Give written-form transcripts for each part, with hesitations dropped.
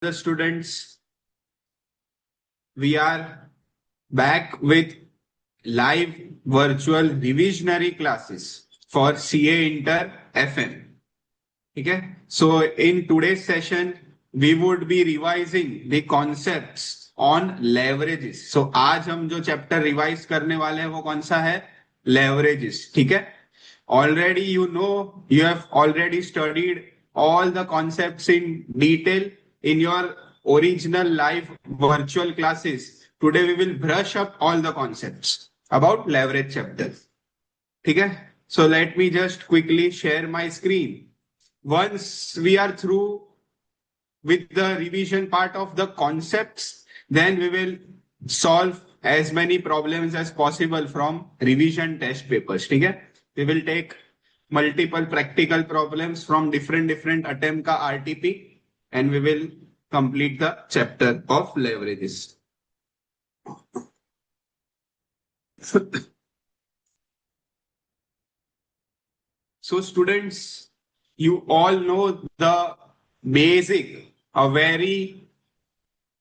the students, we are back with live virtual revisionary classes for CA Inter FM. Okay, so in today's session, we would be revising the concepts on leverages. So आज हम जो chapter revise करने वाले हैं वो कौन सा है? Leverages. ठीक है? Already you have already studied all the concepts in detail in your original live virtual classes. Today we will brush up all the concepts about leverage chapters. Okay? So let me just quickly share my screen. Once we are through with the revision part of the concepts, then we will solve as many problems as possible from revision test papers. Okay? We will take multiple practical problems from different attempt ka RTP and we will complete the chapter of leverages. So students, you all know the basic, a very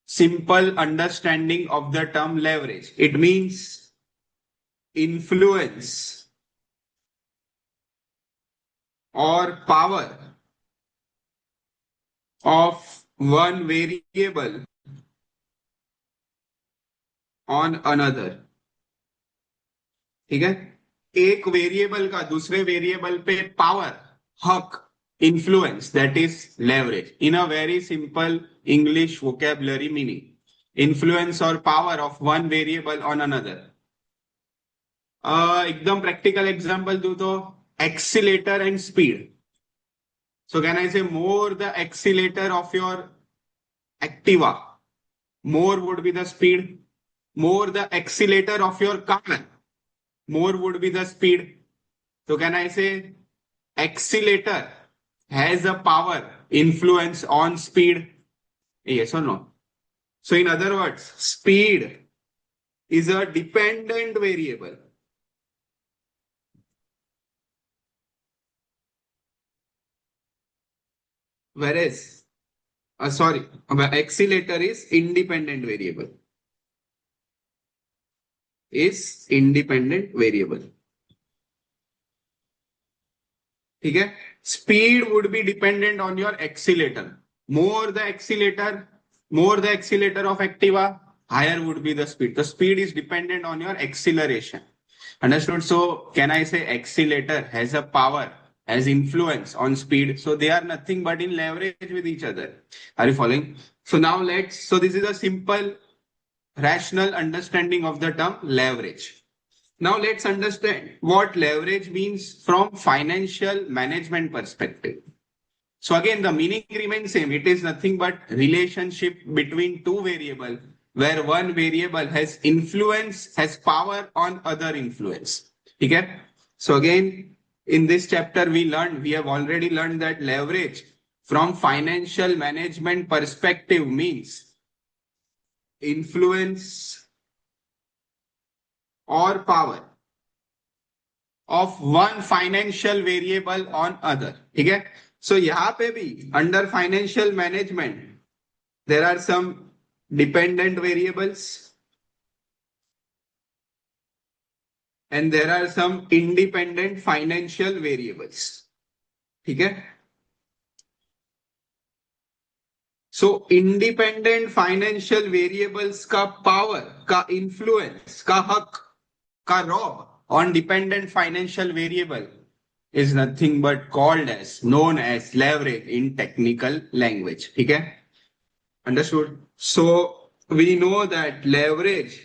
simple understanding of the term leverage. It means influence or power of one variable on another. ठीक है? एक variable का दूसरे variable पे power, हक, influence, that is leverage. In a very simple English vocabulary meaning, influence or power of one variable on another. एकदम practical example दूं तो accelerator and speed. So can I say more the accelerator of your Activa, more would be the speed. More the accelerator of your car, more would be the speed. So can I say accelerator has a power influence on speed? Yes or no? So in other words, speed is a dependent variable. Whereas, accelerator is independent variable. Is independent variable. ठीक है? Speed would be dependent on your accelerator. More the accelerator of Activa, higher would be the speed. The speed is dependent on your acceleration. Understood? So can I say accelerator has a power, has influence on speed? So they are nothing but in leverage with each other. Are you following? So now so this is a simple rational understanding of the term leverage. Now let's understand what leverage means from financial management perspective. So again, the meaning remains same. It is nothing but relationship between two variables where one variable has influence, has power on other influence. Okay? So again, in this chapter we have already learned that leverage from financial management perspective means influence or power of one financial variable on other. ठीक है? So यहाँ पे भी under financial management there are some dependent variables and there are some independent financial variables. ठीक है? So independent financial variables का power, का influence, का हक, का rob on dependent financial variable is nothing but known as leverage in technical language. ठीक है? Understood? So we know that leverage,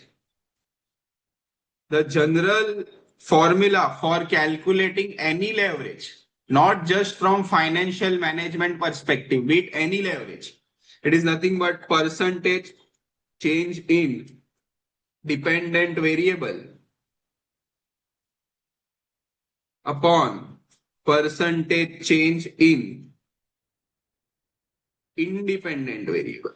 the general formula for calculating any leverage, not just from financial management perspective, be it any leverage. It is nothing but percentage change in dependent variable upon percentage change in independent variable.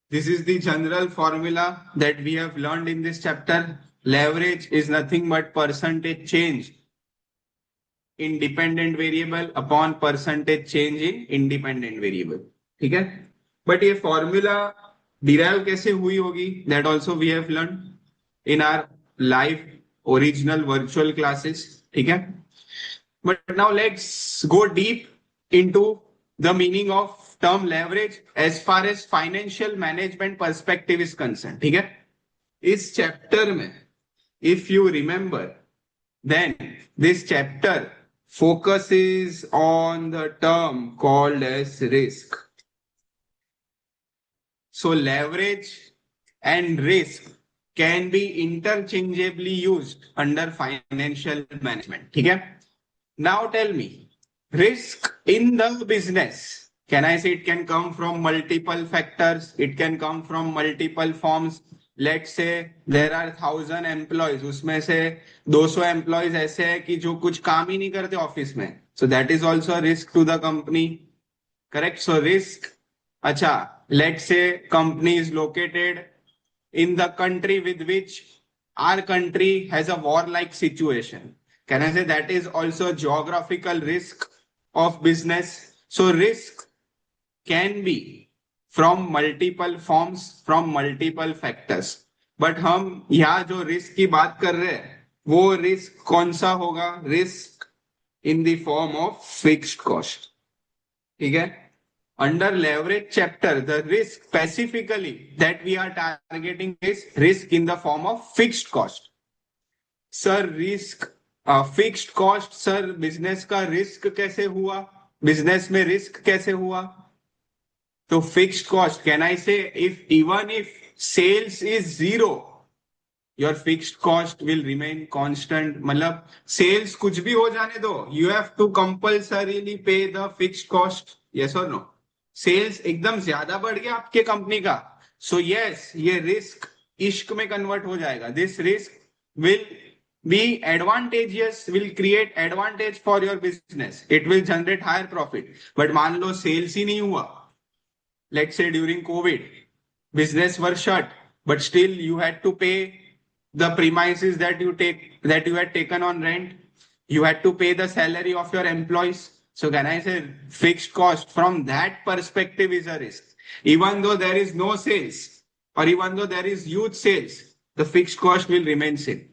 This is the general formula that we have learned in this chapter. Leverage is nothing but percentage change in dependent variable upon percentage change in independent variable. ठीक है. But ये formula derive कैसे हुई होगी, that also we have learn in our live original virtual classes. ठीक है. But now let's go deep into the meaning of term leverage as far as financial management perspective is concern. ठीक है. इस chapter में if you remember then this chapter focuses on the term called as risk. So leverage and risk can be interchangeably used under financial management. ठीक है. Now tell me, risk in the business, can I say it can come from multiple factors? It can come from multiple forms. Let's say there are 1,000 employees, उसमें से 200 employees ऐसे हैं कि जो कुछ काम ही नहीं करते ऑफिस में. So that is also a risk to the company. Correct? So risk. अच्छा, let's say company is located in the country with which our country has a war-like situation. Can I say that is also geographical risk of business? So risk can be from multiple forms, from multiple factors. But हम यहाँ जो risk की बात कर रहे हैं वो risk कौन सा होगा? Risk in the form of fixed cost. ठीक है. Under leverage chapter, the risk specifically that we are targeting is risk in the form of fixed cost. Sir, risk fixed cost, sir, business का risk कैसे हुआ? Business में risk कैसे हुआ? तो fixed cost, can I say if even if sales is zero, your fixed cost will remain constant. मतलब sales कुछ भी हो जाने दो, you have to compulsorily pay the fixed cost. Yes और नो? सेल्स एकदम ज्यादा बढ़ गया आपके कंपनी का, सो यस, ये रिस्क इश्क में कन्वर्ट हो जाएगा. This risk will be advantageous, will create advantage for your business. It will generate higher profit. But मान लो सेल्स ही नहीं हुआ, let's say during COVID, business were shut, but still you had to pay the premises that you had taken on rent. You had to pay the salary of your employees. So can I say fixed cost from that perspective is a risk? Even though there is no sales or even though there is huge sales, the fixed cost will remain same.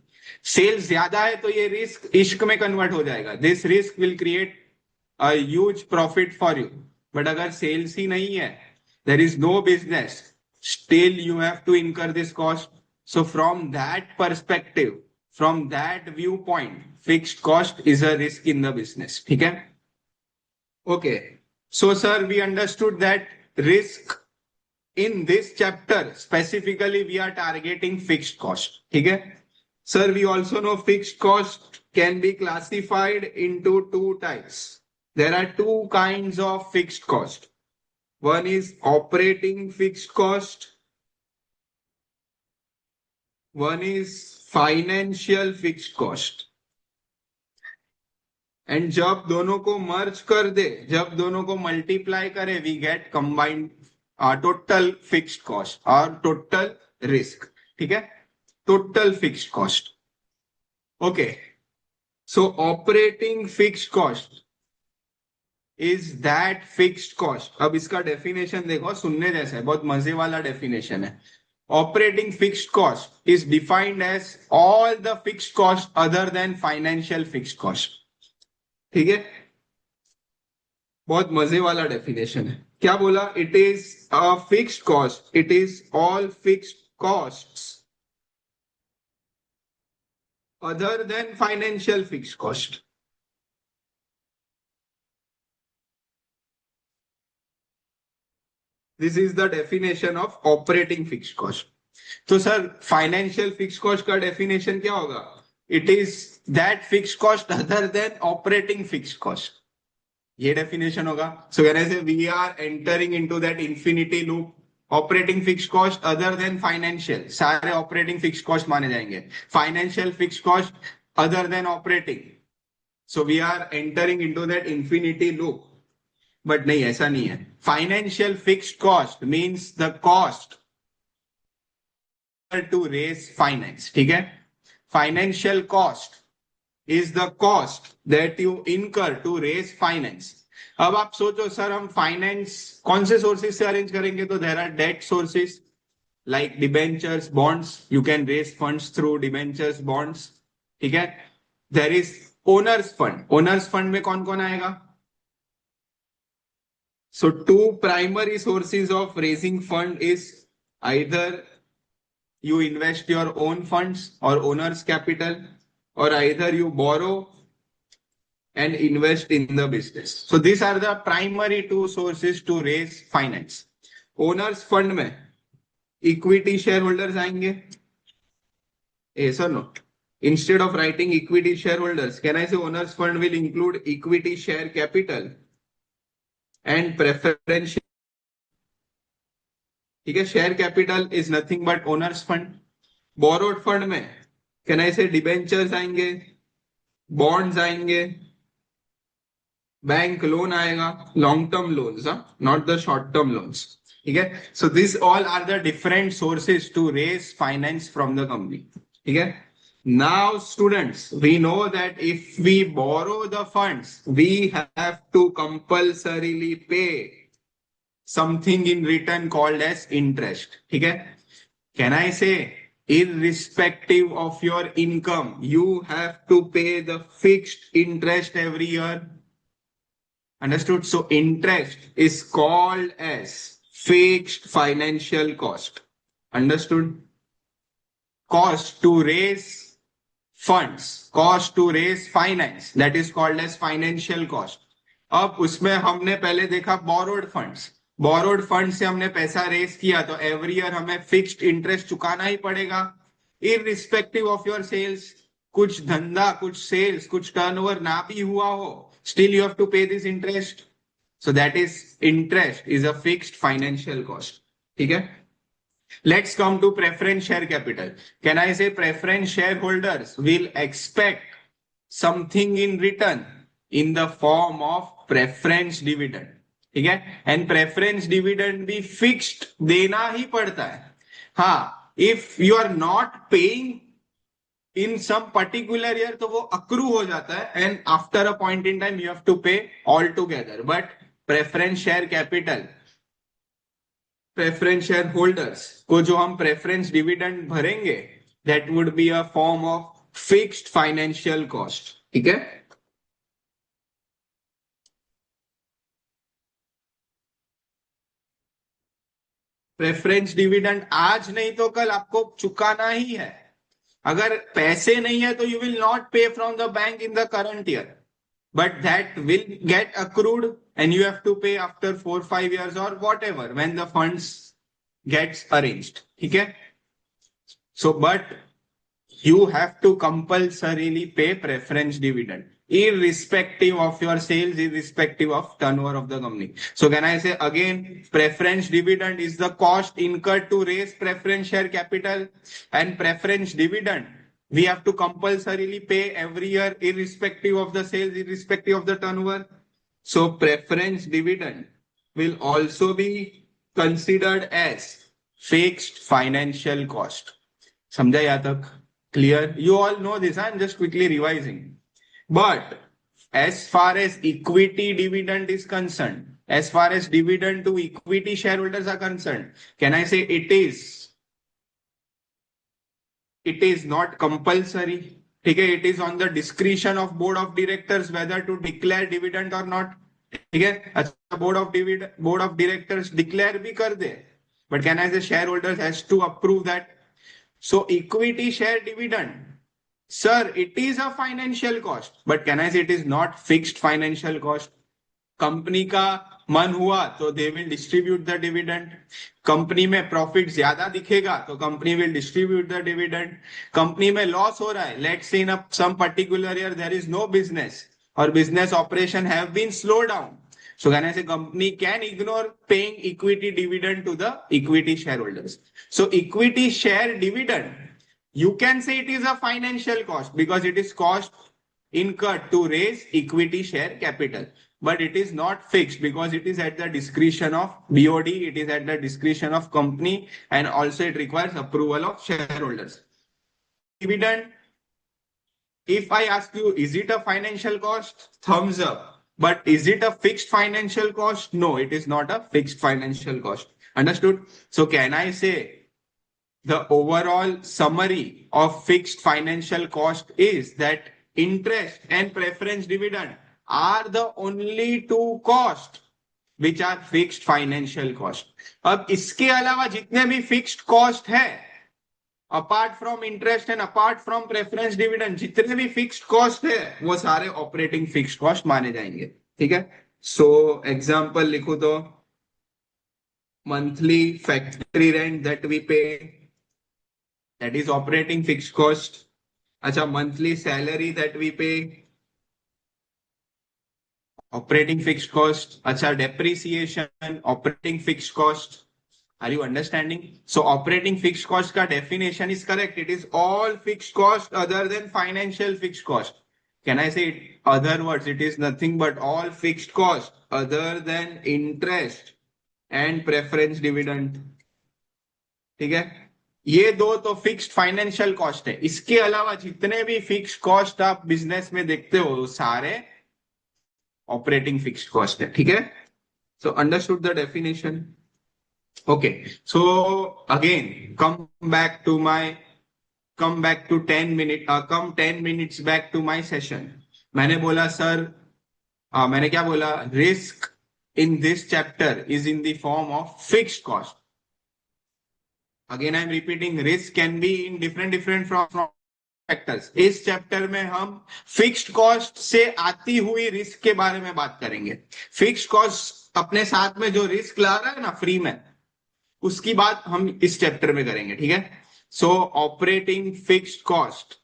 Sales ज्यादा है तो ये risk इश्क में convert हो जाएगा. This risk will create a huge profit for you. But अगर sales ही नहीं है, there is no business, still you have to incur this cost. So from that perspective, from that viewpoint, fixed cost is a risk in the business. ठीक है. Okay. So sir, we understood that risk in this chapter specifically we are targeting fixed cost. ठीक है. Sir, we also know fixed cost can be classified into two types. There are two kinds of fixed cost. One is operating fixed cost. One is financial fixed cost. And जब दोनों को merge कर दे, जब दोनों को multiply करे, we get combined total fixed cost or total risk. ठीक है. Total fixed cost. Okay. So operating fixed cost is that fixed cost. अब इसका definition देखो, सुनने जैसा है, बहुत मजे वाला definition है. Operating fixed cost is defined as all the fixed cost other than financial fixed cost. ठीक है. बहुत मजे वाला definition है. क्या बोला? It is a fixed cost. It is all fixed costs other than financial fixed cost. This is the definition of operating fixed cost. तो sir financial fix cost का डेफिनेशन क्या होगा? It is that fix cost other than operating fix cost. ये definition होगा. So can I say we are entering into that infinity loop. Operating fix cost other than financial, सारे operating fix cost माने जाएंगे. Financial fix cost other than operating. सो वी are entering into that infinity लूप. But नहीं, ऐसा नहीं है. Financial fixed cost means the cost to raise finance. ठीक है. Financial cost is the cost that you incur to raise finance. अब आप सोचो सर हम फाइनेंस कौन से सोर्सेज से अरेंज करेंगे, तो there are debt sources like debentures, bonds. You can raise funds through debentures, bonds. ठीक है. There is owners fund. Owners fund में कौन कौन आएगा? So two primary sources of raising fund is either you invest your own funds or owners capital, or either you borrow and invest in the business. So these are the primary two sources to raise finance. Owners fund में equity share holders आएंगे. Yes or no? Instead of writing equity shareholders, can I say owners fund will include equity share capital and preferential? ठीक है. Share capital is nothing but owners fund. Borrowed fund में can I say debentures आएंगे, bonds आएंगे, bank loan आएगा, long term loans, not the short term loans. ठीक है. So this all are the different sources to raise finance from the company. ठीक है. Now students, we know that if we borrow the funds, we have to compulsorily pay something in return called as interest. ठीक है. Can I say irrespective of your income, you have to pay the fixed interest every year? Understood? So interest is called as fixed financial cost. Understood? Cost to raise funds, cost to raise finance, that is called as financial cost. अब उसमें हमने पहले देखा borrowed funds. Borrowed funds से हमने पैसा race किया तो एवरी ईयर हमें फिक्स्ड इंटरेस्ट चुकाना ही पड़ेगा इररिस्पेक्टिव ऑफ योर सेल्स. कुछ धंधा, कुछ सेल्स, कुछ टर्नओवर ना भी हुआ हो, स्टिल यू हैव टू पे this interest. So that is interest is a fixed financial cost. ठीक है. Let's come to preference share capital. Can I say preference shareholders will expect something in return in the form of preference dividend? ठीक है. And preference dividend भी fixed देना ही पड़ता है. हाँ, if you are not paying in some particular year तो वो accrue हो जाता है and after a point in time you have to pay all together. But preference share capital, preference share holders को जो हम प्रेफरेंस डिविडेंड भरेंगे, that would be a form of fixed financial cost. ठीक है. Preference dividend आज नहीं तो कल आपको चुकाना ही है. अगर पैसे नहीं है तो यू विल नॉट पे from the bank in the current year, but that will get accrued and you have to pay after 4-5 years or whatever when the funds gets arranged. Okay. So but you have to compulsorily pay preference dividend irrespective of your sales, irrespective of turnover of the company. So can I say again, preference dividend is the cost incurred to raise preference share capital, and preference dividend we have to compulsorily pay every year irrespective of the sales, irrespective of the turnover. So preference dividend will also be considered as fixed financial cost. समझा यहाँ तक? Clear? You all know this. I'm just quickly revising. But as far as equity dividend is concerned, as far as dividend to equity shareholders are concerned, can I say it is not compulsory. ठीक है. It is on the discretion of board of directors whether to declare dividend or not. ठीक है. अच्छा, board of directors declare भी कर दे, but can I say shareholders has to approve that. So equity share dividend, sir, it is a financial cost, but can I say it is not fixed financial cost. Company का मन हुआ तो they will distribute the dividend. Company में profit ज्यादा दिखेगा तो company will distribute the dividend. Company में loss हो रहा है, let's say in some particular year there is no business और business operation have been slow down, so can I say company can ignore paying equity dividend to the equity shareholders. So equity share dividend, you can say it is a financial cost because it is cost incurred to raise equity share capital, but it is not fixed because it is at the discretion of BOD, it is at the discretion of company, and also it requires approval of shareholders. Dividend If I ask you, is it a financial cost? Thumbs up. But is it a fixed financial cost? No, it is not a fixed financial cost. Understood? So can I say the overall summary of fixed financial cost is that interest and preference dividend are the only two costs which are fixed financial cost. अब इसके अलावा जितने भी fixed cost है, apart from interest and apart from preference dividend, जितने भी fixed cost है वो सारे ऑपरेटिंग फिक्स्ड कॉस्ट माने जाएंगे. ठीक है. सो एग्जांपल लिखो तो monthly factory rent that we pay, that is operating fixed cost. अच्छा, monthly salary that we pay, operating fixed cost. अच्छा, depreciation operating fixed cost. Are you understanding? So operating fixed cost ka definition is correct. It is all fixed cost other than financial fixed cost. Can I say it other words? It is nothing but all fixed cost other than interest and preference dividend. ठीक है. ये दो तो fixed financial cost है. इसके अलावा जितने भी फिक्स्ड कॉस्ट आप बिजनेस में देखते हो सारे ऑपरेटिंग फिक्स्ड कॉस्ट है. ठीक है. So understood the definition. Okay, so again, come back to 10 minutes back to my session. मैंने बोला सर, मैंने क्या बोला, risk in this chapter is in the form of fixed cost. Again, I am repeating, risk can be in different from factors. इस chapter में हम fixed cost से आती हुई रिस्क के बारे में बात करेंगे. फिक्स्ड कॉस्ट अपने साथ में जो रिस्क ला रहा है ना फ्री में, उसकी बात हम इस चैप्टर में करेंगे. ठीक है. So operating fixed cost,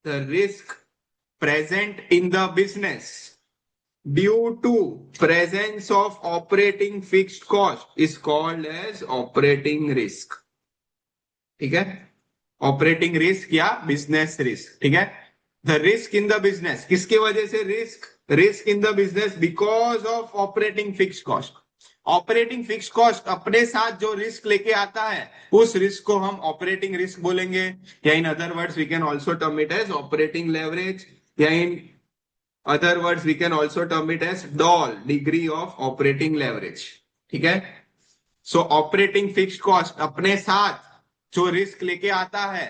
the risk present in the business due to presence of operating fixed cost is called as operating risk. ठीक है. ऑपरेटिंग रिस्क या बिजनेस रिस्क. ठीक है. The risk in the business, किसकी वजह से risk in the business because of operating fixed cost. Operating fixed cost अपने साथ जो रिस्क लेके आता है उस रिस्क को हम ऑपरेटिंग रिस्क बोलेंगे, या in other words we can also term it as operating leverage, या in other words we can also term it as DOL, degree of operating leverage. ठीक है. सो ऑपरेटिंग फिक्स्ड कॉस्ट अपने साथ जो risk लेके आता है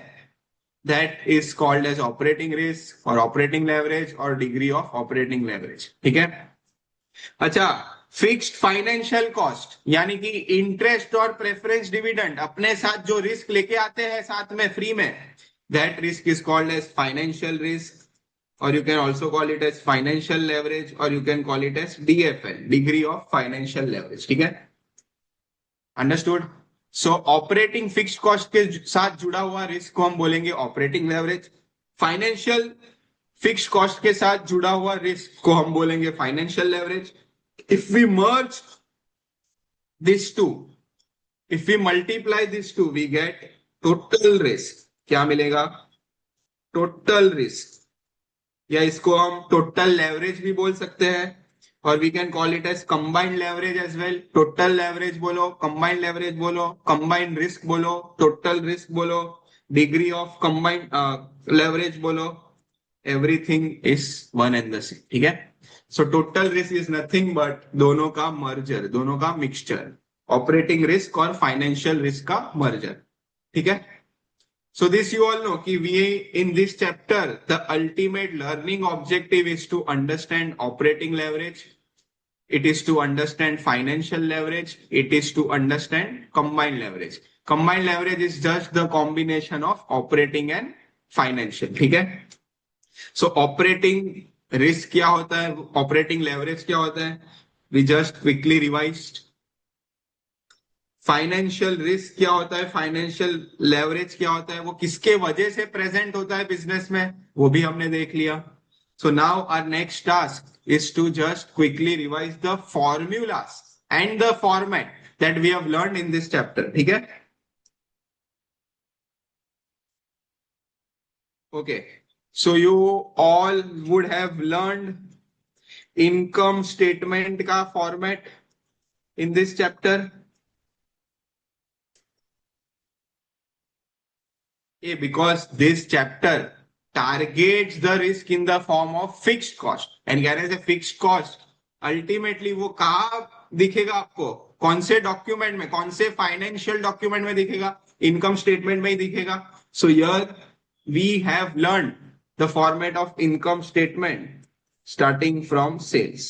that is called as operating risk और ऑपरेटिंग लेवरेज और डिग्री ऑफ ऑपरेटिंग लेवरेज. ठीक है. अच्छा, फिक्स्ड फाइनेंशियल कॉस्ट यानी कि इंटरेस्ट और प्रेफरेंस डिविडेंड अपने साथ जो रिस्क लेके आते हैं साथ में फ्री में, that risk is called as financial risk, और you can also call it as financial leverage, और you can call it as DFL, degree of financial leverage. ठीक है. Understood. So operating fixed cost के साथ जुड़ा हुआ risk को हम बोलेंगे operating leverage. Financial fixed cost के साथ जुड़ा हुआ रिस्क को हम बोलेंगे financial leverage. If we merge these two, if we multiply these two, we get total risk. क्या मिलेगा? टोटल रिस्क, या इसको हम टोटल लेवरेज भी बोल सकते हैं, और we can call it as combined leverage as well. Total leverage बोलो, कंबाइंड लेवरेज बोलो, कंबाइंड रिस्क बोलो, टोटल रिस्क बोलो, डिग्री ऑफ कंबाइंड लेवरेज बोलो, everything is one and the same. ठीक है. So total risk is nothing but दोनों का merger, दोनों का मिक्सचर, ऑपरेटिंग रिस्क और फाइनेंशियल रिस्क का मर्जर. ठीक है. So this you all know कि we in this chapter the ultimate learning objective is to understand operating leverage, it is to understand financial leverage, it is to understand combined leverage. Combined leverage is just the combination of operating and financial. ठीक है. So operating risk क्या होता है, operating leverage क्या होता है, we just quickly revised. Financial risk क्या होता है, फाइनेंशियल लेवरेज क्या होता है, वो किसके वजह से प्रेजेंट होता है बिजनेस में, वो भी हमने देख लिया. So now our next task is to just quickly revise the formulas and the format that we have learned in this chapter. ठीक है. Okay. So you all would have learned income statement का format in this chapter. Because this chapter targets the risk in the form of fixed cost, and कहने से fixed cost ultimately वो कहाँ दिखेगा आपको, कौन से डॉक्यूमेंट में, कौन से फाइनेंशियल डॉक्यूमेंट में दिखेगा, इनकम स्टेटमेंट में ही दिखेगा. So here we have learn the format of income statement starting from sales.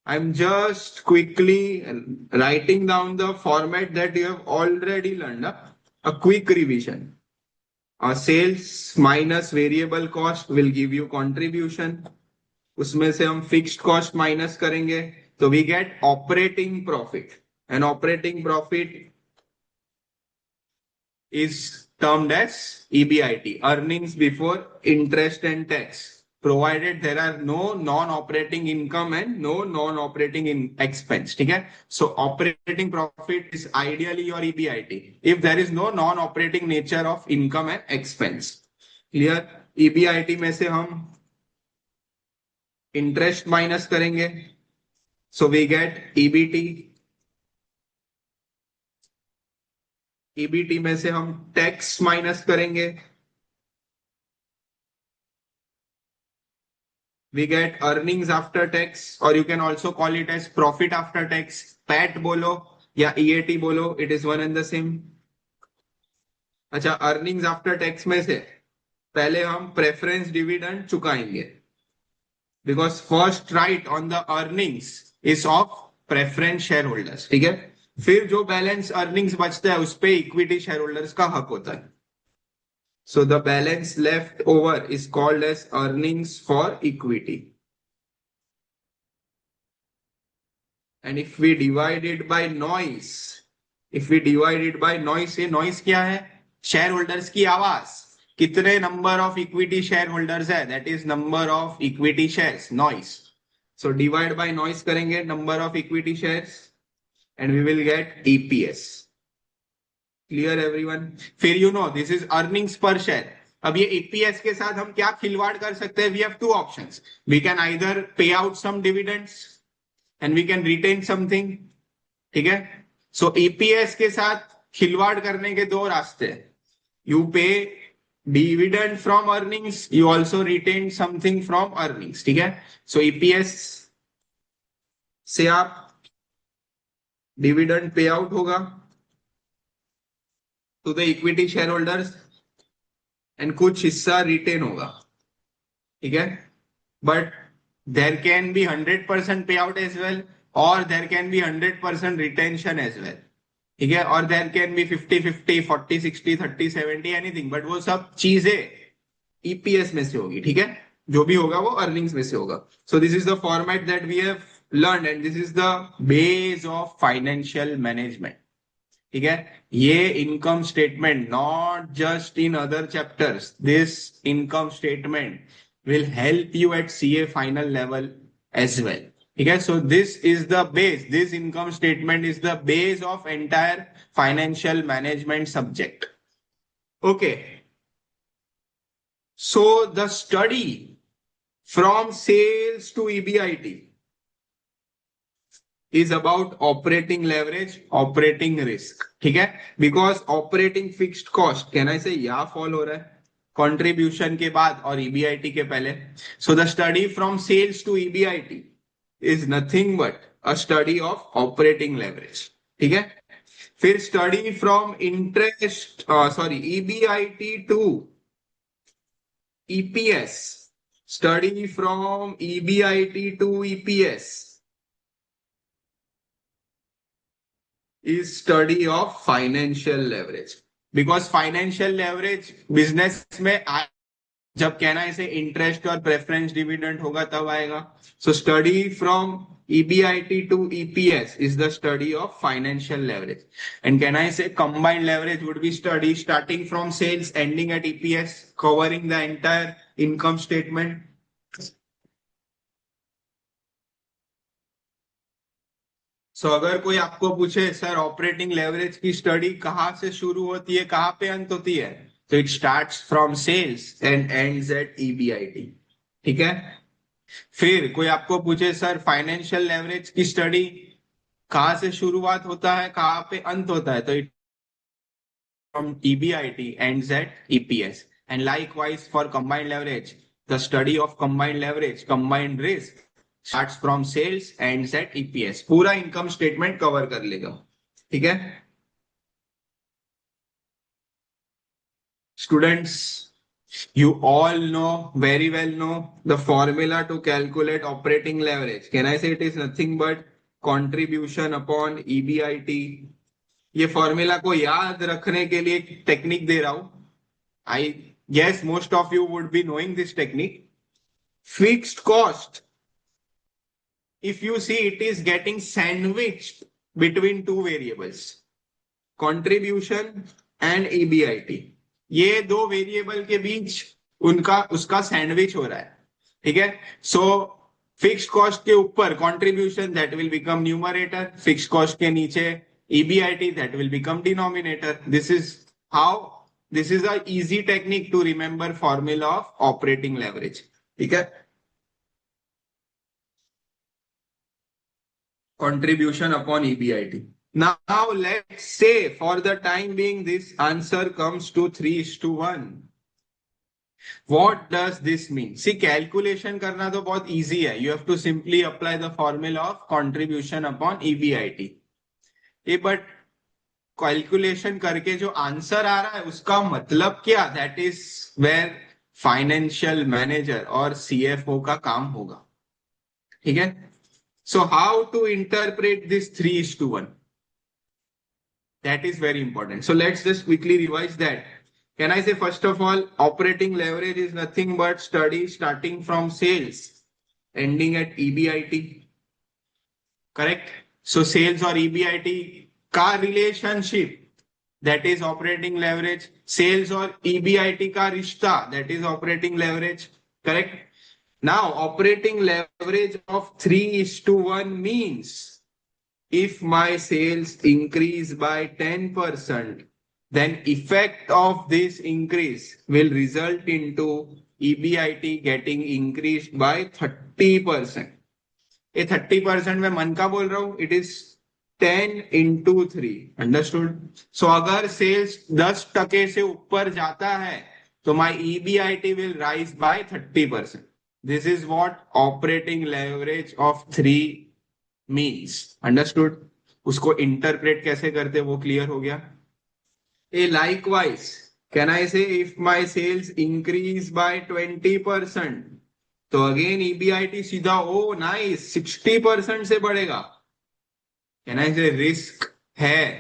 I'm just quickly writing down the format that you have already learned. A quick revision. Sales minus variable cost will give you contribution. उसमें से हम fixed cost minus करेंगे तो we get operating profit. And operating profit is termed as EBIT, earnings before interest and tax, provided there are no non-operating income and no non-operating expense. ठीक है, so operating profit is ideally your EBIT if there is no non-operating nature of income and expense. Clear? EBIT में से हम interest minus करेंगे, so we get EBT. EBT में से हम tax minus करेंगे, we get earnings after tax, or you can also call it as profit after tax. PAT बोलो या EAT बोलो, it is one and the same. अच्छा, earnings after tax में से पहले हम प्रेफरेंस डिविडेंड चुकाएंगे, because first right on the earnings is of preference share holders. ठीक है, फिर जो बैलेंस अर्निंग्स बचता है उस पे इक्विटी शेयर होल्डर्स का हक होता है. So the balance left over is called as earnings for equity. And if we divide it by noise, ये noise क्या है? शेयर होल्डर्स की आवाज. कितने number of equity share holders है, that is number of equity shares, noise. So divide by noise करेंगे, number of equity shares, and we will get EPS. Clear everyone? फिर you know this is earnings per share. अब ये EPS के साथ हम क्या खिलवाड़ कर सकते हैं? We have two options. We can either pay out some dividends and we can retain something. ठीक है, सो ईपीएस के साथ खिलवाड़ करने के दो रास्ते हैं. You pay dividend from earnings, you also retain something from earnings. ठीक है, सो ईपीएस से आप डिविडेंड पे आउट होगा to the equity share holders and कुछ हिस्सा रिटेन होगा. ठीक है, बट देर कैन बी 100% पे आउट एज वेल, और there can be 100% retention as well. ठीक है, और there can be 50-50, 40-60, 30-70, anything, but वो सब चीजें ईपीएस में से होगी. ठीक है, जो भी होगा वो अर्निंग्स में से होगा. So this is the format that we have learn and this is the base of financial management. ठीक है, ये income statement not just in other chapters, this income statement will help you at CA final level as well. ठीक है, so this is the base, this income statement is the base of entire financial management subject. Okay, so the study from sales to EBIT is about operating leverage, operating risk. ठीक है, because operating fixed cost, can I say या fall हो रहा है contribution के बाद और EBIT के पहले. So the study from sales to EBIT is nothing but a study of operating leverage. ठीक है, फिर study from EBIT to EPS, study from EBIT to EPS is study of financial leverage, because financial leverage business में जब कहना इसे interest और preference dividend होगा तब आएगा. So study from EBIT to EPS is the study of financial leverage, and can I say combined leverage would be study starting from sales ending at EPS, covering the entire income statement. सो अगर कोई आपको पूछे sir operating leverage की study कहाँ से शुरू होती है, कहाँ पे अंत होती है, तो it starts from sales and ends at EBIT. ठीक है, फिर कोई आपको पूछे सर फाइनेंशियल लेवरेज की स्टडी कहाँ से शुरुआत होता है, कहाँ पे अंत होता है, तो it from EBIT ends at EPS. And likewise for combined leverage, the study of combined leverage, combined risk starts from sales ends at EPS. पूरा income statement cover कर लेगा. ठीक है? Students, you all know, very well know the formula to calculate operating leverage. Can I say it is nothing but contribution upon EBIT? ये formula को याद रखने के लिए एक टेक्निक दे रहा हूं. I guess most of you would be knowing this technique. Fixed cost, if you see, it is getting sandwiched between two variables, contribution and EBIT. ये दो वेरिएबल के बीच उनका उसका सैंडविच हो रहा है. ठीक है. सो फिक्स्ड कॉस्ट के ऊपर contribution that will become numerator, fixed cost के नीचे EBIT that will become denominator. This is a easy technique to remember formula of operating leverage. ठीक है. Contribution upon EBIT. Now let's say for the time being this answer comes to 3:1. What does this mean? See, calculation करना तो बहुत easy है. You have to simply apply the formula of contribution upon EBIT. But calculation करके जो answer आ रहा है उसका मतलब क्या? That is where financial manager और CFO का काम होगा. ठीक है. So how to interpret this 3:1? That is very important. So let's just quickly revise that. Can I say, first of all, operating leverage is nothing but study starting from sales, ending at EBIT. Correct? So sales or EBIT का relationship, that is operating leverage. Sales or EBIT का रिश्ता, that is operating leverage. Correct? Now, operating leverage of 3:1 means if my sales increase by 10%, then effect of this increase will result into EBIT getting increased by 30%. ये 30% मैं मन का बोल रहा हूं, it is 10 into 3. Understood? So अगर sales 10% से ऊपर जाता है तो my EBIT will rise by 30%. This is what operating leverage of 3 means. Understood? उसको interpret कैसे करते वो clear हो गया. Likewise, can I say if my sales increase by 20%, तो again EBIT सीधा nice 60% से बढ़ेगा. Can I say risk है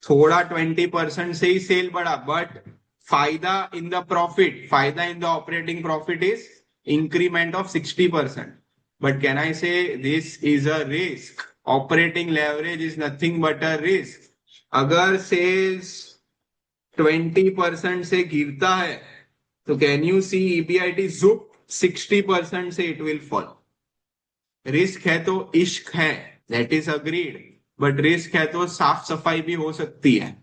थोड़ा 20% से ही सेल बढ़ा, but फायदा in the profit, फायदा in the operating profit is increment of 60%. But can I say this is a risk? Operating leverage is nothing but a risk. अगर sales 20% से गिरता है तो can you see EBIT zup 60% से it will fall. Risk है तो इश्क है, that is agreed. But risk है तो साफ सफाई भी हो सकती है.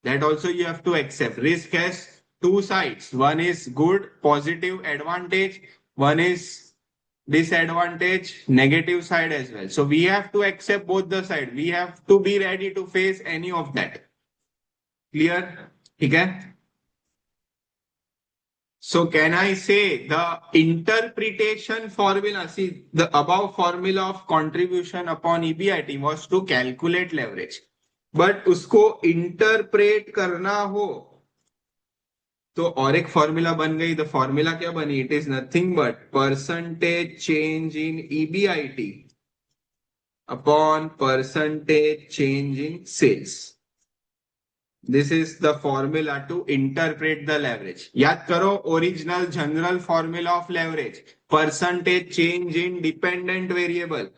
That also you have to accept. Risk has two sides. One is good, positive advantage. One is disadvantage, negative side as well. So we have to accept both the sides. We have to be ready to face any of that. Clear? Okay? So can I say the interpretation formula, see the above formula of contribution upon EBIT was to calculate leverage. But उसको interpret करना हो तो और एक formula बन गई. The formula क्या बनी? It is nothing but percentage change in EBIT upon percentage change in sales. This is the formula to interpret the leverage. याद करो original general formula of leverage, percentage change in dependent variable.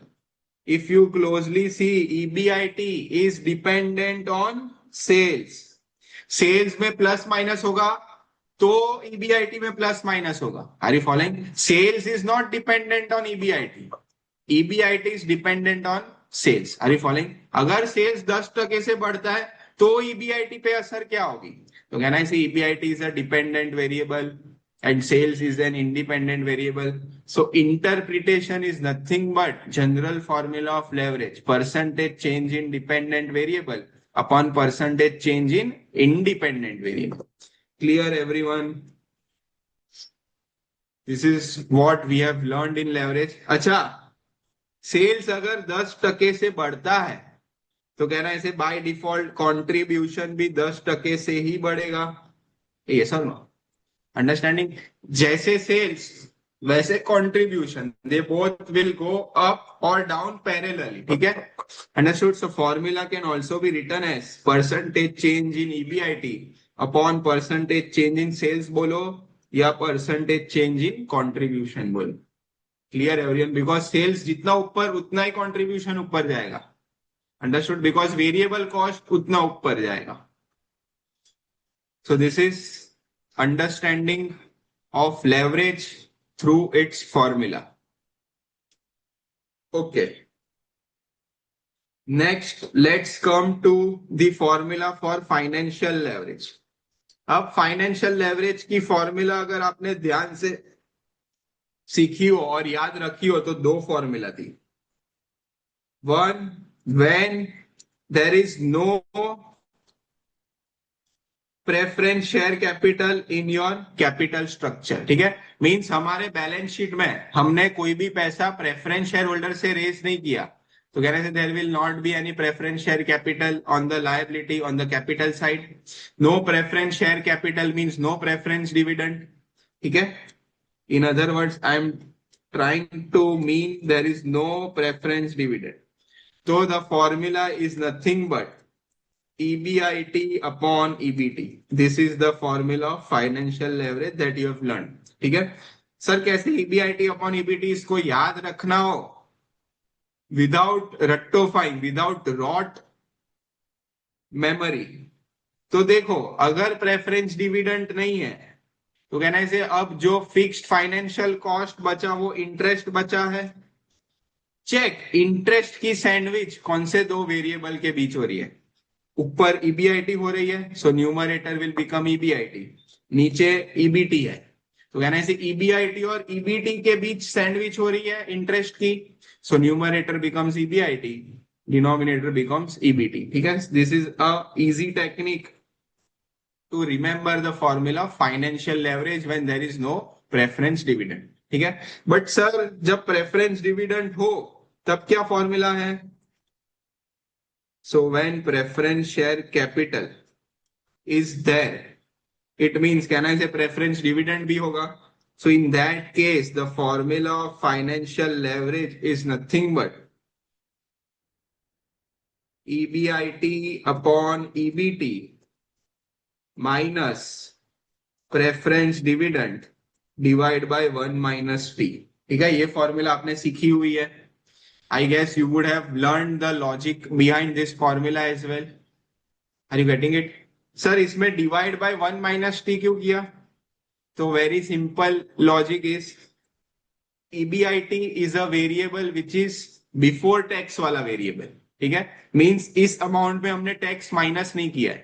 If you closely see, EBIT is dependent on sales. Sales में plus minus होगा तो EBIT में plus minus होगा. Are you following? Sales is not dependent on EBIT. EBIT is dependent on sales. Are you following? अगर sales 10% से बढ़ता है तो EBIT पे असर क्या होगी? तो can I say EBIT is a dependent variable and sales is an independent variable. So interpretation is nothing but general formula of leverage, percentage change in dependent variable upon percentage change in independent variable. Clear everyone? This is what we have learned in leverage. अच्छा, sales अगर 10% से बढ़ता है तो कहना है ऐसे by default contribution भी 10% से ही बढ़ेगा. ये सब अंडरस्टैंडिंग. जैसे सेल्स वैसे contribution, they both will go up और डाउन पैरेलली. ठीक है, understood. So formula can also be written as percentage change in EBIT upon percentage change in sales बोलो या परसेंटेज चेंज इन कंट्रीब्यूशन बोलो. Clear everyone? Because sales जितना ऊपर उतना ही contribution ऊपर जाएगा. अंडरस्टूड? बिकॉज वेरिएबल कॉस्ट उतना ऊपर जाएगा. So this is understanding of leverage through its formula. Okay. Next, let's come to the formula for financial leverage. अब फाइनेंशियल लेवरेज की फॉर्मूला अगर आपने ध्यान से सीखी हो और याद रखी हो तो दो फॉर्मूला थी. One, when there is no preference share capital in your capital structure. ठीक है, मींस हमारे बैलेंस शीट में हमने कोई भी पैसा प्रेफरेंस शेयर होल्डर से रेज नहीं किया तो कहने से there will not be any preference share capital on the liability on the capital side. No preference share capital means no preference dividend. ठीक है, in other words I am trying to mean there is no preference dividend. तो the formula is nothing but EBIT upon EBT. This is the formula of financial leverage that you have learned. ठीक है sir, कैसे EBIT upon EBT इसको याद रखना हो without रट्टोफाइंग, without rot memory. तो देखो, अगर प्रेफरेंस डिविडेंड नहीं है तो कहना है अब जो फिक्स्ड फाइनेंशियल कॉस्ट बचा वो इंटरेस्ट बचा है. चेक, इंटरेस्ट की सैंडविच कौन से दो वेरिएबल के बीच हो रही है? ऊपर ईबीआईटी हो रही है, so numerator will become EBIT. नीचे ईबीटी है तो कहना है ईबीआईटी और ईबीटी के बीच सैंडविच हो रही है इंटरेस्ट की, so numerator becomes EBIT, denominator becomes EBT. ठीक है, this is a easy technique to remember the formula financial leverage when there is no preference dividend. ठीक है, बट सर जब प्रेफरेंस डिविडेंड हो तब क्या फॉर्मूला है? So when preference share capital is there, it means कहना है preference dividend भी होगा. So in that case, the formula of financial leverage is nothing but EBIT upon EBT minus preference dividend divided by 1 minus T. ठीक है, ये formula आपने सीखी हुई है. I guess you would have learned the logic behind this formula as well. Are you getting it? Sir, इसमें divide by 1 minus t क्यों किया? तो very simple logic is EBIT is a variable which is before tax वाला variable. ठीक है, means इस amount में हमने tax minus नहीं किया है.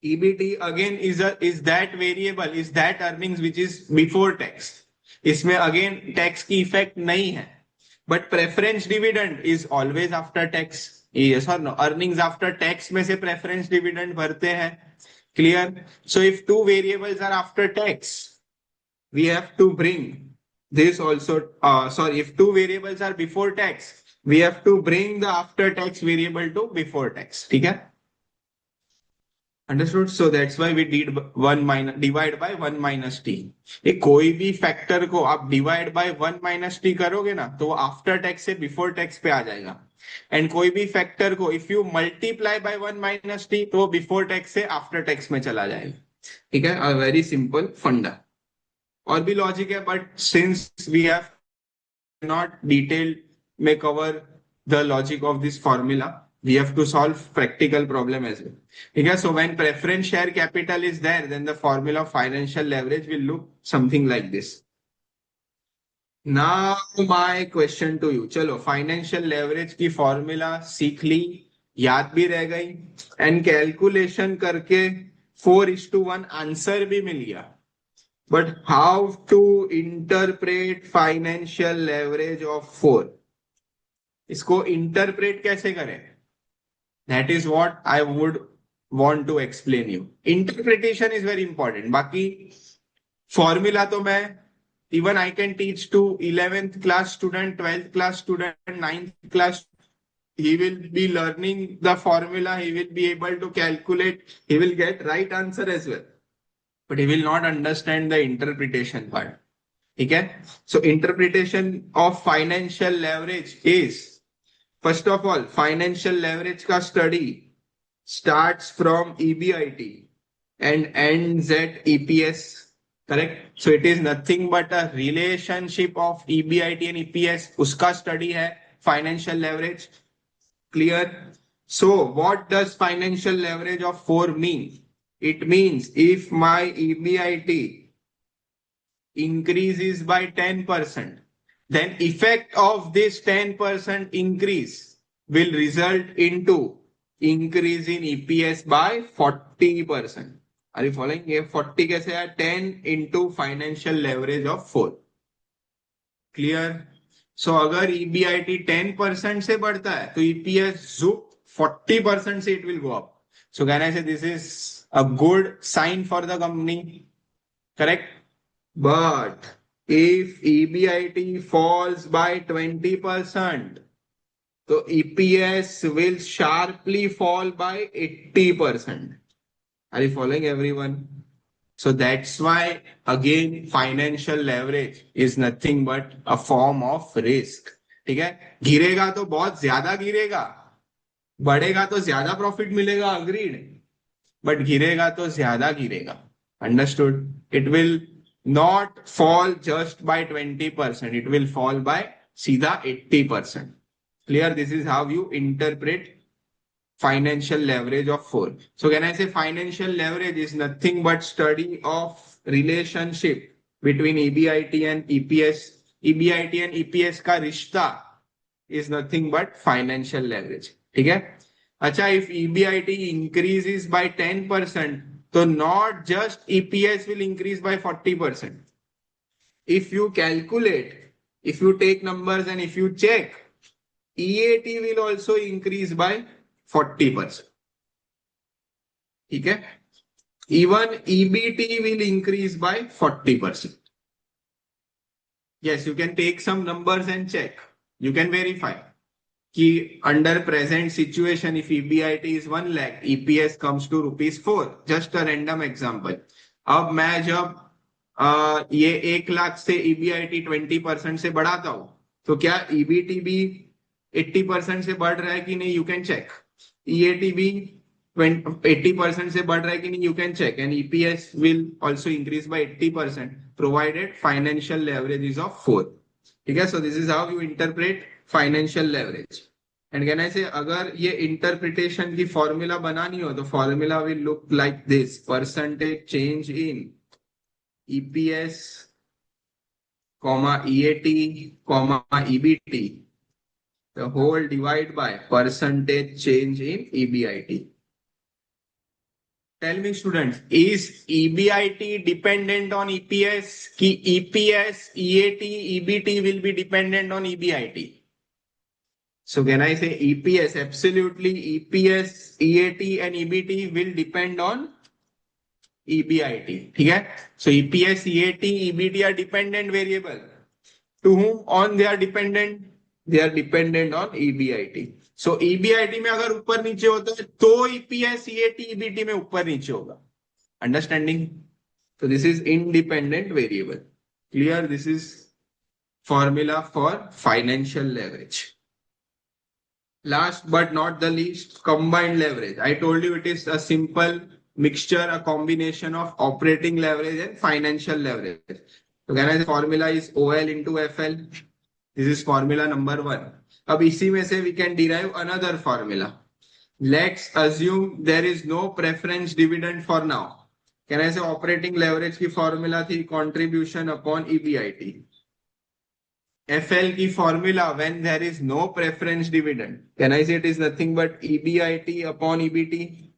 EBT again is that variable, is that earnings which is before tax. इसमें again tax की effect नहीं है. But preference dividend is always after tax. Yes or no? Earnings after tax में से preference dividend भरते हैं. Clear? So if two variables are after tax, we have to bring this also. Sorry, if two variables are before tax, we have to bring the after tax variable to before tax. ठीक है? Understood? So that's why we did divide by 1 minus t. एक कोई भी factor को आप divide by 1 minus T करोगे ना तो वो आफ्टर टैक्स से बिफोर टैक्स पे आ जाएगा. एंड कोई भी फैक्टर को if you multiply by 1 minus T तो बिफोर टैक्स से आफ्टर टैक्स में चला जाएगा. ठीक है, अ वेरी सिंपल फंडा. और भी लॉजिक है but since we have not detailed में cover the logic of this formula, we have to solve practical problem as well. Okay, so when preference share capital is there, then the formula of financial leverage will look something like this. Now my question to you, चलो financial leverage की formula सीख ली, याद भी रह गई and calculation करके 4:1 answer भी मिल गया. But how to interpret financial leverage of 4? इसको interpret कैसे करें? That is what I would want to explain you. Interpretation is very important. बाकी फॉर्मूला तो मैं even I can teach to 11th class student, 12th class student, 9th class. He will be learning the formula, he will be able to calculate, he will get right answer as well, but he will not understand the interpretation part. Okay, so interpretation of financial leverage is, first of all, financial leverage ka study starts from EBIT and ends at EPS. Correct? So it is nothing but a relationship of EBIT and EPS. Uska study hai financial leverage. Clear? So what does financial leverage of 4 mean? It means if my EBIT increases by 10%, then effect of this 10% increase will result into increase in EPS by 40%. Are you following? ये 40 कैसे है? 10 into financial leverage of 4. Clear? So अगर EBIT 10% से बढ़ता है तो EPS zup 40% से it will go up. So can I say this is a good sign for the company? Correct? But if EBIT falls by 20%, so EPS will sharply fall by 80%. Are you following everyone? So that's why again financial leverage is nothing but a form of risk. ठीक है, गिरेगा तो बहुत ज्यादा गिरेगा, बढ़ेगा तो ज्यादा प्रॉफिट मिलेगा, अग्रीड, बट गिरेगा तो ज्यादा गिरेगा. Understood? It will not fall just by 20%, it will fall by सीधा 80%. Clear? This is how you interpret financial leverage of 4. So can I say financial leverage is nothing but study of relationship between EBIT and EPS. EBIT and EPS का रिश्ता is nothing but financial leverage. ठीक है? अच्छा, if EBIT increases by 10%, so not just EPS will increase by 40%. If you calculate, if you take numbers and if you check, EAT will also increase by 40%. ठीक है? Even EBT will increase by 40%. Yes, you can take some numbers and check. You can verify. कि under present situation, if EBIT is 1 lakh, EPS comes to ₹4. Just a random example. अब मैं जब ये 1 लाख से EBIT 20% से बढ़ाता हूं, तो क्या EBT भी 80% से बढ़ रहा है कि नहीं? You can check. EAT भी 80% से बढ़ रहा है कि नहीं? You can check. And EPS will also increase by 80% provided financial leverage is of 4. ठीक है? So this is how you interpret financial leverage. And can I say, अगर ये इंटरप्रिटेशन की फॉर्मूला बनानी हो तो formula will look like this: percentage change in EPS, EAT, EBT, the whole divide by percentage change in EBIT. Tell me students, is EBIT dependent on EPS? Ki EPS, EAT, EBT will be dependent on EBIT. So can I say EPS? Absolutely, EPS, EAT and EBT will depend on EBIT. ठीक है? So EPS, EAT, EBT are dependent variable. To whom on they are dependent? They are dependent on EBIT. So EBIT में अगर ऊपर नीचे होता है तो EPS, EAT, EBT में ऊपर नीचे होगा. Understanding? So this is independent variable. Clear? This is formula for financial leverage. Last but not the least, combined leverage. I told you it is a simple mixture, a combination of operating leverage and financial leverage. So can I say formula is OL into FL? This is formula number 1. अब इसी में से we can derive another formula. Let's assume there is no preference dividend for now. Can I say operating leverage की formula थी contribution upon EBIT. FL की formula when there is no preference dividend. Can I say it is nothing but EBIT upon EBT?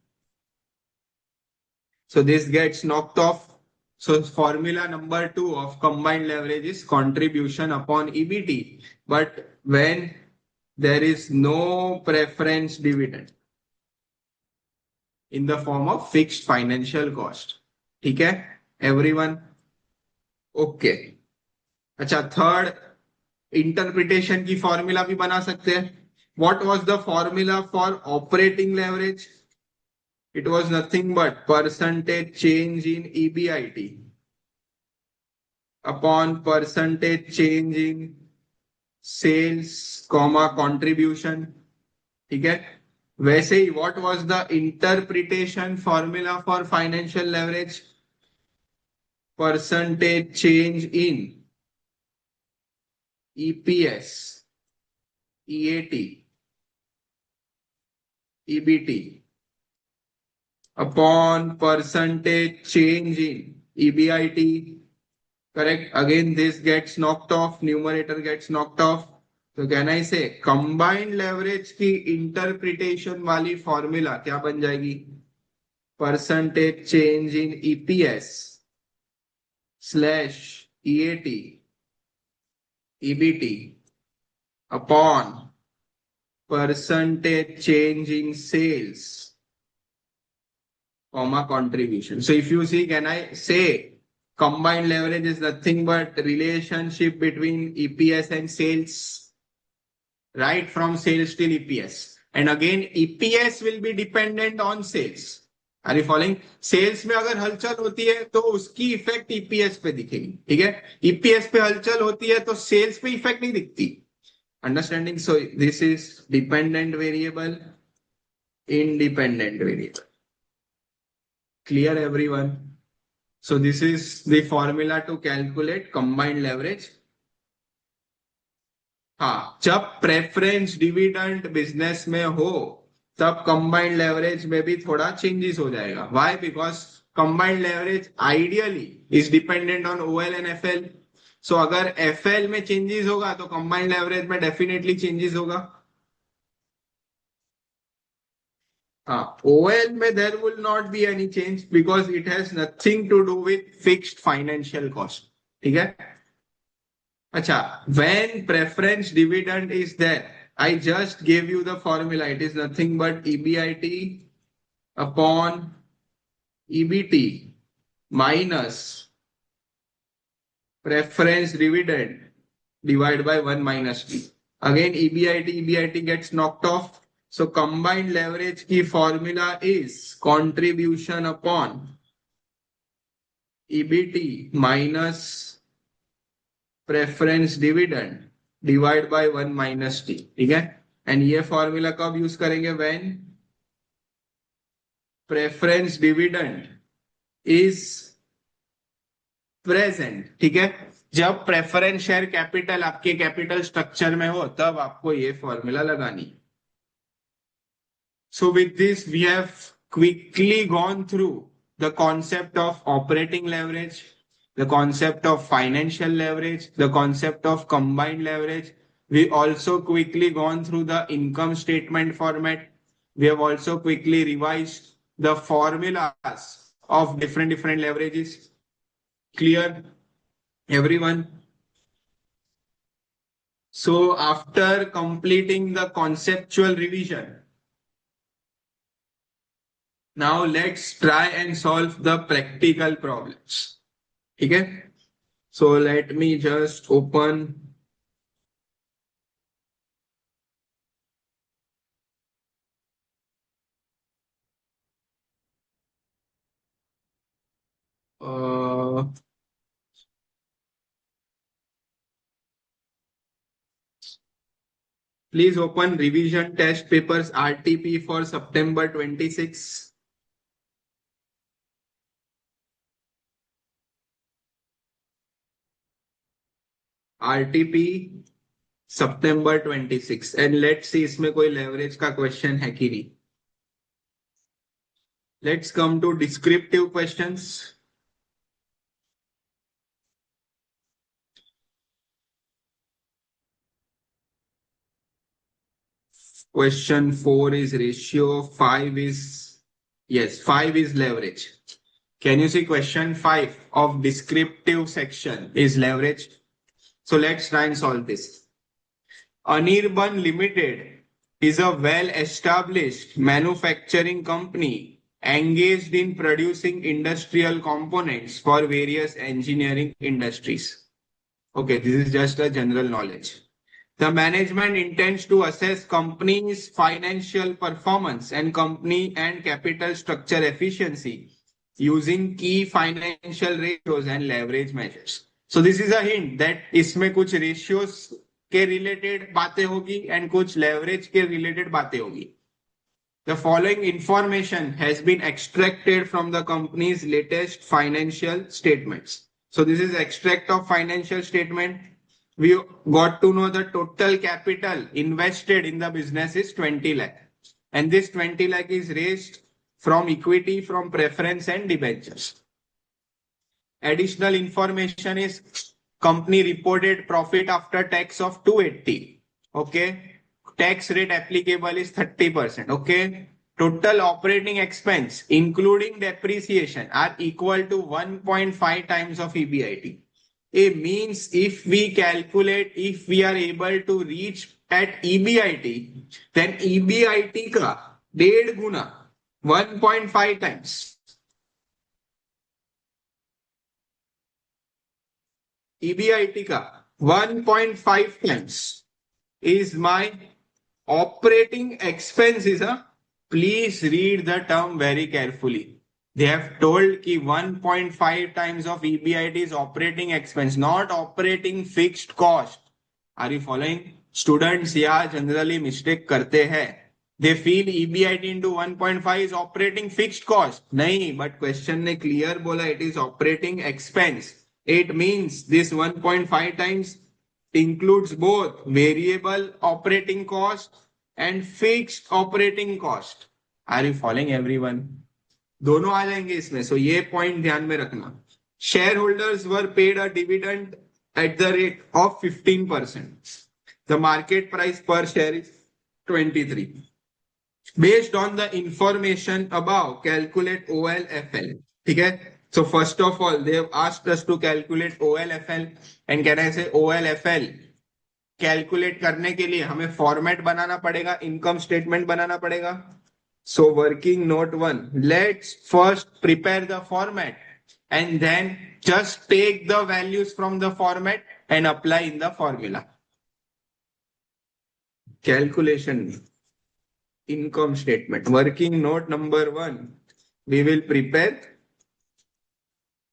So this gets knocked off. So formula number 2 of combined leverage is contribution upon EBT. But when there is no preference dividend in the form of fixed financial cost. ठीक है? Everyone? Okay. अच्छा, third interpretation की formula भी बना सकते हैं. What was the formula for operating leverage? It was nothing but percentage change in EBIT upon percentage change in sales comma contribution. ठीक है. वैसे ही what was the interpretation formula for financial leverage? Percentage change in EPS, EAT, EBT upon percentage change in EBIT. Correct. Again, this gets knocked off. Numerator gets knocked off. So can I say combined leverage की interpretation वाली formula क्या बन जाएगी? Percentage change in EPS slash EAT, EBT upon percentage change in sales, comma contribution. So if you see, can I say combined leverage is nothing but relationship between EPS and sales, right? From sales till EPS. And again, EPS will be dependent on sales. Are you following? Sales में अगर हलचल होती है तो उसकी effect EPS पे दिखेगी. ठीक है. ईपीएस पे हलचल होती है तो सेल्स पे इफेक्ट नहीं दिखती. Understanding? So this is dependent variable, independent variable. Clear everyone? So this is the formula to calculate combined leverage. हाँ, जब प्रेफरेंस डिविडेंड बिजनेस में हो तब कंबाइंड लेवरेज में भी थोड़ा चेंजेस हो जाएगा. Why? Because combined leverage ideally is dependent on OL and FL. So अगर एफएल में चेंजेस होगा तो कंबाइंड लेवरेज में डेफिनेटली चेंजेस होगा. हाँ, ओएल में there will not be any change because it has nothing to do with fixed financial cost. ठीक है. अच्छा, when preference dividend is there, I just gave you the formula. It is nothing but EBIT upon EBT minus preference dividend divided by 1 minus T. Again, EBIT gets knocked off. So combined leverage key formula is contribution upon EBT minus preference dividend divide by 1 minus T. ठीक है. And ये formula कब use करेंगे? When preference dividend is present. ठीक है. जब preference share capital आपके capital structure में हो तब आपको ये फॉर्मूला लगानी. So with this we have quickly gone through the concept of operating leverage, the concept of financial leverage, the concept of combined leverage. We also quickly gone through the income statement format. We have also quickly revised the formulas of different leverages. Clear, everyone? So after completing the conceptual revision, now let's try and solve the practical problems. Okay, so let me just open please open revision test papers RTP for September 26. RTP September 26 and let's see इसमें कोई leverage का question है कि नहीं. Let's come to descriptive questions. Question 4 is ratio, 5 is, yes, 5 is leverage. Can you see question 5 of descriptive section is leverage? So let's try and solve this. Anirban Limited is a well-established manufacturing company engaged in producing industrial components for various engineering industries. Okay, this is just a general knowledge. The management intends to assess company's financial performance and company and capital structure efficiency using key financial ratios and leverage measures. So this is a hint that इसमें कुछ ratios के related बातें होगी and कुछ leverage के related बातें होगी. The following information has been extracted from the company's latest financial statements. So this is extract of financial statement. We got to know the total capital invested in the business is 20 lakh. And this 20 lakh is raised from equity, from preference and debentures. Additional information is company reported profit after tax of 280. Okay. Tax rate applicable is 30%. Okay. Total operating expense, including depreciation, are equal to 1.5 times of EBIT. It means if we calculate, if we are able to reach at EBIT, then EBIT का 1.5 गुना 1.5 times. EBIT का 1.5 times is my operating expenses. Please read the term very carefully. They have told कि 1.5 times of EBIT is operating expense, not operating fixed cost. Are you following? Students यहाँ generally mistake करते हैं. They feel EBIT into 1.5 is operating fixed cost. नहीं, but question ने clear बोला it is operating expense. It means this 1.5 times includes both variable operating cost and fixed operating cost. Are you following everyone? दोनों आ जाएंगे इसमें. So ये point ध्यान में रखना. Shareholders were paid a dividend at the rate of 15%. The market price per share is 23. Based on the information above, calculate OLFL. ठीक है? So first of all, they have asked us to calculate OLFL. And can I say OLFL? Calculate करने के लिए हमें format बनाना पड़ेगा, income statement बनाना पड़ेगा. So working note 1, let's first prepare the format and then just take the values from the format and apply in the formula. Calculation income statement, working note number 1, we will prepare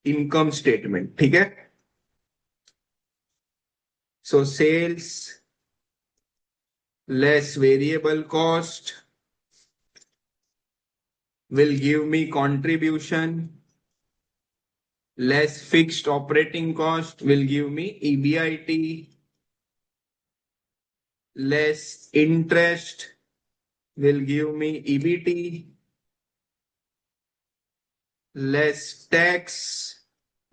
income statement. ठीक है? So sales less variable cost will give me contribution, less fixed operating cost will give me EBIT, less interest will give me EBT, less tax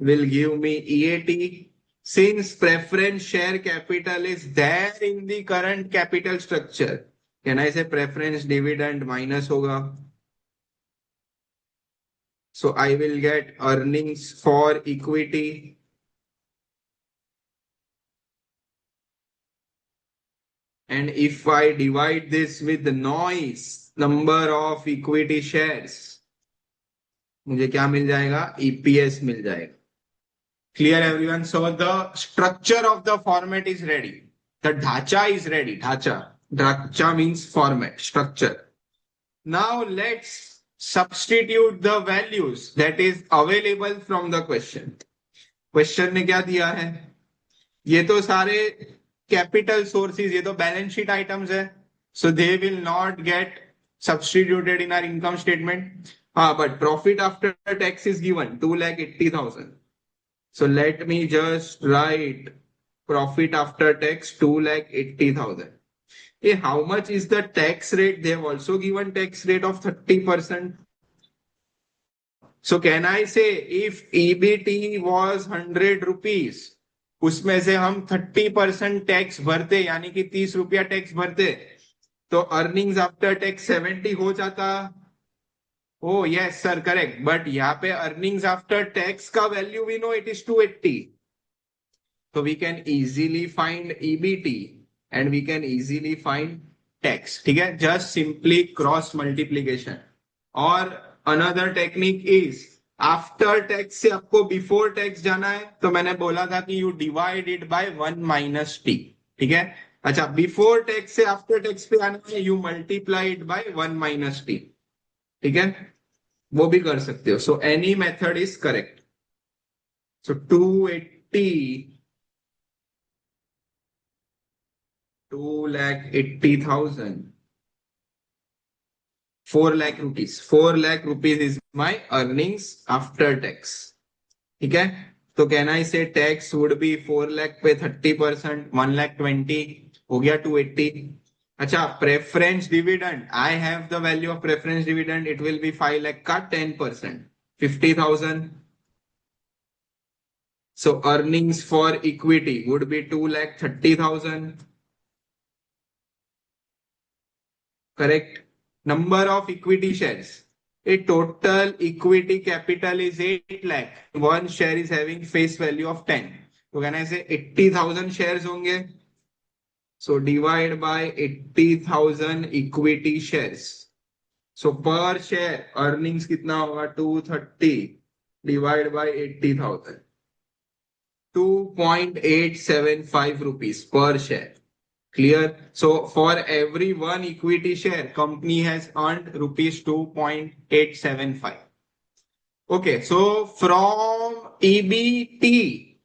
will give me EAT. Since preference share capital is there in the current capital structure, can I say preference dividend minus hoga? So I will get earnings for equity. And if I divide this with the noise number of equity shares, मुझे क्या मिल जाएगा? EPS मिल जाएगा. Clear everyone? So the structure of the format is ready. The dhacha is ready. Dhacha means format, structure. Now let's substitute the values that is available from the question. Question ने क्या दिया है? ये तो सारे capital sources, ये तो balance sheet items है. So they will not get substituted in our income statement. But profit after tax is given 2,80,000. So let me just write profit after tax 2,80,000. Hey, how much is the tax rate? They have also given tax rate of 30%. So can I say if EBT was 100 rupees, उसमें से हम 30% tax भरते, यानी कि 30 रुपया tax भरते, तो earnings after tax 70 हो जाता. Oh, yes, sir, correct. But यहाँ पे earnings after tax का value we know it is 280. So we can easily find EBT and we can easily find tax. ठीक है? Just simply cross multiplication. और another technique is after tax से आपको before tax जाना है, तो मैंने बोला था कि you divide it by 1 - t। ठीक है। अच्छा, बिफोर टैक्स से आफ्टर टैक्स पे आना है, you multiply it by 1 - t। ठीक है, वो भी कर सकते हो। So any method is correct. So 280,000, 4 lakh rupees, 4 lakh rupees is my earnings after tax। ठीक है। तो can I say tax would be 4 lakh पे 30%, 1 लाख 20 हो गया 280। अच्छा, preference dividend, I have the value of preference dividend, it will be 5 lakh का 10%, 50,000। So earnings for equity would be 2,30,000। Correct. Number of equity shares. A total equity capital is 8 lakh. One share is having face value of 10. So can I say 80,000 shares होंगे? So divide by 80,000 equity shares. So per share earnings कितना होगा? 230 divide by 80,000. 2.875 rupees per share. Clear? So for every one equity share, company has earned rupees 2.875. Okay, so from EBT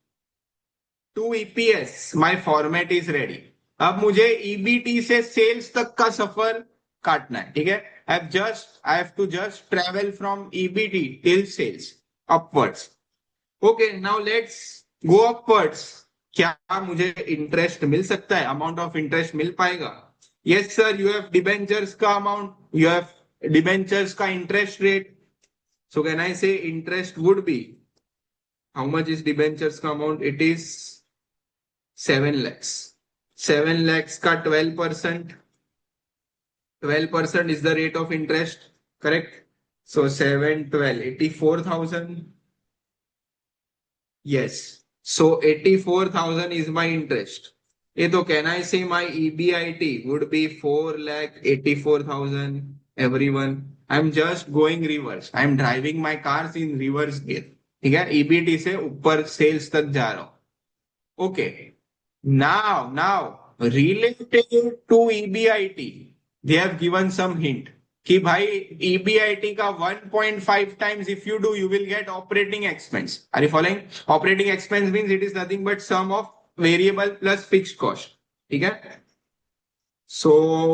to EPS, my format is ready. अब मुझे EBT से sales तक का सफर काटना है। ठीक है, I have to just travel from EBT till sales upwards. Okay, now let's go upwards. क्या मुझे इंटरेस्ट मिल सकता है? अमाउंट ऑफ इंटरेस्ट मिल पाएगा? Yes sir, you have debentures का अमाउंट, यू हैव डिबेंचर्स का interest rate. So can I say interest would be, how much is debentures का amount? It is 7 lakhs। 7 lakhs का 12%, 12% is the rate of interest, correct? So 7 12 84,000। Yes. So 84,000 is my interest. So can I say my EBIT would be 4,84,000? Everyone, I'm just going reverse. I'm driving my cars in reverse gear. ठीक है, EBT से ऊपर sales तक जा रहा हूँ। Okay. Now related to EBIT, they have given some hint कि भाई EBIT का 1.5 times if you do, you will get operating expense. Are you following? Operating expense means it is nothing but sum of variable plus fixed cost. ठीक है? So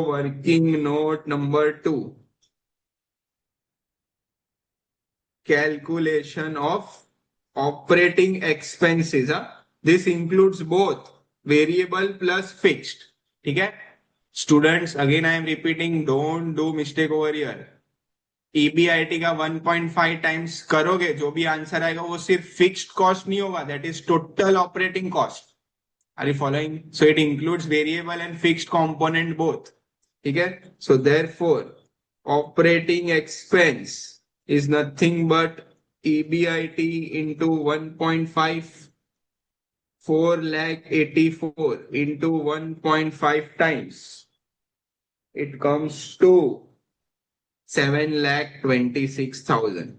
working note number 2, calculation of operating expenses. This includes both variable plus fixed. ठीक है? Students, again I am repeating, don't do mistake over here. EBIT का 1.5 times करोगे, जो भी answer आएगा वो सिर्फ फिक्स्ड कॉस्ट नहीं होगा, that is total operating cost. Are you following? So it includes variable and fixed component both. ठीक है, so therefore operating expense is nothing but EBIT into 1.5, 4,84,000 into 1.5 times, it comes to 7,26,000.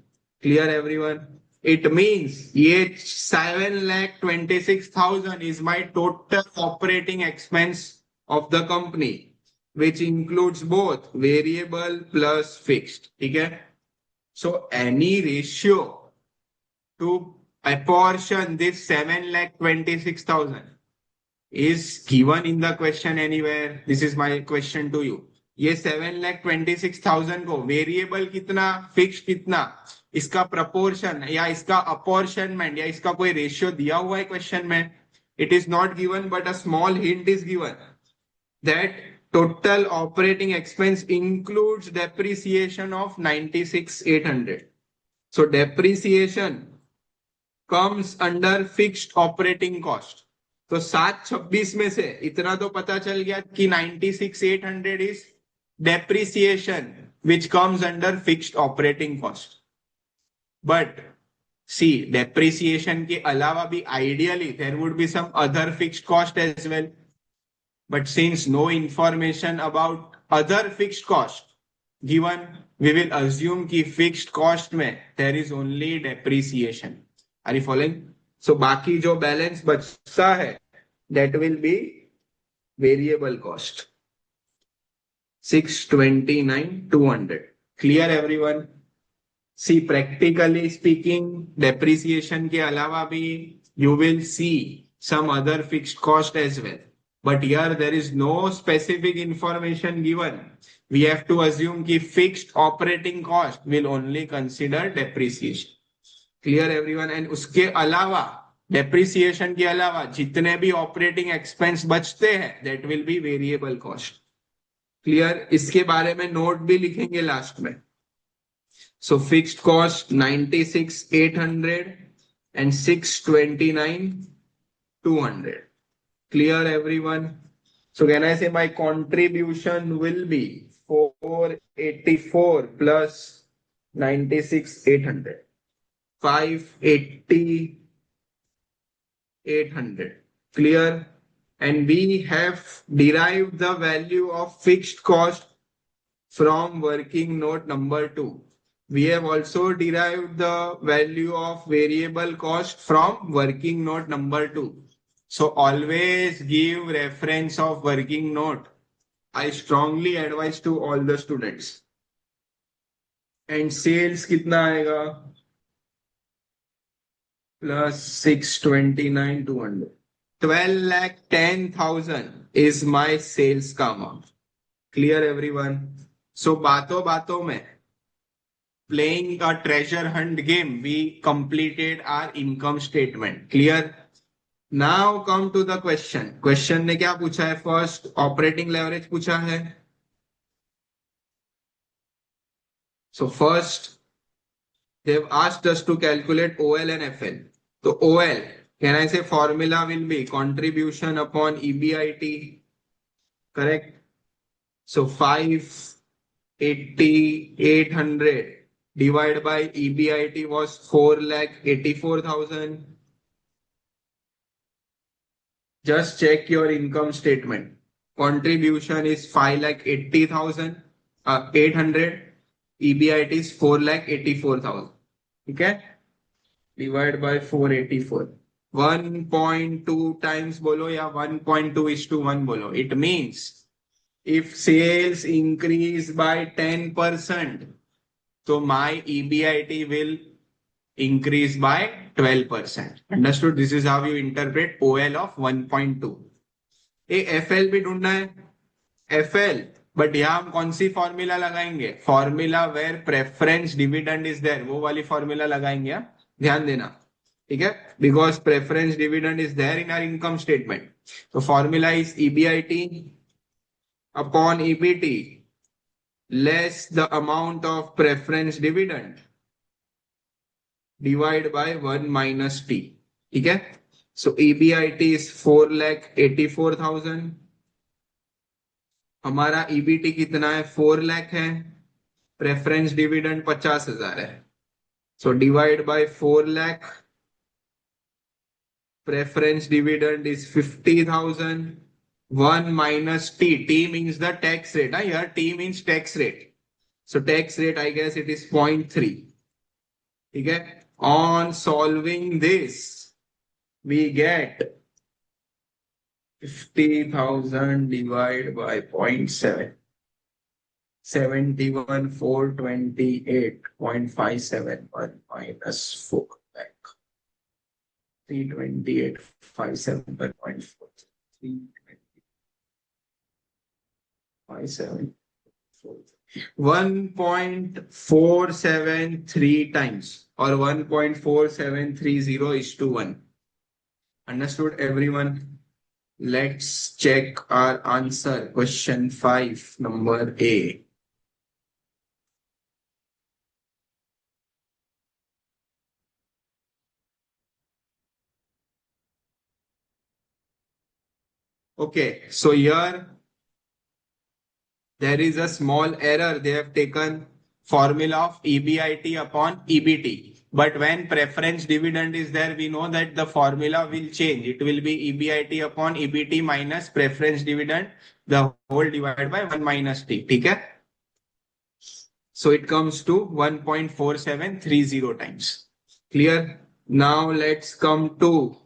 Clear everyone? It means ये 7,26,000 is my total operating expense of the company, which includes both variable plus fixed. ठीक है? So any ratio to apportion this 7,26,000 is given in the question anywhere. This is my question to you. ये 7,26,000 को variable कितना, fix कितना, इसका proportion या इसका apportionment या इसका कोई रेशियो दिया हुआ है क्वेश्चन में? It is not given, but a small hint is given that total operating expense includes depreciation of 96,800. So depreciation comes under fixed operating cost. तो 726 में से इतना तो पता चल गया कि 96,800 is depreciation which comes under fixed operating cost. But see, depreciation के अलावा भी ideally there would be some other fixed cost as well. But since no information about other fixed cost, given we will assume कि fixed cost में there is only depreciation. Are you following? So बाकी जो balance बचता है that will be variable cost. 629 200. Clear everyone? See, practically speaking, depreciation के अलावा भी you will see some other fixed cost as well. But here there is no specific information given. We have to assume कि fixed operating cost will only consider depreciation. Clear everyone? And उसके अलावा depreciation के अलावा जितने भी operating expense बचते हैं that will be variable cost. Clear? इसके बारे में नोट भी लिखेंगे लास्ट में. So fixed cost 96,800 and 629 200. Clear everyone? So can I say my contribution will be 484 plus 96,800. 580 800. Clear? And we have derived the value of fixed cost from working note number 2. We have also derived the value of variable cost from working note number 2. So always give reference of working note. I strongly advise to all the students. And sales कितना आएगा? Plus 629 200. 12,10,000 is my sales का amount. Clear everyone? So बातों में playing a treasure hunt game, we completed our income statement. Clear? Now come to the question. Question ने क्या पूछा है? First operating leverage पूछा है. So first they've asked us to calculate OL and FL. So OL, can I say formula will be contribution upon EBIT? Correct? So 580 800 divided by EBIT was 4,84,000. Just check your income statement. Contribution is 5,80,000, 800. EBIT is 4,84,000. Okay? Divide by 484. 1.2 times bolo ya 1.2:1 bolo. It means if sales increase by 10%, so my EBIT will increase by 12%. Understood? This is how you interpret OL of 1.2. FL भी ढूंढना है. FL, but यहाँ हम कौन सी formula लगाएंगे? Formula where preference dividend is there, वो वाली फॉर्मूला लगाएंगे. ध्यान देना, ठीक है? Because preference dividend is there in our income statement. तो formula is EBIT upon EBT less the amount of preference dividend divide by 1 minus T. ठीक है? So EBIT is 4,84,000. हमारा EBT कितना है? 4 लाख है. प्रेफरेंस डिविडेंड 50,000 है. So divide by 4 lakh. Preference dividend is 50,000. 1 minus T. T means the tax rate. Here T means tax rate. So tax rate, I guess it is 0.3. Okay. On solving this, we get 50,000 divided by 0.7. 71,428.571 minus 4 lakh. 328,571.4. 1.473 times or 1.4730:1. Understood everyone? Let's check our answer. Question 5, number A. Okay, so here there is a small error. They have taken formula of EBIT upon EBT. But when preference dividend is there, we know that the formula will change. It will be EBIT upon EBT minus preference dividend, the whole divided by 1 minus T. ठीक है? So it comes to 1.4730 times. Clear? Now let's come to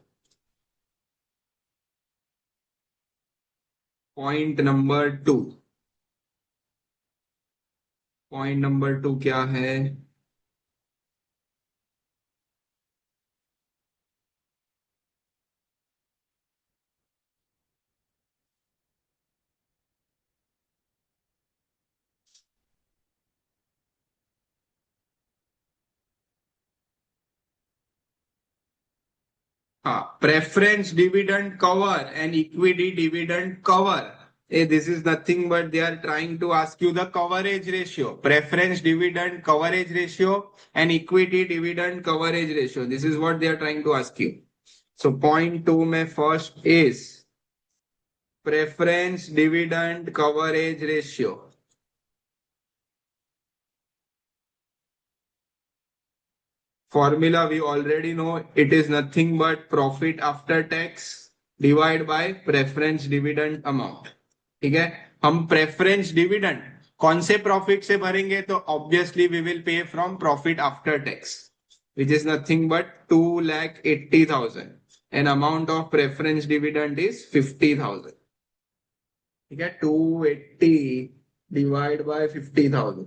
point number 2. Point number 2 क्या है? Preference dividend cover and equity dividend cover. This is nothing but they are trying to ask you the coverage ratio, preference dividend coverage ratio and equity dividend coverage ratio. This is what they are trying to ask you. So point 2 mein first is preference dividend coverage ratio. Formula we already know, it is nothing but profit after tax divided by preference dividend amount. ठीक है, हम preference dividend कौन से profit से भरेंगे? तो obviously we will pay from profit after tax which is nothing but 2,80,000 and amount of preference dividend is 50,000. ठीक है, 280 divide by 50,000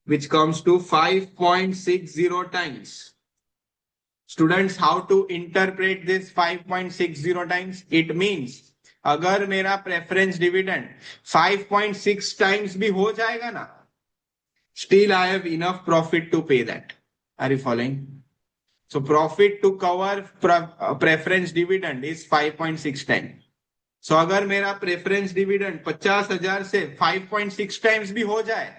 which comes to 5.60 times. Students, how to interpret this 5.60 times? It means अगर मेरा preference dividend 5.6 times भी हो जाएगा ना, still I have enough profit to pay that. Are you following? So profit to cover preference dividend is 5.6 time. So अगर मेरा preference dividend 50,000 से 5.6 times भी हो जाए,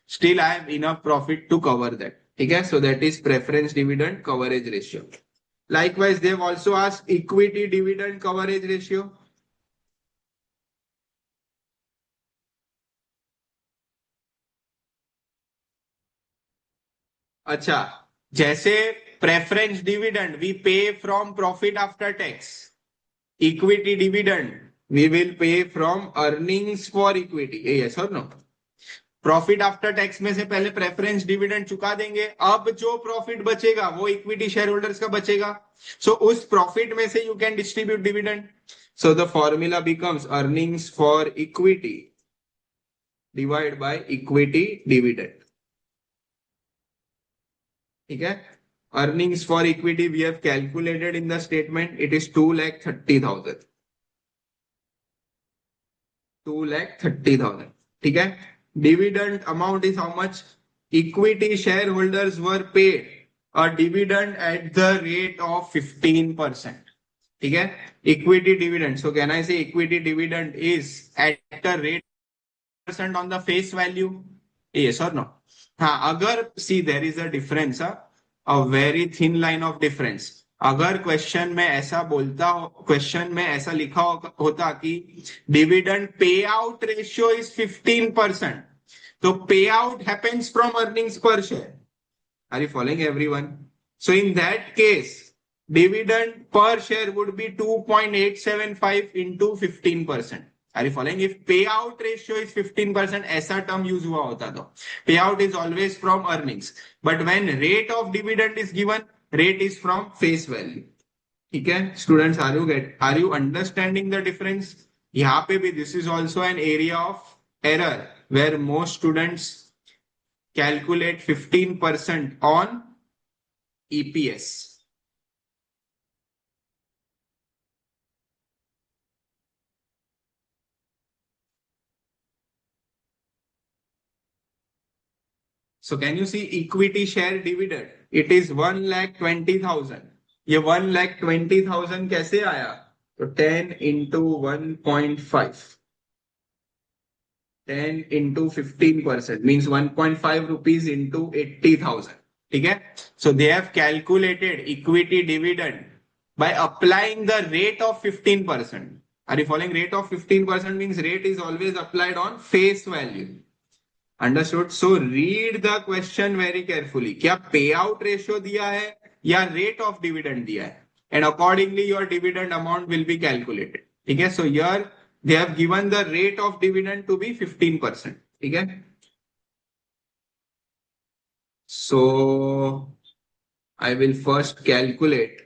still I have enough profit to cover that. ठीक है, so that is preference dividend coverage ratio. Likewise, they have also asked equity dividend coverage ratio. अच्छा, जैसे preference dividend we pay from profit after tax, equity dividend we will pay from earnings for equity. Yes और no? Profit after tax में से पहले preference dividend चुका देंगे, अब जो प्रॉफिट बचेगा वो इक्विटी शेयर होल्डर्स का बचेगा. सो उस प्रॉफिट में से you can distribute dividend. So the formula becomes earnings for equity divide by equity dividend. ठीक है, earnings for equity we have calculated in the statement, it is 2,30,000. 2,30,000. ठीक है, dividend amount is how much? Equity share holders were paid a dividend at the rate of 15%. ठीक है, equity dividend. So can I say equity dividend is at the rate % on the face value? Yes or no? हाँ, अगर see there is a difference, a very thin line of difference. अगर question में ऐसा बोलता हो, question में ऐसा लिखा होता कि dividend pay out ratio is 15%, तो pay out happens from earnings per share. Are you following everyone? So in that case dividend per share would be 2.875 into 15%. Are you following? If payout ratio is 15%, ऐसा term use हुआ होता तो payout is always from earnings. But when rate of dividend is given, rate is from face value. ठीक है, students, are you understanding the difference? यहाँ पे भी this is also an area of error where most students calculate 15% on EPS. So can you see equity share dividend? It is 1,20,000. ये 1,20,000 कैसे आया? तो 10 into 1.5. 10 into 15% means 1.5 rupees into 80,000. ठीक है? So they have calculated equity dividend by applying the rate of 15%. Are you following? Rate of 15% means rate is always applied on face value. Understood? So read the question very carefully. क्या पे out ratio दिया है या rate of dividend दिया है? And accordingly your dividend amount will be calculated. ठीक है, so here they have given the rate of dividend to be 15%. ठीक है, So I will first calculate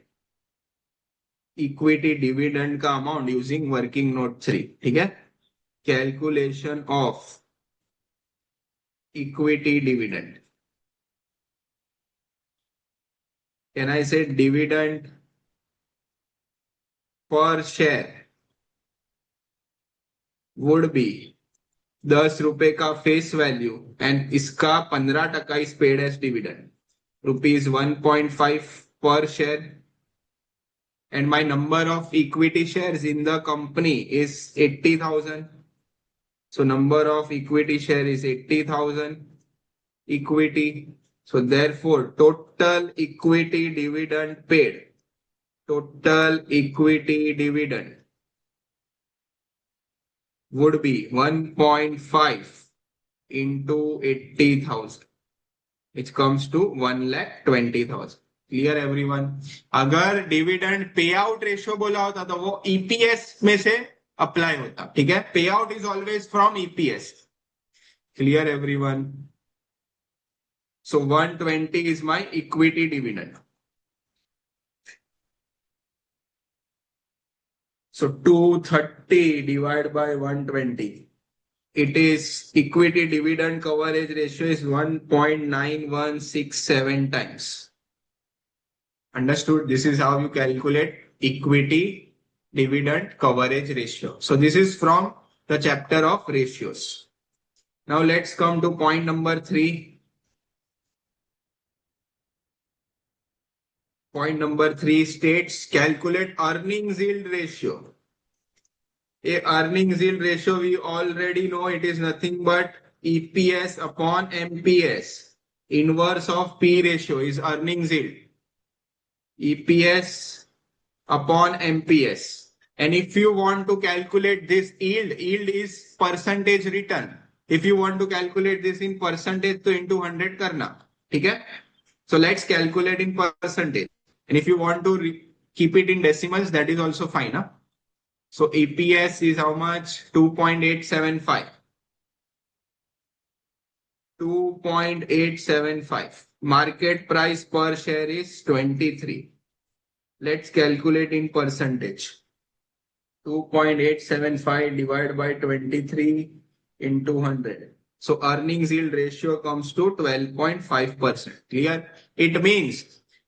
equity dividend का अमाउंट यूजिंग वर्किंग नोट 3. ठीक है, calculation of equity dividend. Can I say dividend per share would B 10 रुपए का face value and इसका 15% is paid as dividend, ₹1.5 per share, and my number of equity shares in the company is 80,000. So number of equity share is 80,000 equity. So therefore total equity dividend paid, total equity dividend would be 1.5 into 80,000, which comes to 1,20,000. Clear everyone. अगर dividend pay out ratio बोला होता तो वो EPS में से apply होता. ठीक है, पे out is always from EPS. Clear everyone. So 120 is my equity dividend. So 230 divided by 120. It is equity dividend coverage ratio is 1.9167 times. Understood? This is how you calculate equity dividend coverage ratio. So this is from the chapter of ratios. Now let's come to point number 3. Point number 3 states calculate earnings yield ratio. A earnings yield ratio, we already know it is nothing but EPS upon MPS. Inverse of P ratio is earnings yield. EPS upon MPS. And if you want to calculate this yield is percentage return. If you want to calculate this in percentage, तो into 100 करना. ठीक है? So let's calculate in percentage. And if you want to keep it in decimals, that is also fine. Huh? So EPS is how much? 2.875. 2.875. Market price per share is 23. Let's calculate in percentage. 2.875 divided by 23 into 100. So earnings yield ratio comes to 12.5%. Clear? It means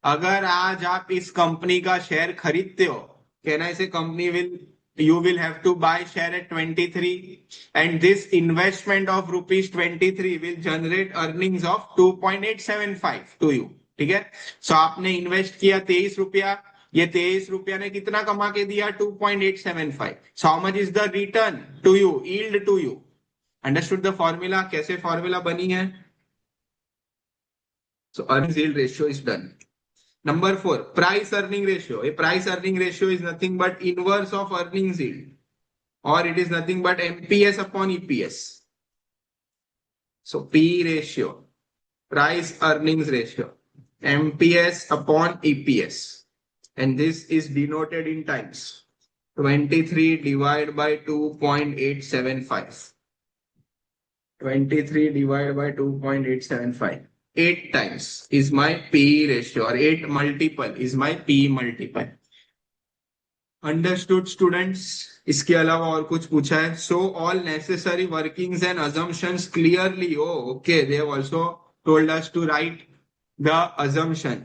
अगर आज आप इस company का share खरीदते हो, can I से company you will have to buy share at 23, and this investment of ₹23 will generate earnings of 2.875 to you. ठीक है, सो आपने इन्वेस्ट किया 23 रुपया, ये 23 रुपया ने कितना कमा के दिया? 2.875. So how much is the return to you, yield to you? Understood the formula? कैसे फॉर्मूला बनी है? So earning yield ratio is done. Number 4, price earning ratio. A price earning ratio is nothing but inverse of earnings yield, or it is nothing but MPS upon EPS. So P ratio, price earnings ratio, MPS upon EPS, and this is denoted in times. 23 divided by 2.875. 23 divided by 2.875. 8 times is my P ratio, or 8 multiple is my P multiple. Understood students? इसके अलावा और कुछ पूछा है? So all necessary workings and assumptions clearly. Oh, okay. They have also told us to write the assumption.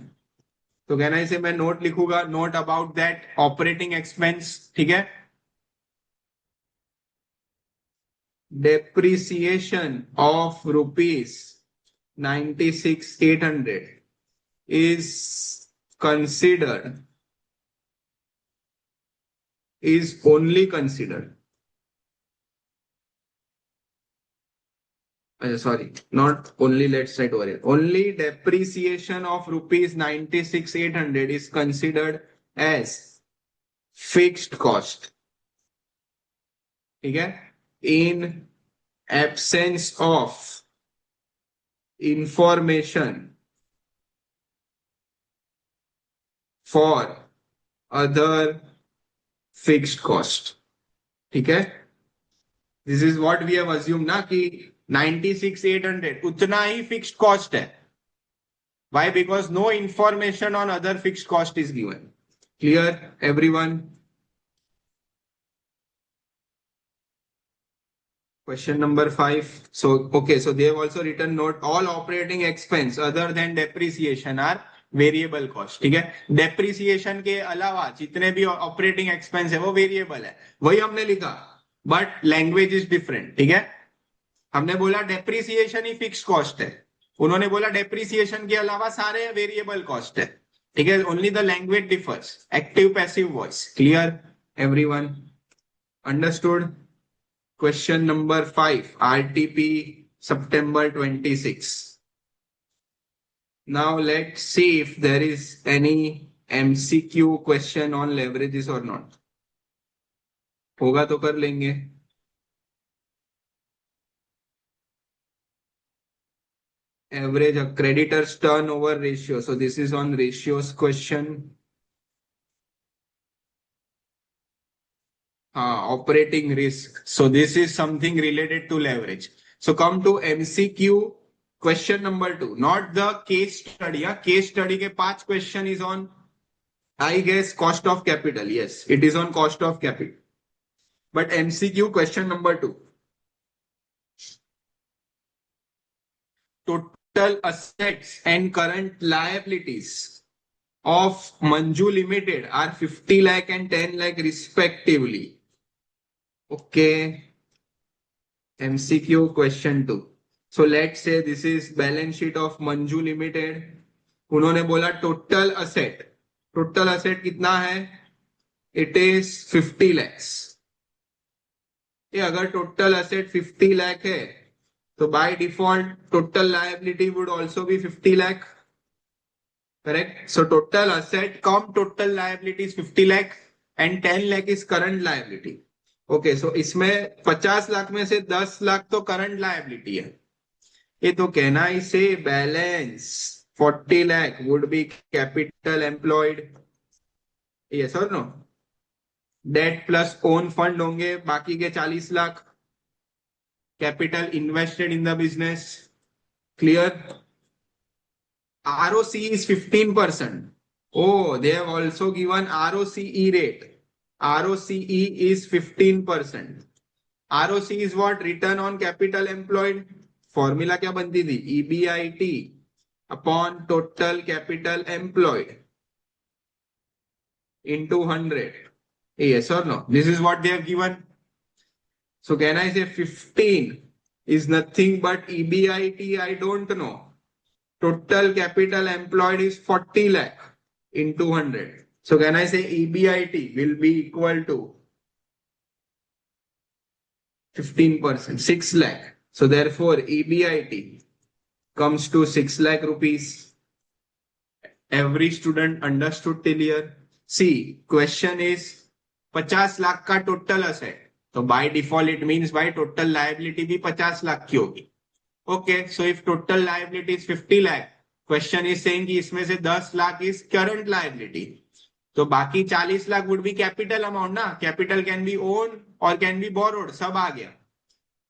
तो कहना इसे मैं नोट लिखूंगा, note about that operating expense. ठीक है, depreciation of ₹96,800 is only considered. Sorry, not only, let's write over here. Only depreciation of ₹96,800 is considered as fixed cost. ठीक है, in absence of information for other fixed cost. ठीक है, this is what we have assume ना कि 96,800 उतना ही fixed cost है. Why? Because no information on other fixed cost is given. Clear, everyone? Question number 5. So, okay, so they have also written note all operating expense other than depreciation are variable cost. ठीक है, depreciation के अलावा जितने भी operating expense है वो variable है, वही हमने लिखा, बट लैंग्वेज इज डिफरेंट. ठीक है, हमने बोला डेप्रिसिएशन ही फिक्स कॉस्ट है, उन्होंने बोला डेप्रिसिएशन के अलावा सारे वेरिएबल कॉस्ट है. ठीक है, only the language differs. Active passive voice. Clear everyone? Understood? Question number 5, RTP September 26. Now let's see if there is any MCQ question on leverages or not. होगा तो कर लेंगे. Average creditors turnover ratio. So this is on ratios question. Operating risk. So this is something related to leverage. So come to MCQ question number 2, not the case study. Case study के 5 question is on, I guess, cost of capital. Yes, it is on cost of capital. But MCQ question number 2. Total assets and current liabilities of Manju Limited are 50 lakh and 10 lakh respectively. Okay. MCQ question 2. So let's say this is balance sheet of Manju Limited. उन्होंने बोला total asset कितना है? It is 50 lakhs. ये अगर total asset 50 lakh है तो by default total liability would also be 50 lakh. Correct? So total asset cum total liability is 50 lakh and 10 lakh is current liability. Okay, so इसमें 50 लाख में से 10 लाख तो करंट लायबिलिटी है. ये तो कहना इसे balance 40 lakh would be capital employed. Yes और no? Debt plus own fund होंगे, बाकी के 40 lakh capital invested in the business. Clear? ROC is 15%. Oh, they have also given ROCE rate. ROCE is 15%. ROC is what? Return on capital employed. Formula क्या बनती थी? EBIT upon total capital employed into 100. Yes or no? This is what they have given. So can I say 15 is nothing but EBIT? I don't know. Total capital employed is 40 lakh into 100. So can I say EBIT will be equal to 15%, 6 lakh. So therefore EBIT comes to 6 lakh rupees. Every student understood till here? See, question is 50 lakh का total asset. So by default it means by total liability भी 50 lakh की होगी. Okay, so if total liability is 50 lakh, question is saying कि इसमें से 10 lakh is current liability. तो बाकी 40 lakh would be capital amount ना. Capital can be owned or can be borrowed. सब आ गया.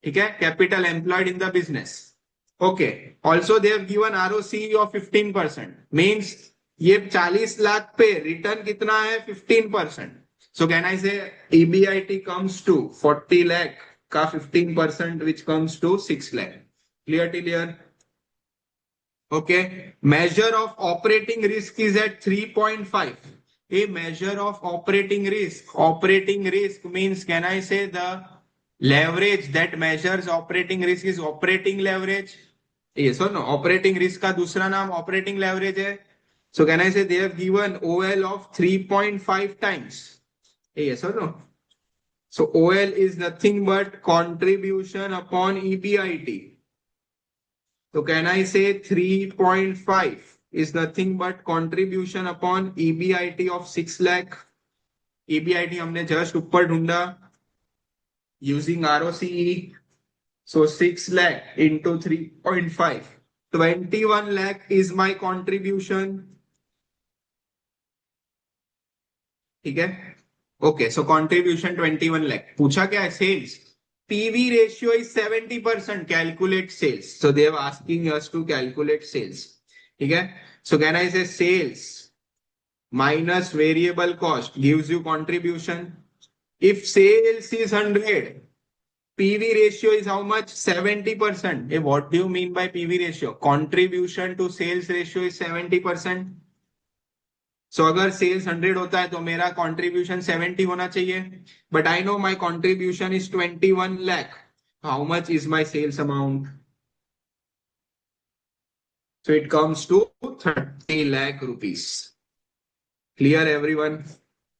ठीक है, capital employed in the business. Okay, also they have given ROCE of 15%. Means ये 40 लाख पे रिटर्न कितना है? 15%. So can I say EBIT comes to 40 lakh का 15% which comes to 6 lakh. Clear till here? Okay, measure of operating risk is at 3.5. A measure of operating risk. Operating risk means, can I say the leverage that measures operating risk is operating leverage? Yes or no? Operating risk का दूसरा नाम operating leverage है. So can I say they have given OL of 3.5 times? Yes or no? So OL is nothing but contribution upon EBIT. So can I say 3.5 is nothing but contribution upon EBIT of 6 lakh? EBIT हमने just ऊपर ढूंढा using ROCE. So 6 lakh into 3.5. 21 lakh is my contribution. ठीक है? Okay, so contribution 21 lakh. पूछा क्या है? Sales. PV ratio is 70%. Calculate sales. So they are asking us to calculate sales. ठीक है. So can I say sales minus variable cost gives you contribution? If sales is 100, PV ratio is how much? 70%. Hey, what do you mean by PV ratio? Contribution to sales ratio is 70%. So अगर sales 100 होता है तो मेरा contribution 70 होना चाहिए. But I know my contribution is 21 lakh. How much is my sales amount? So it comes to 30 lakh rupees. Clear everyone?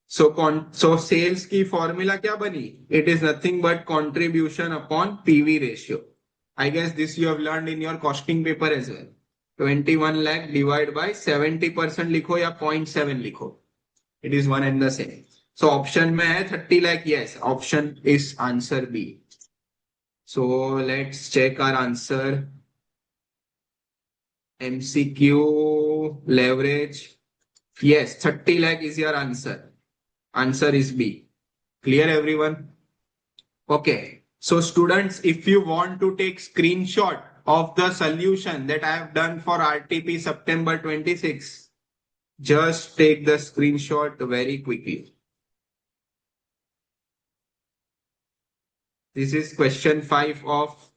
So sales की formula क्या बनी? It is nothing but contribution upon PV ratio. I guess this you have learned in your costing paper as well. 21 lakh divided by 70% लिखो या 0.7 लिखो. It is one and the same. So option में है 30 lakh. Yes, option is answer B. So let's check our answer. MCQ leverage. Yes, 30 lakh is your answer. Answer is B. Clear everyone? Okay. So students, if you want to take screenshot of the solution that I have done for RTP September 26, just take the screenshot very quickly. This is question 5 of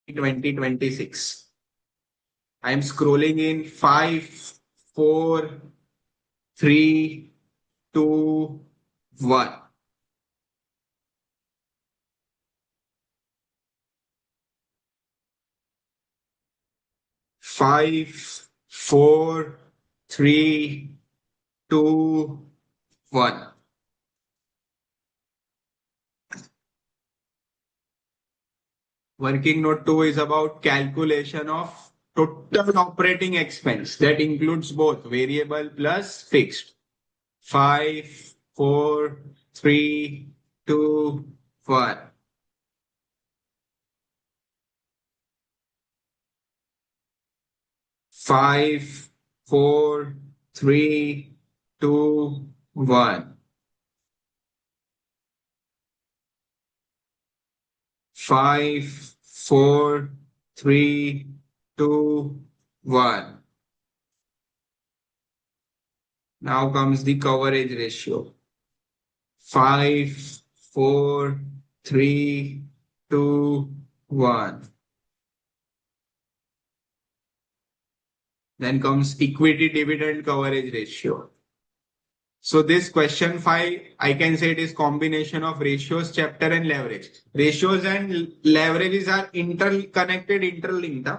2026. I am scrolling in 5, 4, 3, 2, 1. Five, four, three, two, one. Working note 2 is about calculation of total operating expense that includes both variable plus fixed. 5, 4, 3, 2, 1. Five, 4, 3, 2, 1. 5, 4, 3, 2, 1. Now comes the coverage ratio. 5, 4, 3, 2, 1. Then comes equity dividend coverage ratio. So this question 5, I can say it is combination of ratios chapter and leverage. Ratios and leverages are interconnected, interlinked.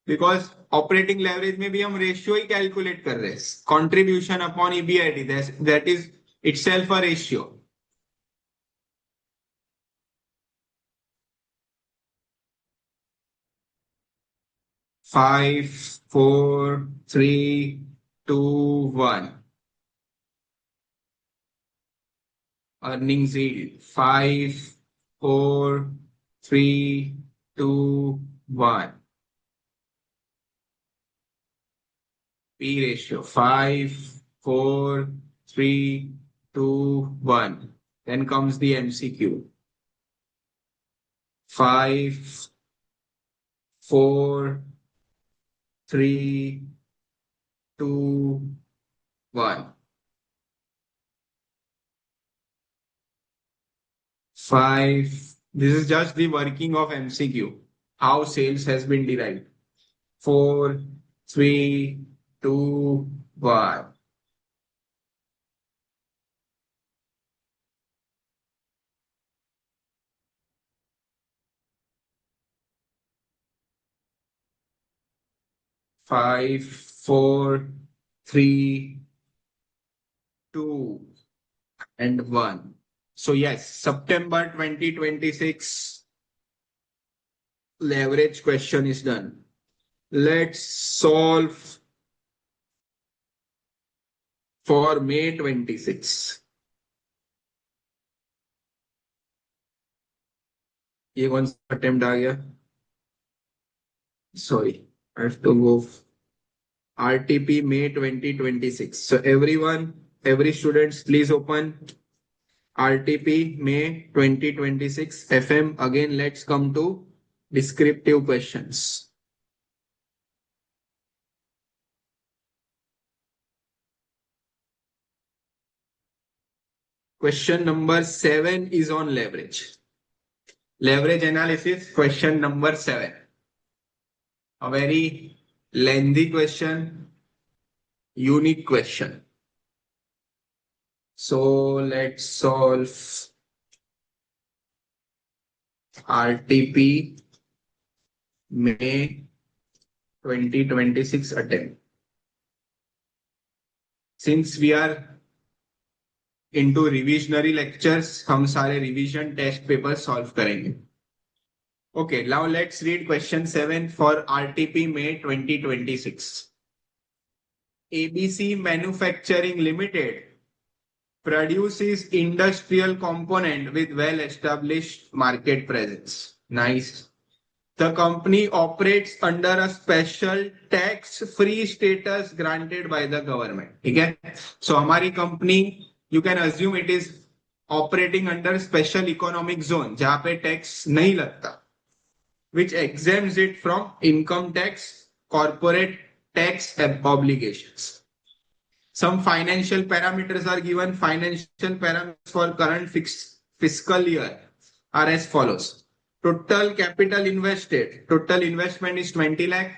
Because operating leverage में भी हम ratio ही calculate कर रहे हैं. Contribution upon EBIT, that is itself a ratio. Five, four, three, two, one. Earnings yield. 5, 4, 3, 2, 1. P ratio. 5, 4, 3, 2, 1. Then comes the MCQ. 5, 4, 3, 2, 1. 5. This is just the working of MCQ. How sales has been derived. 4, 3, 2, 1. Five, four, three, two, and one. So yes, September 2026 leverage question is done. Let's solve for May 26. ये कौन सा attempt आ गया? Sorry, I have to go. RTP May 2026. So everyone, every students, please open RTP May 2026 FM. Again, let's come to descriptive questions. Question number 7 is on leverage. Leverage analysis, question number 7. A very lengthy question, unique question. So let's solve RTP May 2026 attempt. Since we are into revisionary lectures, हम सारे revision test papers solve करेंगे. Okay, now let's read question 7 for RTP May 2026. ABC Manufacturing Limited produces industrial component with well-established market presence. Nice. The company operates under a special tax-free status granted by the government. Okay? So हमारी company, you can assume it is operating under special economic zone, जहाँ पे tax नहीं लगता, which exempts it from income tax, corporate tax obligations. Some financial parameters are given. Financial parameters for current fiscal year are as follows. Total capital invested. Total investment is 20 lakh.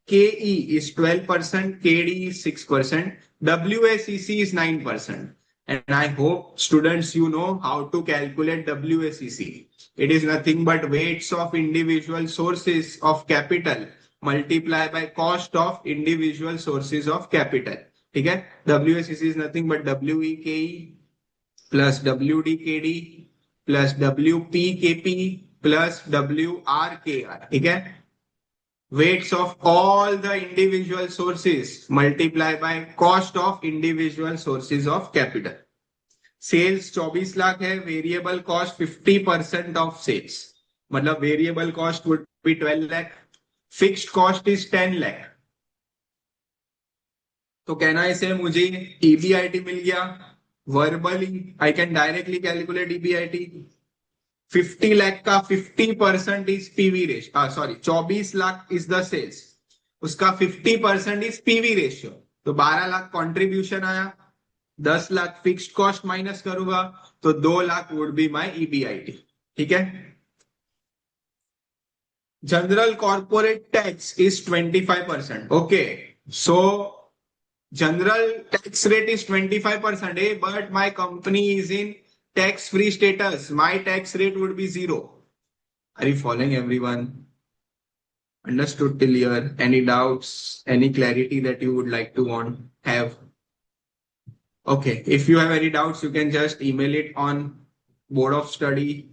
KE is 12%. KD is 6%. WACC is 9%. And I hope students, you know how to calculate WACC. It is nothing but weights of individual sources of capital multiplied by cost of individual sources of capital. ठीक है. WACC is nothing but WEKE plus WDKD plus WPKP plus WRKR. ठीक है. Weights of all the individual sources multiplied by cost of individual sources of capital. Sales 24 lakh है. Variable cost 50% of sales. मतलब variable cost would be 12 lakh. Fixed cost is 10 lakh. तो कहना इसे मुझे EBIT मिल गया. Verbally, I can directly calculate EBIT. 50 lakh का 50% is PV ratio. Sorry, 24 lakh is the sales. उसका 50% is PV ratio. तो 12 lakh contribution आया. 10 लाख fixed cost minus करूंगा तो 2 lakh would be my EBIT. ठीक है. General corporate tax is 25%. Okay. So general tax rate is 25%, but my company is in tax-free status. My tax rate would be 0. Are you following, everyone? Understood till here? Any doubts? Any clarity that you would like to have? Okay. If you have any doubts, you can just email it on board of study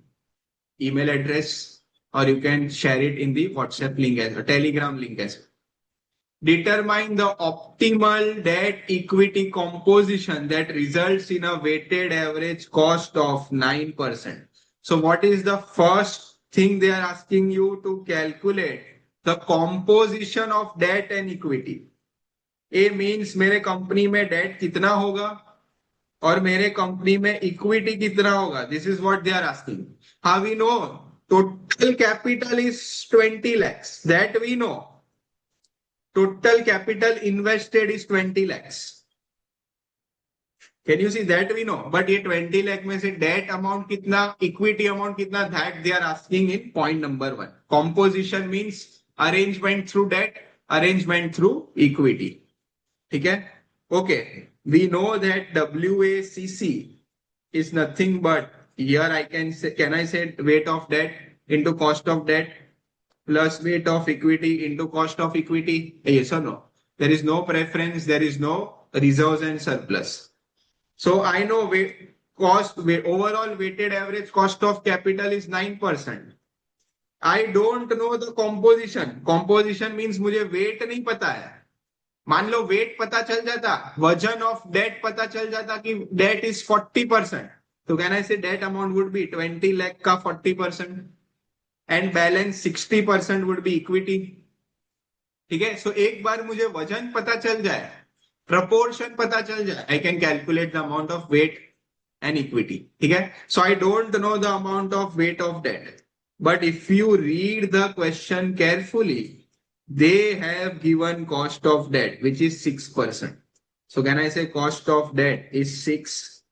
email address, or you can share it in the WhatsApp link as a Telegram link as well. Determine the optimal debt equity composition that results in a weighted average cost of 9%. So what is the first thing they are asking you to calculate? The composition of debt and equity. A means मेरे company में debt कितना होगा और मेरे company में equity कितना होगा. This is what they are asking. How we know? Total capital is 20 lakhs. That we know. Total capital invested is 20 lakhs. Can you see that we know? But ये 20 lakh में से debt amount कितना, equity amount कितना, that they are asking in point number 1. Composition means arrangement through debt, arrangement through equity. ठीक है? Okay. We know that WACC is nothing but, here I can say weight of debt into cost of debt plus weight of equity into cost of equity. Yes or no? There is no preference, there is no reserves and surplus. So I know overall weighted average cost of capital is 9%. I don't know the composition. Composition means मुझे weight नहीं पता है. मान लो weight पता चल जाता, वजन of debt पता चल जाता कि debt is 40%. So can I say debt amount would be 20 lakh का 40%. And balance 60% would be equity. ठीक है. So एक बार मुझे वजन पता चल जाए, proportion पता चल जाए, I can calculate the amount of weight and equity. ठीक है. So I don't know the amount of weight of debt. But if you read the question carefully, they have given cost of debt, which is 6%. So can I say cost of debt is 6?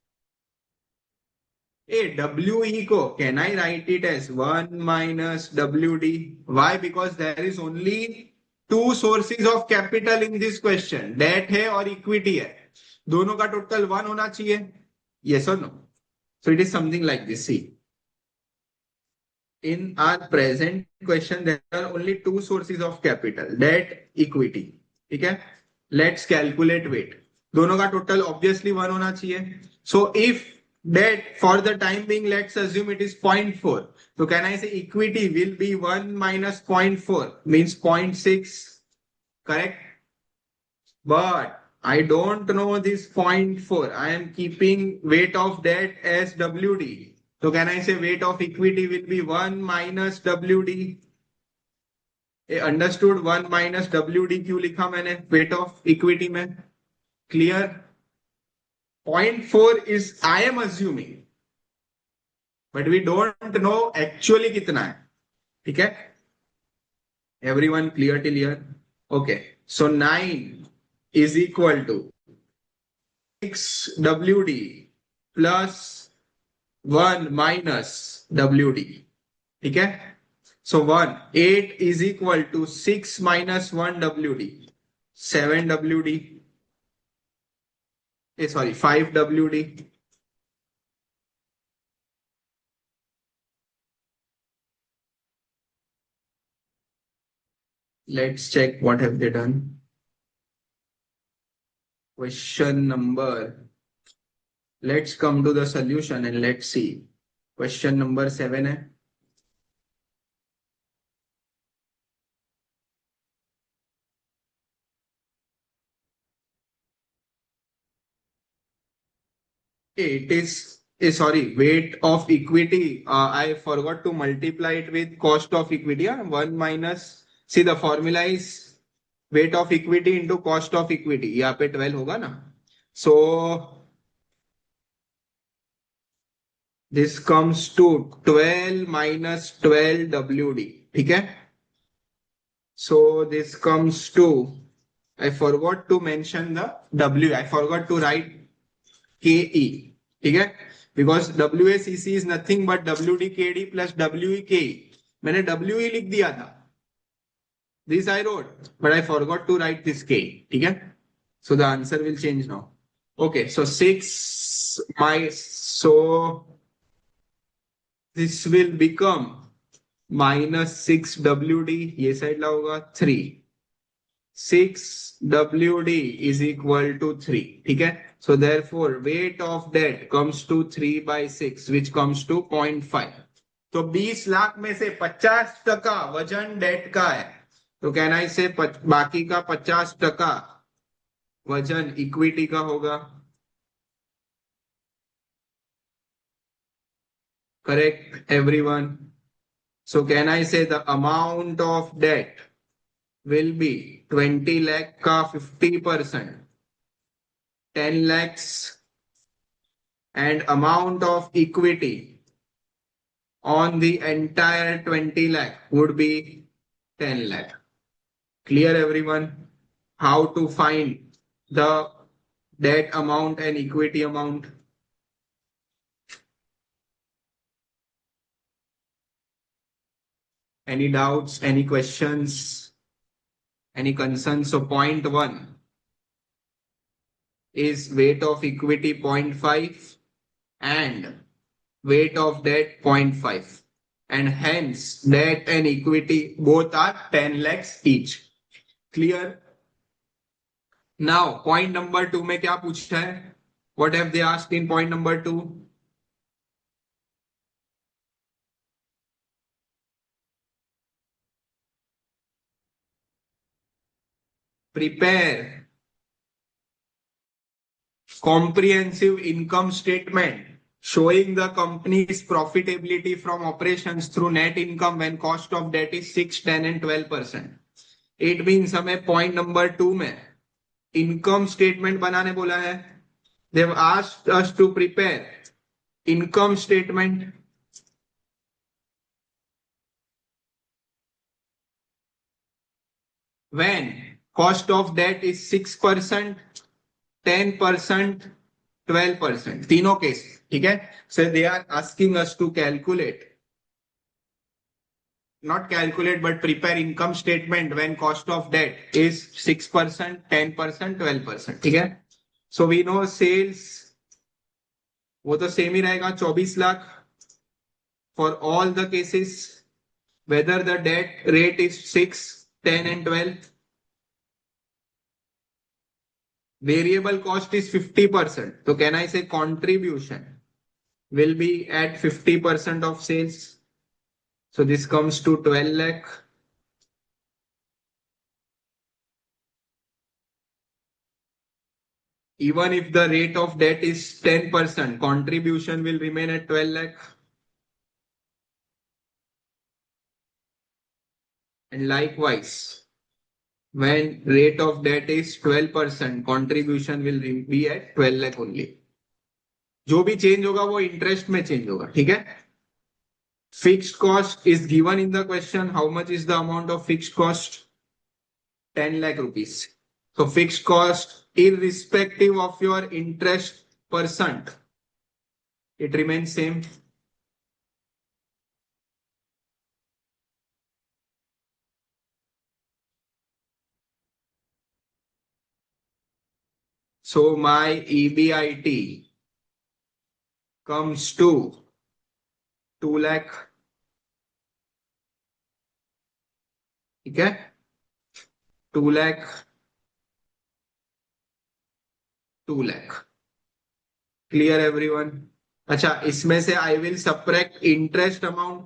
A WE ko, can I write it as 1 minus WD? Why? Because there is only two sources of capital in this question. Debt है और equity है. दोनों का total 1 होना चाहिए. Yes or no? So it is something like this. See, in our present question, there are only two sources of capital, debt, equity. ठीक है? Let's calculate weight. दोनों का total obviously 1 होना चाहिए. So if debt for the time being, let's assume it is 0.4. So can I say equity will be 1 minus 0.4 means 0.6, correct? But I don't know this 0.4. I am keeping weight of debt as WD. So can I say weight of equity will be 1 minus WD? Understood? 1 minus WD क्यों लिखा मैंने weight of equity में? Clear? 0.4 is I am assuming, but we don't know actually कितना है. ठीक है? Everyone clear till here? Okay. So 9 is equal to 6 WD plus 1 minus WD. ठीक है? So 8 is equal to 6 minus 1 WD. 7 WD. Sorry, 5 WD. Let's check what have they done. Question number. Let's come to the solution and let's see. Question number 7 है. It is sorry, weight of equity. I forgot to multiply it with cost of equity. 1 minus, see the formula is weight of equity into cost of equity. यहाँ पे 12 होगा ना. So this comes to 12 minus 12 WD. ठीक है? So this comes to, I forgot to mention the W. I forgot to write KE. ठीक है? Because WACC is nothing but WDKD plus WEKE. मैंने WE लिख दिया था. This I wrote, but I forgot to write this K. ठीक है? So the answer will change now. Okay, so 6 so this will become minus 6 WD. ये side ला होगा 3. 6 WD is equal to 3. ठीक है? So therefore weight of debt comes to 3 by 6, which comes to 0.5. तो 20 लाख में से 50% वजन डेट का है. तो कैन आई से बाकी का 50% वजन इक्विटी का होगा. Correct, everyone? So can I say the amount of debt will be 20 lakh का 50%, 10 lakhs, and amount of equity on the entire 20 lakh would be 10 lakh. Clear, everyone? How to find the debt amount and equity amount? Any doubts, any questions, any concerns? So point 1 is weight of equity 0.5 and weight of debt 0.5. And hence debt and equity both are 10 lakhs each. Clear? Now point number 2 में क्या पूछा है? What have they asked in point number 2? Prepare comprehensive income statement showing the company's profitability from operations through net income when cost of debt is 6, 10 and 12%. It means हमें point number 2 में income statement बनाने बोला है. They've asked us to prepare income statement when cost of debt is 6%, 10%, 12%. तीनों case. ठीक है. So they are asking us to calculate, not calculate, but prepare income statement when cost of debt is 6%, 10%, 12%. ठीक है. So we know sales वो तो same ही रहेगा 24 lakh for all the cases, whether the debt rate is 6, 10 and 12. Variable cost is 50%. So can I say contribution will be at 50% of sales? So this comes to 12 lakh. Even if the rate of debt is 10%, contribution will remain at 12 lakh. And likewise, when rate of debt is 12%, contribution will be at 12 lakh only. जो भी change होगा वो interest में change होगा. ठीक है. Fixed cost is given in the question. How much is the amount of fixed cost? 10 lakh rupees. So fixed cost, irrespective of your interest percent, it remains same. So my EBIT comes to 2 lakh. ठीक है. 2 lakh, 2 lakh. Clear everyone. अच्छा, इसमें से I will subtract interest amount.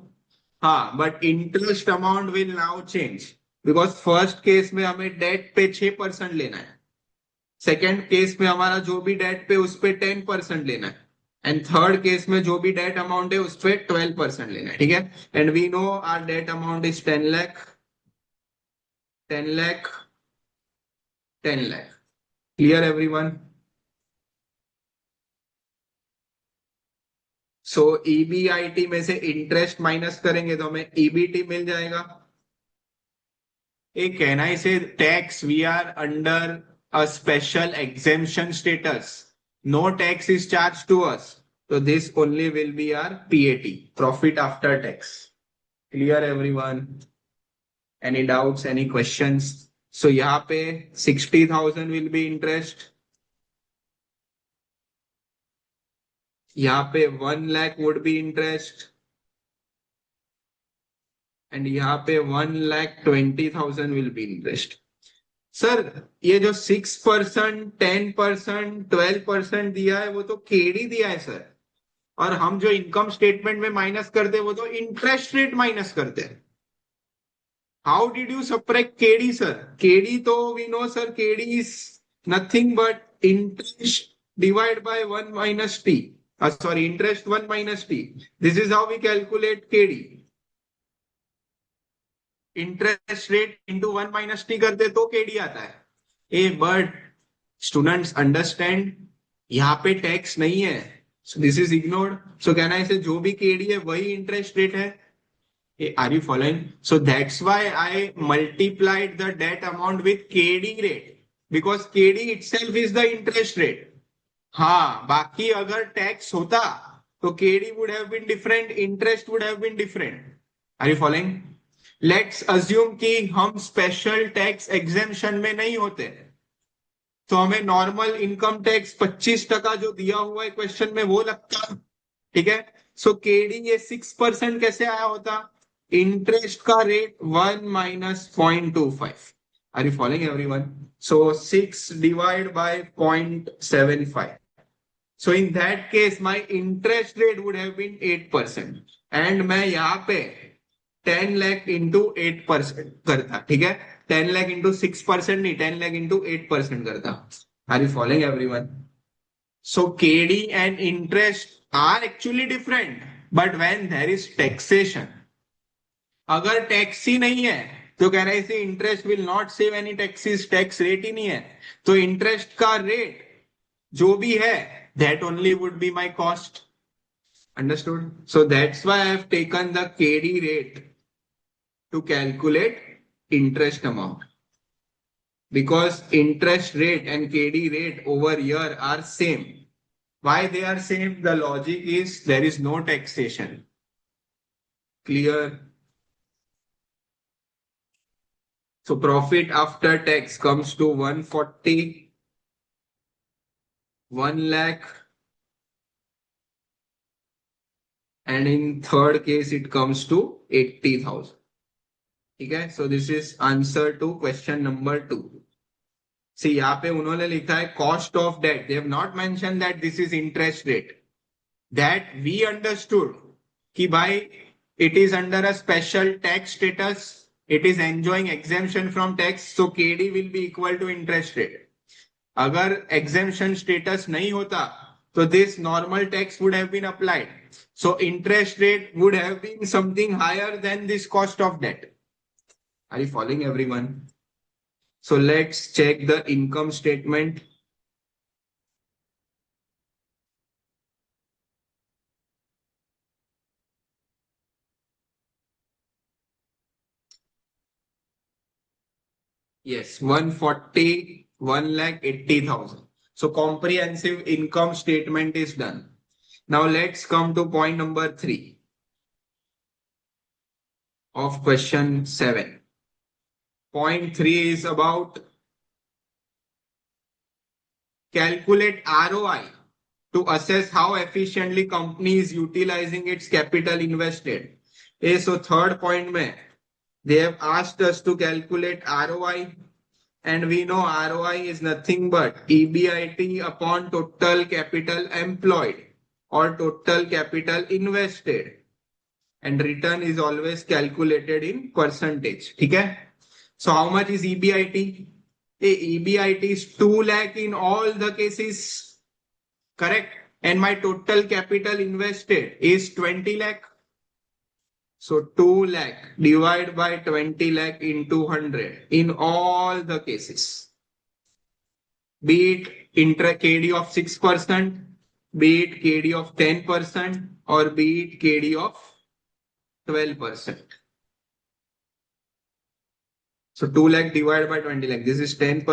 हाँ, but interest amount will now change because first case में हमें date पे 6% लेना है. सेकेंड केस में हमारा जो भी डेट पे उस पे 10% लेना है. एंड थर्ड केस में जो भी डेट अमाउंट है उस पे 12% लेना है. ठीक है. And we know our debt amount is 10 lakh, 10 lakh, 10 lakh. Clear everyone. So EBIT में से इंटरेस्ट माइनस करेंगे तो हमें ईबीटी मिल जाएगा. ए can I say tax we are under a special exemption status. No tax is charge to us. So this only will be our PAT, profit after tax. Clear everyone? Any doubts, any questions? So यहाँ पे 60,000 will be interest. यहाँ पे 1 lakh would be interest. And यहाँ पे 1,20,000 will be interest. Sir ये जो 6%, 10%, 12% दिया है वो तो केडी दिया है सर. और हम जो इनकम स्टेटमेंट में माइनस करते हैं वो तो इंटरेस्ट रेट माइनस करते हैं. How did you subtract KD sir? KD तो we know sir, KD is nothing but interest divide by 1 minus t. Sorry, interest 1 minus t. This is how we calculate KD. Interest rate into 1 minus t करते तो KD आता है. ए but students understand, यहाँ पे tax नहीं है. So this is ignored. So can I say जो भी KD है वही interest rate है? Are you following? So that's why I multiplied the debt amount with KD rate because KD itself is the interest rate. हाँ, बाकी अगर tax होता तो KD would have been different, interest would have been different. Are you following? Let's assume कि हम special tax exemption में नहीं होते तो हमें नॉर्मल इनकम टैक्स 25% जो दिया हुआ है क्वेश्चन में वो लगता. ठीक है. सो केडी ये 6% कैसे आया होता? इंटरेस्ट का rate 1 minus 0.25. Are you following everyone? So 6 divided by 0.75. So in that case my interest rate would have been 8% and मैं यहाँ पे 10 lakh into 8% करता. ठीक है. 10 lakh into 6% नहीं, 10 lakh into 8% करता. Are you following everyone? So KD and interest are actually different, but when there is taxation, अगर tax ही नहीं है तो कह रहे हैं interest will not save any taxes, tax rate ही नहीं है तो इंटरेस्ट का रेट जो भी है that only would be my cost. Understood? So that's why I have taken the KD rate to calculate interest amount. Because interest rate and KD rate over here are same. Why they are same? The logic is there is no taxation. Clear? So profit after tax comes to 140, 1 lakh, and in third case it comes to 80,000. Okay, so this is answer to question number 2. See, यहाँ पे उन्होंने लिखा है cost of debt. They have not mentioned that this is interest rate. That we understood कि भाई it is under a special tax status. It is enjoying exemption from tax. So KD will be equal to interest rate. अगर exemption status नहीं होता तो this normal tax would have been applied. So interest rate would have been something higher than this cost of debt. Are you following, everyone? So let's check the income statement. Yes, 140, 1,80,000. So comprehensive income statement is done. Now let's come to point number 3 of question 7. Point 3 is about calculate ROI to assess how efficiently company is utilizing its capital invested. So third point mein, they have asked us to calculate ROI, and we know ROI is nothing but EBIT upon total capital employed or total capital invested, and return is always calculated in percentage. Okay? So how much is EBIT? EBIT is 2 lakh in all the cases, correct? And my total capital invested is 20 lakh. So 2 lakh divided by 20 lakh into 100 in all the cases. Be it KD of 6%, be it KD of 10%, or be it KD of 12%. So 2 lakh divided by 20 lakh. This is 10%,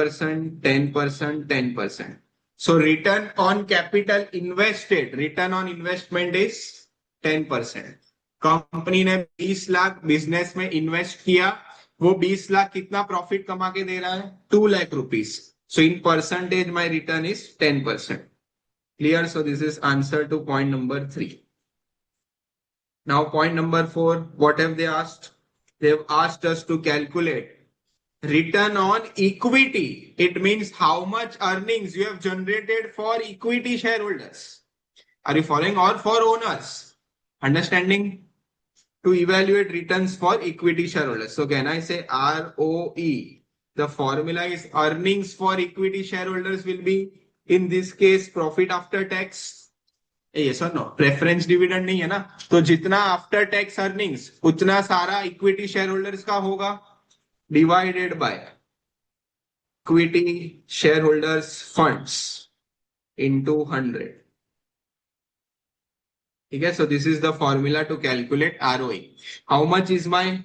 10%, 10%. So return on capital invested, return on investment is 10%. Company ने 20 lakh business में invest किया, वो 20 लाख कितना profit कमा के दे रहा है? 2 lakh rupees. So in percentage, my return is 10%. Clear? So this is answer to point number 3. Now point number 4, what have they asked? They have asked us to calculate return on equity. It means how much earnings you have generated for equity shareholders. Are you following? Or for owners? Understanding? To evaluate returns for equity shareholders. So can I say ROE? The formula is earnings for equity shareholders will be, in this case, profit after tax. Yes or no? Preference dividend नहीं है ना, तो जितना after tax earnings उतना सारा equity share holders का होगा, divided by equity share holders funds into 100. Okay, so this is the formula to calculate ROE. How much is my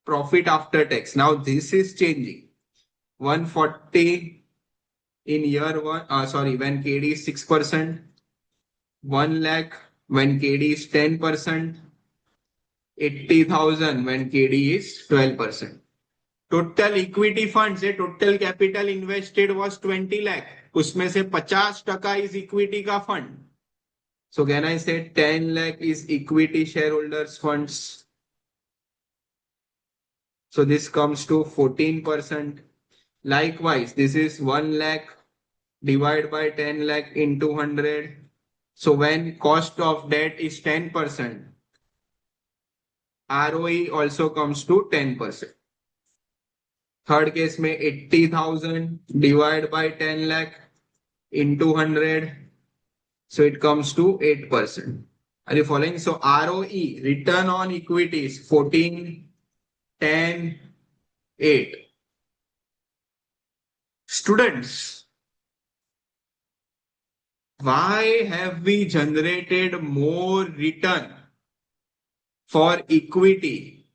profit after tax? Now this is changing. 140 in year 1, when KD is 6%, 1 lakh when KD is 10%, 80,000 when KD is 12%. Total equity funds, total capital invested was 20 lakh. उसमें से 50% is equity का fund. So can I say 10 lakh is equity shareholders funds? So this comes to 14%. Likewise, this is 1 lakh divided by 10 lakh into 100. So when cost of debt is 10%, ROE also comes to 10%. Third case में 80,000 divided by 10 lakh into 100. So it comes to 8%. Are you following? So ROE, return on equity, is 14, 10, 8. Students, why have we generated more return for equity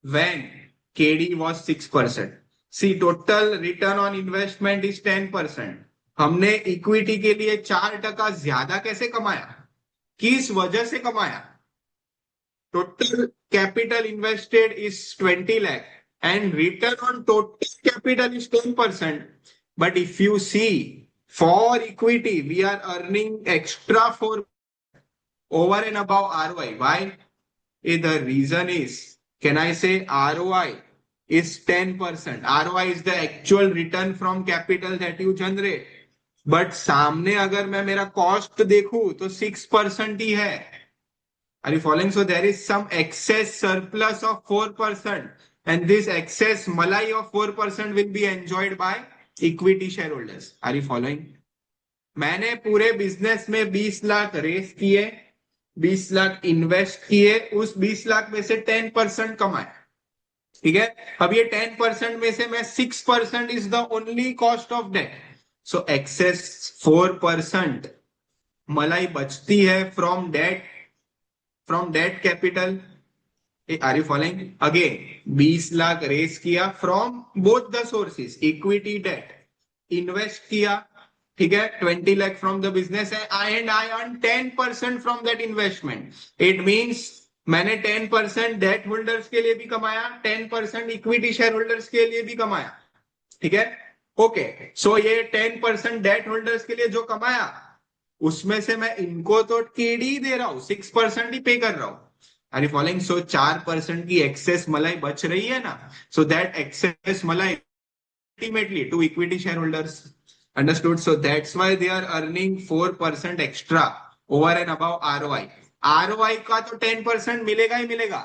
when KD was 6%? See, total return on investment is 10%. हमने equity के लिए 4% ज्यादा कैसे कमाया, किस वजह से कमाया? Total capital invested is 20 lakh and return on total capital is 10%. But if you see for equity, we are earning extra for over and above ROI. Why? The reason is, can I say ROI is 10%. ROI is the actual return from capital that you generate. But सामने अगर मैं मेरा cost देखूं तो 6% ही है. Are you following? So there is some excess surplus of 4%, and this excess malai of 4% will be enjoyed by equity shareholders. Are you following? मैंने पूरे बिजनेस में 20 लाख रेस किए, 20 लाख इन्वेस्ट किए, उस 20 लाख में से 10% कमाए. ठीक है, अब ये 10% में से मैं 6% is the only cost of debt. So excess 4% मलाई बचती है from debt capital. Are you following? Again 20 lakh raise किया from both the sources, equity debt, invest किया. ठीक है, 20 lakh from the business and I earn 10% from that investment. It means मैंने 10% date holders के लिए भी कमाया, 10% इक्विटी शेयर होल्डर्स के लिए भी कमाया. ठीक है, ओके. सो ये 10% डेट होल्डर्स के लिए जो कमाया, उसमें से मैं इनको तो केडी दे रहा हूं, 6% ही पे कर रहा हूं. Are you following? सो 4% की एक्सेस मलाई बच रही है ना. सो दैट एक्सेस मलाई ultimately to equity shareholders. Understood? So that's why they are earning 4% extra over and above ROI. ROI का तो 10% मिलेगा ही मिलेगा,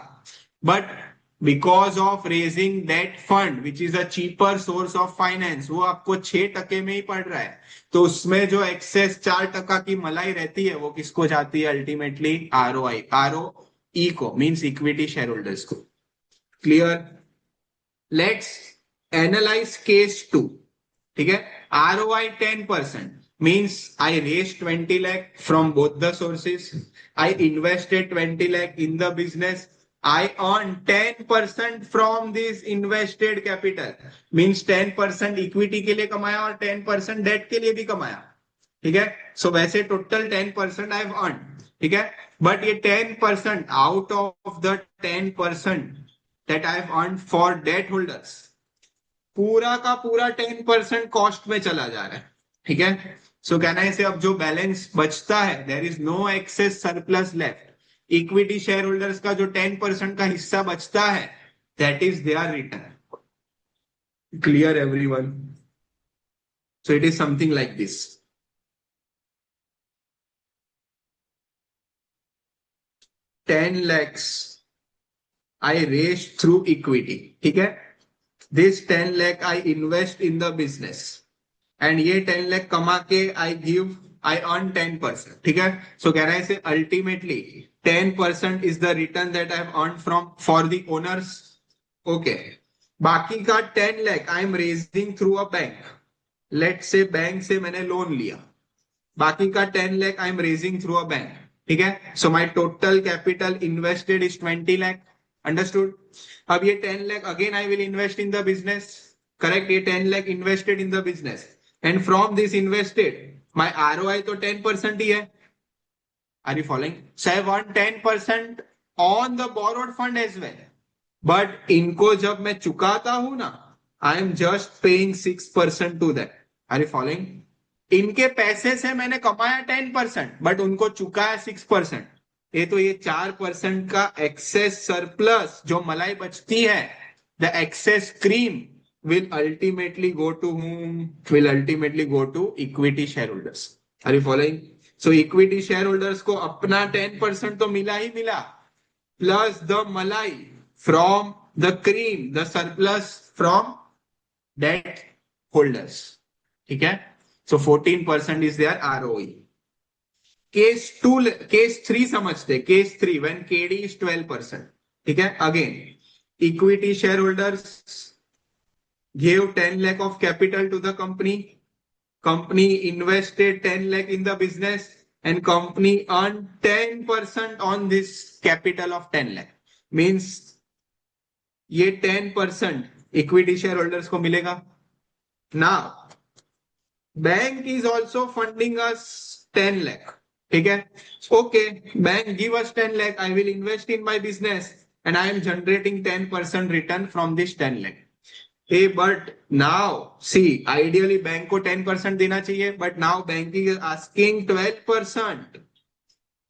but because of raising debt fund, which is a cheaper source of finance, वो आपको 6% में ही पड़ रहा है, तो उसमें जो एक्सेस 4% की मलाई रहती है वो किसको जाती है? अल्टीमेटली ROI, ROE को, मीन्स इक्विटी शेयर होल्डर्स को. क्लियर? Let's analyse case 2. ठीक है, ROI 10% means I raised 20 lakh from both the sources. I invested 20 lakh in the business. I earned 10% from this invested capital. Means 10% equity के लिए कमाया और 10% date के लिए भी कमाया. ठीक है, सो वैसे टोटल 10% आई हैव अर्न. ठीक है, बट ये 10% out of the 10% that I have earn for debt holders, पूरा का पूरा 10% कॉस्ट में चला जा रहा है. ठीक है, सो कहना है इसे, अब जो बैलेंस बचता है, there is no excess surplus left. Equity share holders का जो 10% का हिस्सा बचता है, that is their return. Clear everyone? So it is something like this. 10 lakhs I raised through equity. ठीक है, this 10 lakh I invest in the business, and ये 10 lakh कमा के I earn 10%. ठीक है, so कह रहा है इसे ultimately 10% is the return that I have earned from for the owners. Okay, बाकी का 10 lakh I am raising through a bank. Let's say bank से मैंने लोन लिया, बाकी का 10 lakh I am raising through a bank. ठीक है, so my total capital invested is 20 lakh. Understood? अब ये 10 lakh again I will invest in the business. Correct, ये 10 lakh invested in the business, and from this invested my ROI तो 10% ही है. Are you following? So I want 10% on the borrowed fund as well, but इनको जब मैं चुकाता हूं ना, I am just paying 6% to that. Are you following? इनके पैसे से मैंने कमाया 10%, बट उनको चुकाया 6%. ये 4% का एक्सेस सरप्लस जो मलाई बचती है, the excess cream will ultimately go to whom? Will ultimately go to equity shareholders. Are you following? So equity shareholders को अपना 10% तो मिला ही मिला, plus the malai from the cream, the surplus from debt holders. ठीक है, so 14% is their ROE. Case 2, case 3 समझते. Case 3 when KD is 12%. ठीक है, again equity share holders gave 10 lakh of capital to the company. Company invested 10 lakh in the business, and company earned 10% on this capital of 10 lakh. Means ये 10% equity share holders को मिलेगा. Now Bank is also funding us 10 lakh. Okay? Okay, bank give us 10 lakh. I will invest in my business and I am generating 10% return from this 10 lakh. Hey, but now, see, ideally bank को 10% देना चाहिए, but now bank is asking 12%.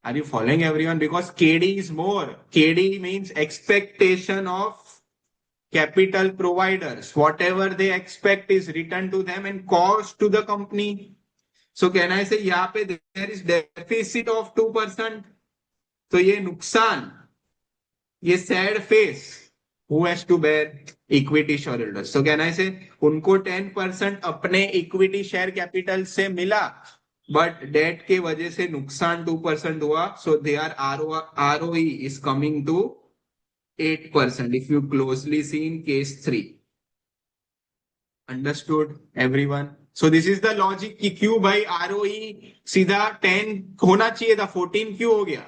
Are you following everyone? Because KD is more. KD means expectation of capital providers. Whatever they expect is returned to them and cost to the company. So can I say यहाँ पे there is deficit of 2%. तो ये नुकसान, ये sad face, who has to bear? Equity shareholders. So can I say उनको 10% अपने equity share capital से मिला, but debt के वजह से नुकसान 2% हुआ. So their ROE is coming to 8% if you closely see in case 3. Understood everyone? So this is the logic कि Q by ROE सीधा 10 होना चाहिए था, 14 क्यों हो गया,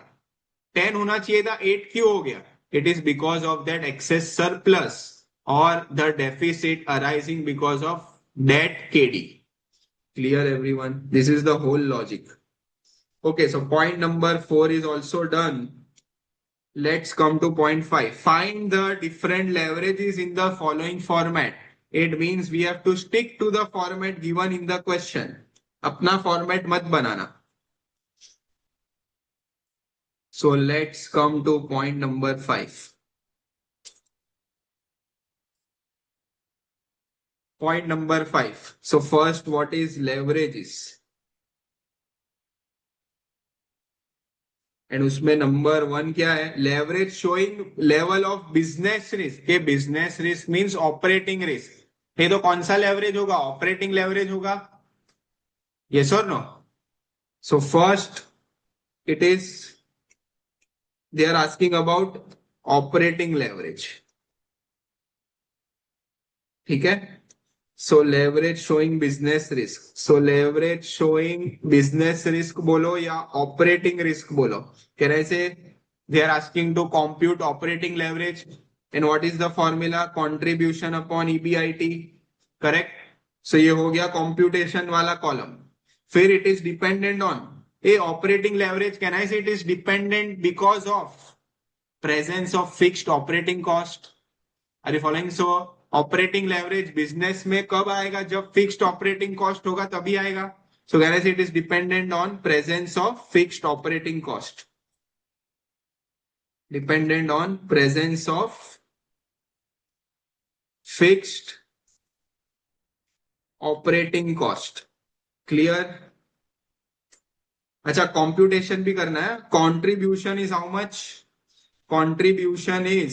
10 होना चाहिए था, 8 क्यों हो गया? It is because of that excess surplus or the deficit arising because of debt KD. Clear everyone? This is the whole logic. Okay, so point number 4 is also done. Let's come to point 5. Find the different leverages in the following format. It means we have to stick to the format given in the question. अपना format मत बनाना. So let's come to point number 5. Point number 5. So first, what is leverages? And उसमें number 1 क्या है? Leverage showing level of business risk. ये business risk means operating risk. ये तो कौन सा लेवरेज होगा? ऑपरेटिंग लेवरेज होगा. यस और no? So first it is they are asking about operating leverage. ठीक है. So leverage showing business risk. So leverage showing business risk बोलो या ऑपरेटिंग रिस्क बोलो. Can I say they are asking to compute operating leverage, and what is the formula? Contribution upon EBIT. Correct. So ये हो गया computation वाला column. फिर it is dependent on a operating leverage. Can I say it is dependent because of presence of fixed operating cost? Are you following? So operating leverage business में कब आएगा? जब fixed operating cost होगा तभी आएगा. सो can I say it is dependent on presence of fixed operating cost. Dependent on presence of fixed operating cost. Clear? अच्छा, computation भी करना है. Contribution is how much? Contribution is,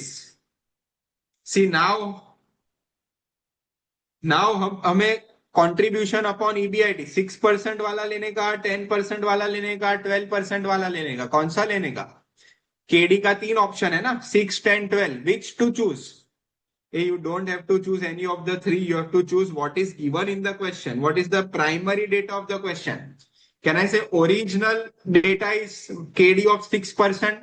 see now हमें contribution upon EBIT 6% वाला लेने का, 10% वाला लेने का, 12% वाला लेने का, कौन सा लेने का? केडी का 3 ऑप्शन है ना, 6, 10, 12. Which to choose? You don't have to choose any of the 3. You have to choose what is given in the question. What is the primary data of the question? Can I say original data is KD of 6%?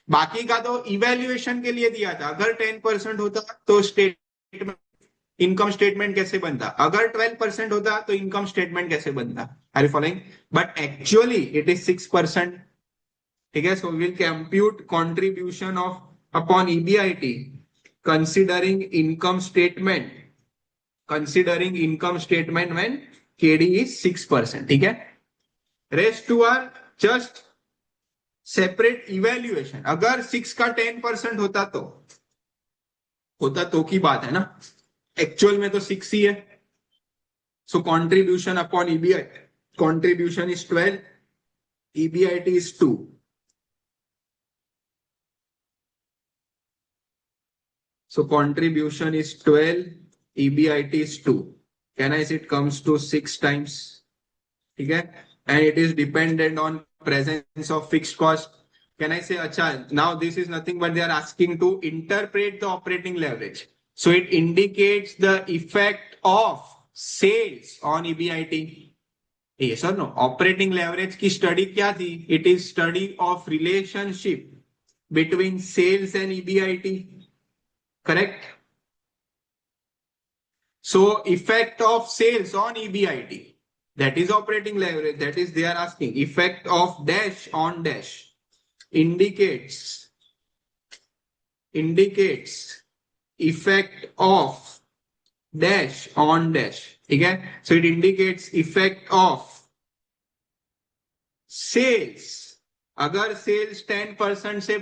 बाकी का तो evaluation के लिए दिया था. अगर 10% होता तो स्टेटमेंट, इनकम स्टेटमेंट कैसे बनता? अगर 12% होता तो इनकम स्टेटमेंट कैसे बनता? Are you following? But actually it is 6%. ठीक है. So we will compute contribution of upon EBIT considering income statement when KD is 6%. ठीक है. Rest two are just separate evaluation. अगर 6 का 10% होता तो की बात है ना. एक्चुअल में तो 6 ही है. So contribution upon EBIT, contribution is 12, EBIT is 2. So contribution is 12, EBIT is 2. Can I say it comes to 6 times? Okay? And it is dependent on presence of fixed cost. Can I say, acha, now this is nothing but they are asking to interpret the operating leverage. So it indicates the effect of sales on EBIT. Yes or no? Operating leverage की study क्या थी? It is study of relationship between sales and EBIT. Correct? So effect of sales on EBIT. That is operating leverage. That is, they are asking effect of dash on dash indicates effect of dash on dash. ठीक है, so it indicates effect of sales. अगर sales 10% से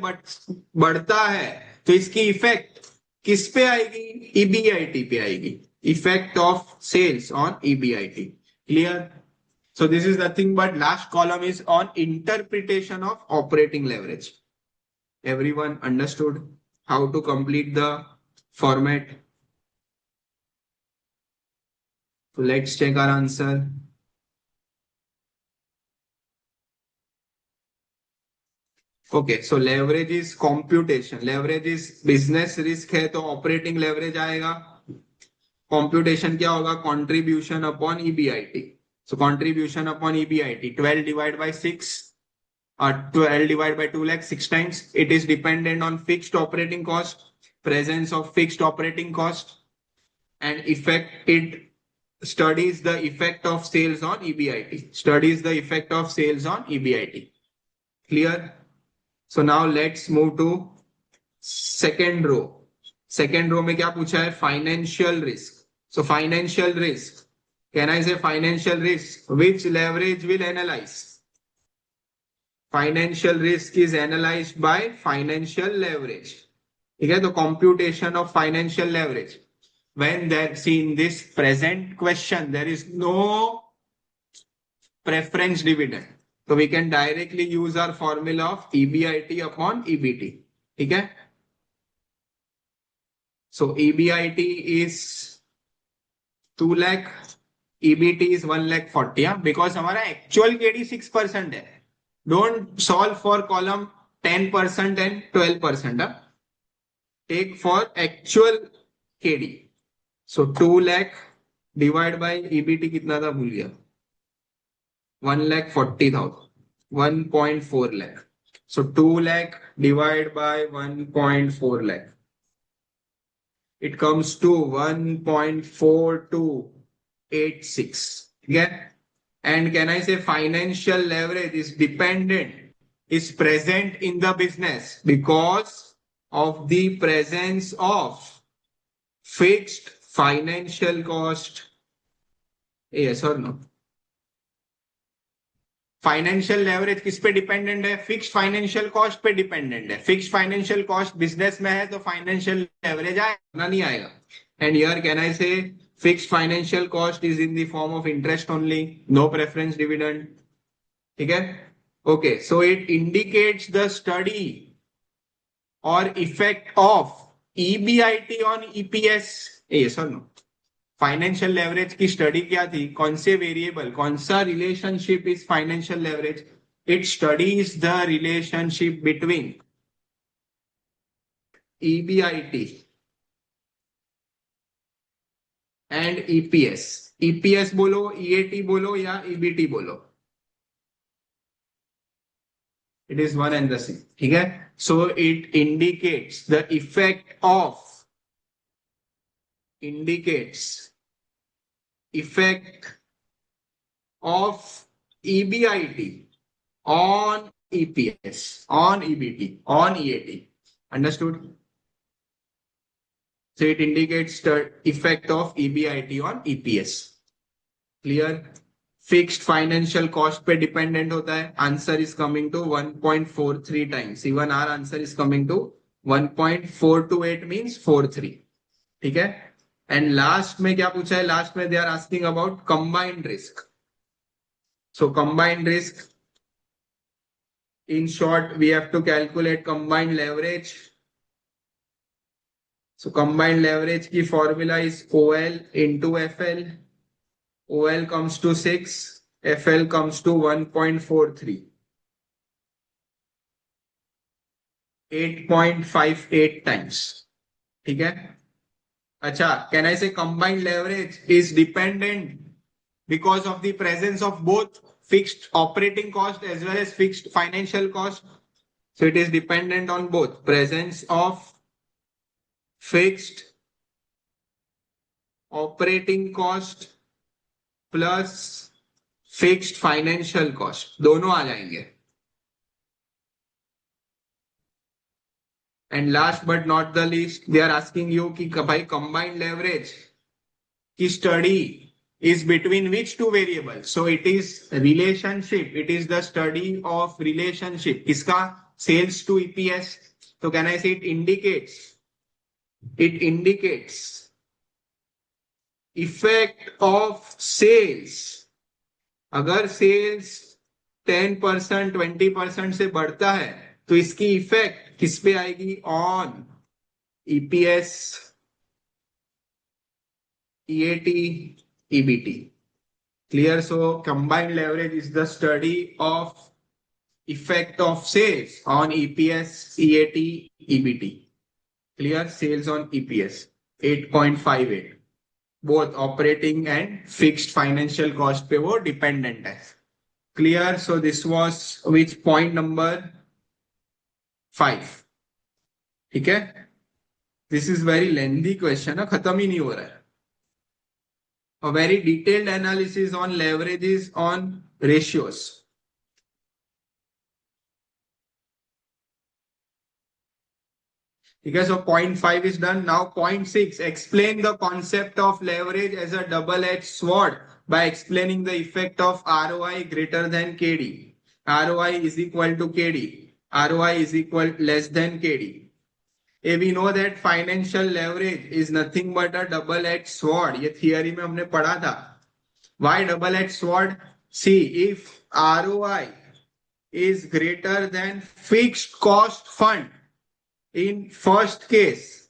बढ़ता है तो इसकी effect किस पे आएगी? ईबीआईटी पे आएगी. Effect of sales on EBIT. Clear? So this is nothing but last column is on interpretation of operating leverage. Everyone understood how to complete the format? So let's check our answer. Okay, so leverage is computation. Leverage is business risk है तो operating leverage आएगा. Computation क्या होगा? Contribution upon EBIT. So contribution upon EBIT 12 divided by 6 or 12 divided by 2 lakh 6 times. It is dependent on fixed operating cost, presence of fixed operating cost, and effect. It studies the effect of sales on EBIT. Studies the effect of sales on EBIT. Clear? So now let's move to second row. Second row में क्या पूछा है? Financial risk. So financial risk. Can I say financial risk? Which leverage will analyze? Financial risk is analyzed by financial leverage. ठीक है, तो computation of financial leverage. When there, see in this present question, there is no preference dividend. So we can directly use our formula of EBIT upon EBT. ठीक है? So EBIT is 2 lakh, EBT is 1 lakh 40. Because हमारा actual KD 6% है. Don't solve for column 10% and 12%. Take for actual KD. So 2 lakh divided by EBT कितना था भूल गया? 1,40,000. 1.4 lakh. So 2 lakh divided by 1.4 lakh. It comes to 1.4286. Okay? And can I say financial leverage is dependent, is present in the business because of the presence of fixed financial cost? Yes or no? Financial leverage किस पे dependent है? Fixed financial cost पे dependent है. Fixed financial cost business में है तो financial leverage आएगा नहीं आएगा? And here can I say fixed financial cost is in the form of interest only, no preference dividend. ठीक है? Okay, so it indicates the study और effect of EBIT on EPS. Yes और no? Financial leverage की study क्या थी? कौन से variable, कौन सा relationship is financial leverage? It studies the relationship between EBIT and EPS. EPS बोलो, ईएटी बोलो या ईबीटी बोलो, it is one and the same. ठीक है? सो it indicates the effect of, indicates effect of EBIT on EPS, on EBT, on EAT. Understood? So it indicates the effect of EBIT on EPS. Clear? Fixed financial cost पे dependent होता है. Answer is coming to 1.43 times. Even our answer is coming to 1.428 means 43. ठीक है? And last में क्या पूछा है? Last में they are asking about combined risk. So combined risk, in short we have to calculate combined leverage. So combined leverage की formula is OL into FL. OL comes to 6, FL comes to 1.43. 8.58 times. ठीक है? अच्छा, can I say combined leverage is dependent because of the presence of both fixed operating cost as well as fixed financial cost? So it is dependent on both presence of fixed operating cost plus fixed financial cost, दोनों आ जाएंगे। And last but not the least they are asking you कि भाई combined leverage की study is between which two variables? So it is relationship. It is the study of relationship. किसका? Sales to EPS. So can I say it indicates? It indicates effect of sales. अगर sales 10% 20% से बढ़ता है तो इसकी effect किस पे आएगी? On EPS, EAT, EBT. Clear? So combined leverage is the study of effect of sales on EPS, EAT, EBT. Clear? Sales on EPS 8.58, both operating and fixed financial cost पे वो dependent है. Clear? So this was which point number 5. ठीक है? This is very lengthy question है, खत्म ही नहीं हो रहा है. A very detailed analysis on leverages on ratios. Okay, so point 5 is done. Now point 6, explain the concept of leverage as a double-edged sword by explaining the effect of ROI greater than KD. ROI is equal to KD. ROI is equal less than KD. We know that financial leverage is nothing but a double-edged sword. ये theory में हमने पढ़ा था. Why double-edged sword? See, if ROI is greater than fixed cost fund, in first case,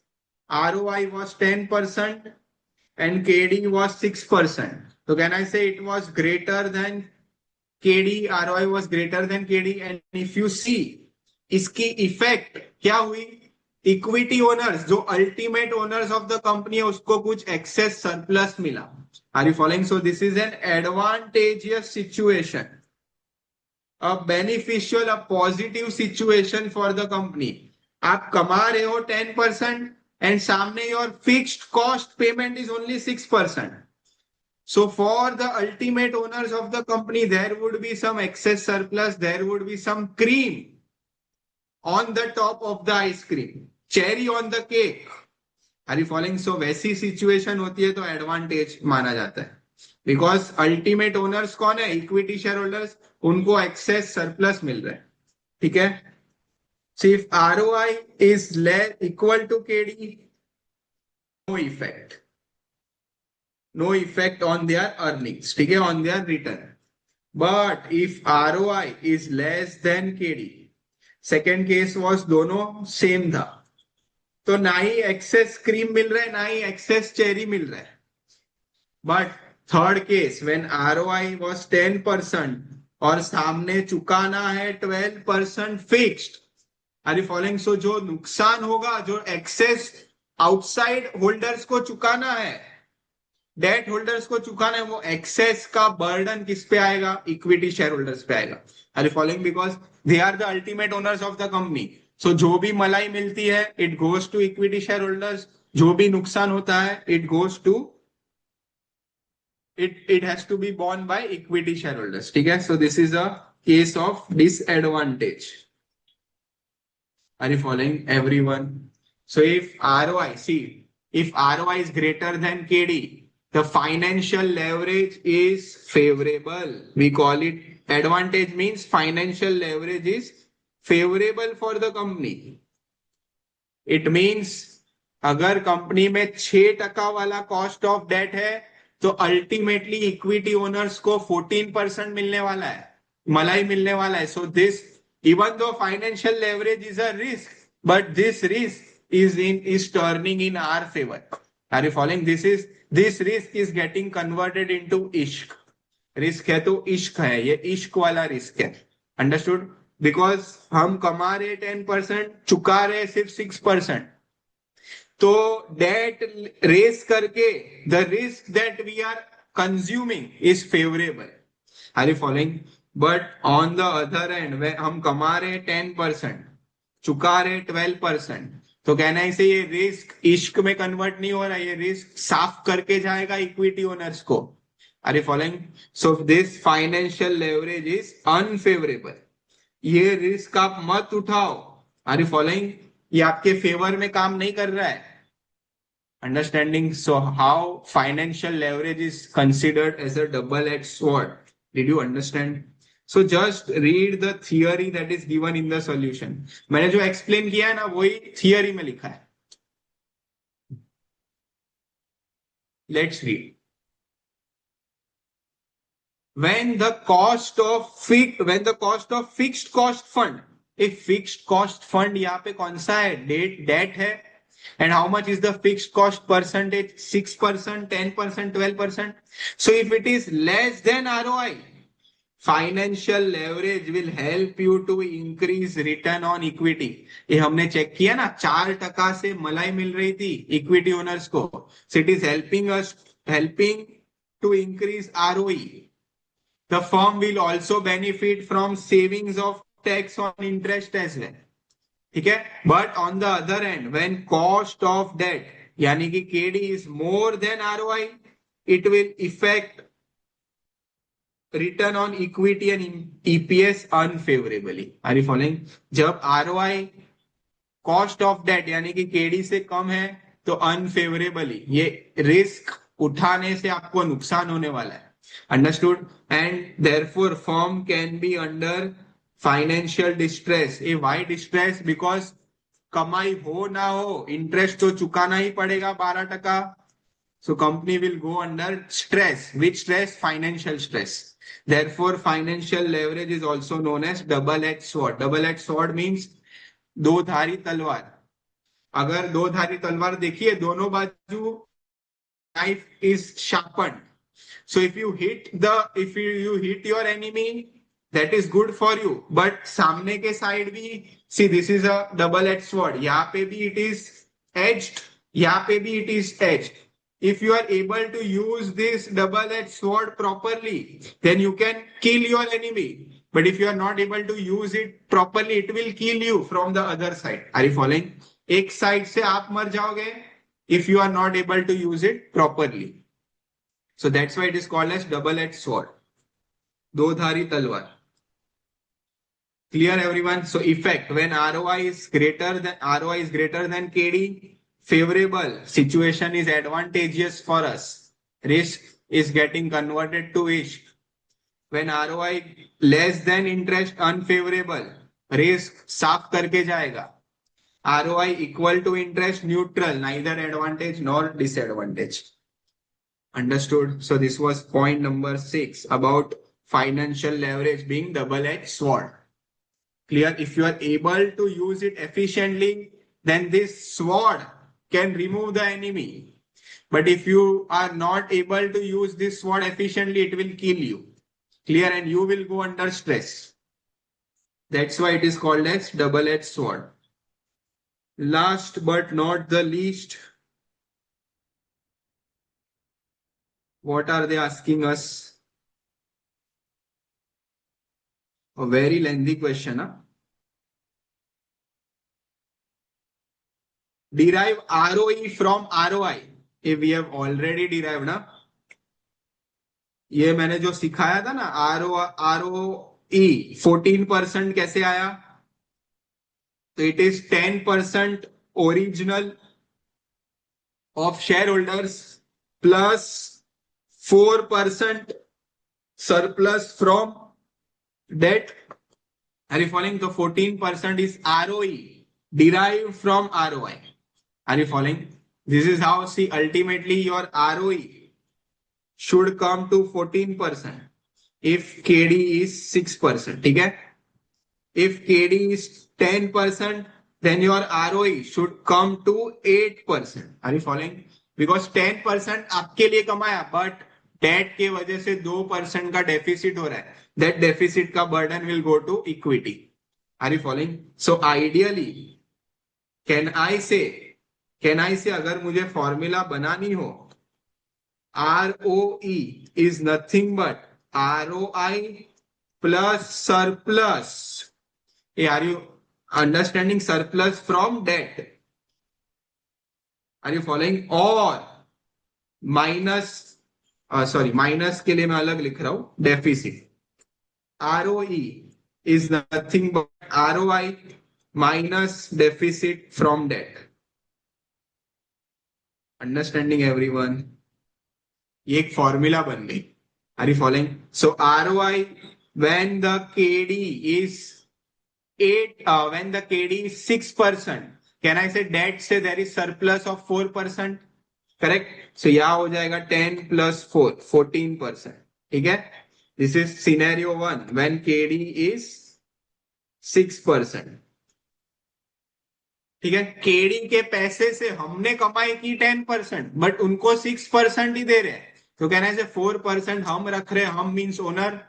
ROI was 10% and KD was 6%. So can I say it was greater than KD, ROI was greater than KD, and if you see, इसकी effect क्या हुई? Equity owners, जो ultimate owners of the company है, उसको कुछ excess surplus मिला. Are you following? So this is an advantageous situation, a beneficial, a positive situation for the company. आप कमा रहे हो 10% एंड सामने your fixed cost payment is only 6%. So for the ultimate owners of the company, there would be some excess surplus, there would be some cream on the top of the ice cream, cherry on the cake. Are you following? So वैसी situation होती है तो advantage माना जाता है, because ultimate owners कौन है? Equity share holders, उनको एक्सेस सरप्लस मिल रहा है. ठीक है? So if ROI is equal to KD, no effect. No effect on their earnings, ठीक है, on their return. But if ROI is less than KD, second case was दोनों same था, तो ना ही एक्सेस क्रीम मिल रहा है ना ही एक्सेस चेरी मिल रहा है. But third case, when ROI was 10% और सामने चुकाना है 12% fixed. Are you following? So जो नुकसान होगा, जो एक्सेस आउटसाइड होल्डर्स को चुकाना है, डेट होल्डर्स को चुकाना है, वो एक्सेस का बर्डन किस पे आएगा? इक्विटी शेयर होल्डर्स पे आएगा. Are you following? Because they are the ultimate owners of the company. So जो भी मलाई मिलती है, it goes to equity share holders. जो भी नुकसान होता है, it goes to it has to be borne by equity shareholders. ठीक है? So this is a case of disadvantage. Are you following, everyone? So if ROI, see, if ROI is greater than KD, the financial leverage is favorable. We call it advantage, means financial leverage is favorable for the company. It means अगर company में 6% वाला cost of date है तो ultimately equity owners को 14% मिलने वाला है, मलाई मिलने वाला है. So this, even though financial leverage is a risk, but this risk is turning in our favor. Are you following? This risk is getting converted into इश्क. रिस्क है तो इश्क है, ये इश्क वाला रिस्क है. अंडरस्टूड? बिकॉज हम कमा रहे 10%, चुका रहे सिर्फ 6%. तो डेट रेस करके the risk that we are consuming is favourable. Are you following? But on the other end हम कमा रहे 10%, चुका रहे 12%, तो कहना है इसे, ये रिस्क इश्क में कन्वर्ट नहीं हो रहा, ये रिस्क साफ करके जाएगा इक्विटी ओनर्स को. Are you following? So this financial leverage is unfavorable. ये रिस्क आप मत उठाओ. Are you following? ये आपके फेवर में काम नहीं कर रहा है. Understanding so how financial leverage is considered as a double-edged sword. Did you understand? So just read the theory that is given in the solution. मैंने जो explain किया है ना वही theory में लिखा है. Let's read. When the cost of fixed cost fund, if fixed cost fund यहाँ पे कौन सा है? Debt है. And how much is the fixed cost percentage? 6%, 10%, 12%. So if it is less than ROI, financial leverage will help you to increase return on equity. ये हमने check किया ना, 4% से मलाई मिल रही थी इक्विटी ओनर्स को. So it is helping to increase ROE. The firm will also benefit from savings of tax on interest as well. ठीक है. But on the other end when cost of debt यानी कि KD is more than ROI, it will effect return on equity and EPS unfavourably. Are you following? जब ROI cost of debt यानी कि KD से कम है तो अनफेवरेबली ये risk उठाने से आपको नुकसान होने वाला है. Understood? And therefore firm can be under financial distress. A why distress? Because कमाई हो ना हो इंटरेस्ट तो चुकाना ही पड़ेगा 12%. So company will go under stress. Which stress? Financial stress. Therefore financial leverage is also known as double edge sword. Double edge sword means दो धारी तलवार. अगर दो धारी तलवार देखिए दोनों बाजू knife is sharpened. So if you hit your enemy, that is good for you. But सामने के side भी, see this is a double-edged sword. यहाँ पे भी it is edged, यहाँ पे भी it is edged. If you are able to use this double-edged sword properly, then you can kill your enemy. But if you are not able to use it properly, it will kill you from the other side. Are you following? एक side से आप मर जाओगे if you are not able to use it properly. So that's why it is called as double-edged sword. दो धारी तलवार. Clear everyone? So effect when ROI is greater than KD, favorable situation is advantageous for us. Risk is getting converted to risk. When ROI less than interest, unfavorable. Risk साफ करके जाएगा. ROI equal to interest, neutral, neither advantage nor disadvantage. Understood? So this was point number 6 about financial leverage being double-edged sword. Clear? If you are able to use it efficiently, then this sword can remove the enemy. But if you are not able to use this sword efficiently, it will kill you. Clear? And you will go under stress. That's why it is called as double-edged sword. Last but not the least, what are they asking us? A very lengthy question. Huh? Derive ROE from ROI. If we have already derived ना, ये मैंने जो सिखाया था ना ROE 14% कैसे आया? तो it is 10% original of shareholders plus 4% surplus from debt. Are you following? The 14% is ROE derived from ROI. Are you following? This is how, see, ultimately your ROE should come to 14% if KD is 6%. ठीक है? If KD is 10%, then your ROE should come to 8%. Are you following? Because 10% आपके लिए कमाया, but date के वजह से 2% का deficit हो रहा है. दैट डेफिसिट का burden will go to equity. Are you following? So ideally can I say अगर मुझे फॉर्मूला बनानी हो, ROE is nothing but ROI plus surplus. Are you understanding? Surplus from debt. Are you following? Or minus sorry minus के लिए मैं अलग लिख रहा हूं, deficit. ROE is nothing but ROI minus deficit from debt. Understanding everyone? ये एक formula बन गई. Are you following? So ROI when the KD is 6%. Can I say debt से there is surplus of 4%? Correct? So यहाँ हो जाएगा 10 plus 4, 14%. ठीक है? This is scenario 1 when KD is 6%. ठीक है, केडी के पैसे से हमने कमाई की 10%, बट उनको 6% ही दे रहे हैं. तो कहना से 4% हम रख रहे हैं, हम means owner.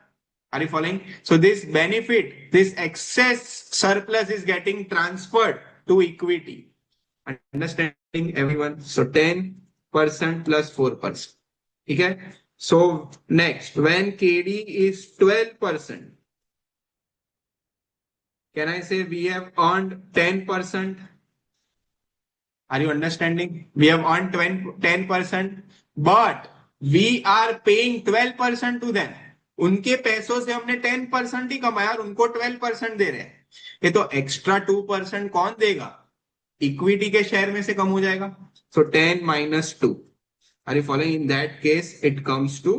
Are you following? So this benefit, this excess surplus is getting transferred to equity. Understanding everyone? So 10% plus 4%. ठीक है. So next, when KD is 12%, can I say we have earned 10%? Are you understanding? We have earned 10%, but we are paying 12% to them. उनके पैसों से हमने 10% ही कमाया और उनको 12% दे रहे हैं. ये तो एक्स्ट्रा 2% कौन देगा? इक्विटी के शेयर में से कम हो जाएगा. सो 10 minus 2. Are you following? In that case, it comes to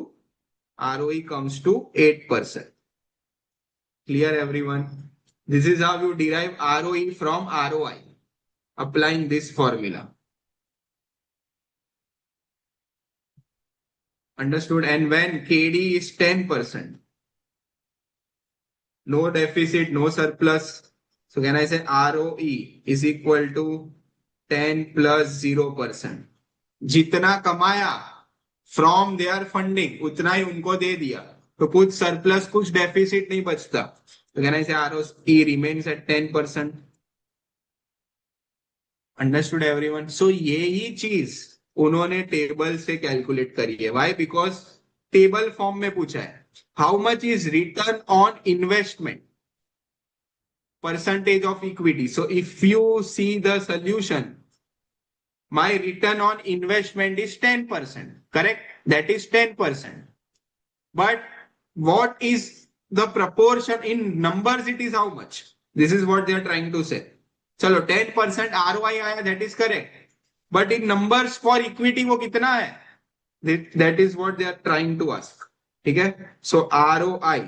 ROE comes to 8%. Clear everyone? This is how you derive ROE from ROI, applying this formula. Understood? And when KD is 10%, no deficit, no surplus. So can I say ROE is equal to 10 plus 0%. जितना कमाया from their funding उतना ही उनको दे दिया, तो कुछ surplus कुछ deficit नहीं बचता. तो can I say ROE remains at 10%. Understood everyone? So यही चीज उन्होंने टेबल से कैलकुलेट करी है. व्हाई? बिकॉज टेबल फॉर्म में पूछा है. How much is return on investment, percentage of equity. So if you see the solution, my return on investment is 10%. Correct? That is 10%. But what is the proportion in numbers? It is how much? This is what they are trying to say. चलो 10% ROI आया, that is correct. But in numbers for equity वो कितना है? That is what they are trying to ask. ठीक है? So ROI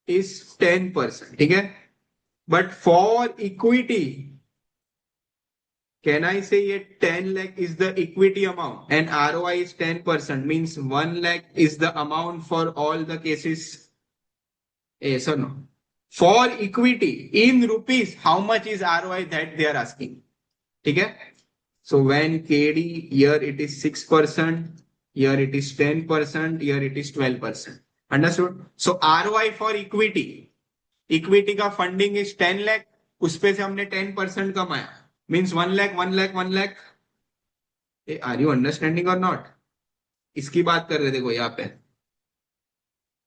is 10%. ठीक है? But for equity, can I say ये 10 lakh is the equity amount and ROI is 10%, means 1 lakh is the amount for all the cases? Yes or no? For equity in rupees, how much is ROI that they are asking? ठीक है? So when KD, here it is 6%, here it is 10%, here it is 12%. Understood? So ROI for equity, equity का funding is 10 lakh, उस पे से हमने 10% कमाया, means 1 lakh, 1 lakh, 1 lakh. Are you understanding or not? इसकी बात कर रहे, देखो यहाँ पे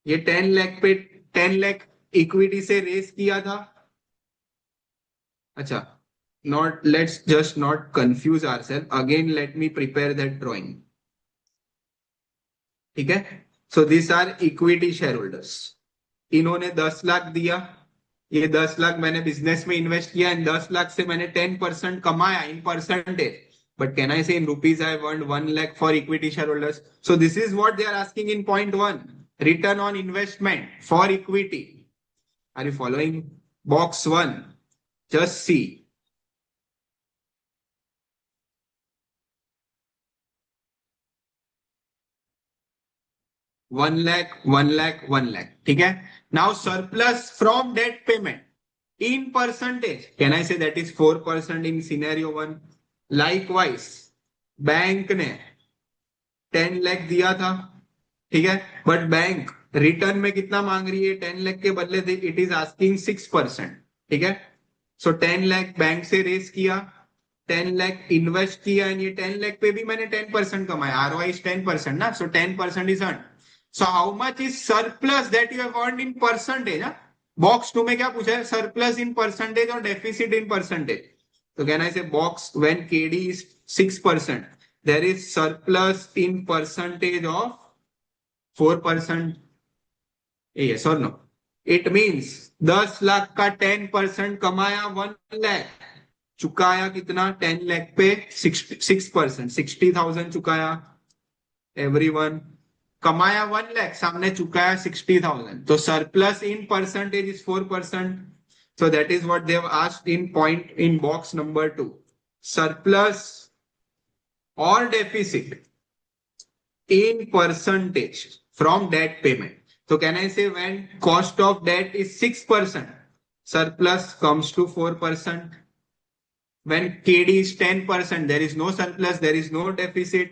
ये 10 lakh पे 10 lakh इक्विटी से रेस किया था. अच्छा, not, let's just not confuse ourselves again. Let me prepare that drawing. ठीक है? So these are equity shareholders. इन्होंने 10 लाख दिया, ये 10 लाख मैंने बिजनेस में इन्वेस्ट किया, इन 10 लाख से मैंने 10% कमाया in percentage. But can I say in rupees I have earned 1 lakh for equity shareholders? So this is what they are asking in point 1. Return on investment for equity. Are you following? Box 1. Just see. 1 lakh, 1 lakh, 1 lakh. ठीक है? Now surplus from debt payment in percentage. Can I say that is 4% in scenario 1? Likewise, bank ने 10 लाख दिया था. ठीक है? But bank return में कितना मांग रही है? 10 लाख के बदले इट इज आस्किंग 6%. ठीक है? सो 10 लाख बैंक से रेस किया, 10 लाख इन्वेस्ट किया, एंड ये 10 लाख पे भी मैंने 10% कमाया. आरओआई इज 10% ना, सो 10% is earn. So how much is surplus that you have earned in percentage? Box 2 में क्या पूछा है? सरप्लस इन परसेंटेज और डेफिसिट इन परसेंटेज. तो कहना है box when KD is 6%, there is surplus in percentage of 4%. Yes or no? It means 10 lakh का 10% कमाया 1 लाख, चुकाया कितना 10 लाख पे 6%, 60,000 चुकाया एवरीवन, कमाया 1 लाख, सामने चुकाया 60,000, तो surplus in percentage is 4%. So that is what they have asked in point in box number 2. Surplus or deficit in percentage from debt payment. So can I say when cost of debt is 6%, surplus comes to 4%. When KD is 10%, there is no surplus, there is no deficit.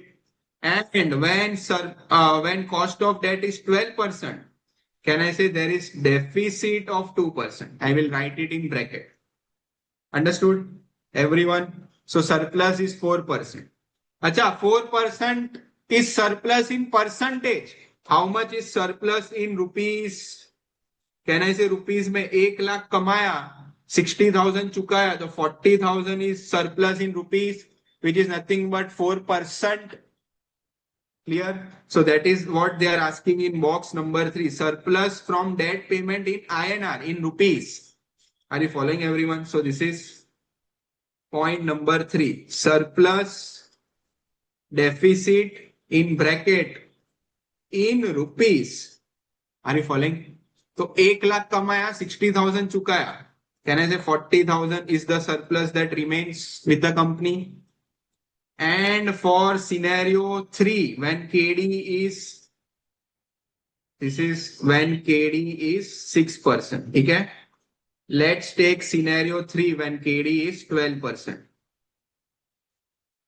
And when cost of debt is 12%, can I say there is deficit of 2%? I will write it in bracket. Understood, everyone? So surplus is 4%. Acha, 4% is surplus in percentage. How much is surplus in rupees? Can I say rupees में 1 लाख कमाया, 60,000 चुकाया, तो 40,000 is surplus in rupees, which is nothing but 4%. Clear? So that is what they are asking in box number 3. Surplus from debt payment in INR, in rupees. Are you following, everyone? So this is point number 3. Surplus deficit in bracket in rupees. Are you following? तो 1 लाख कमाया, 60,000 चुकाया. Can I say 40,000 is the surplus that remains with the company? And for scenario 3, when KD is, this is when KD is 6%. Okay? Let's take scenario 3 when KD is 12%.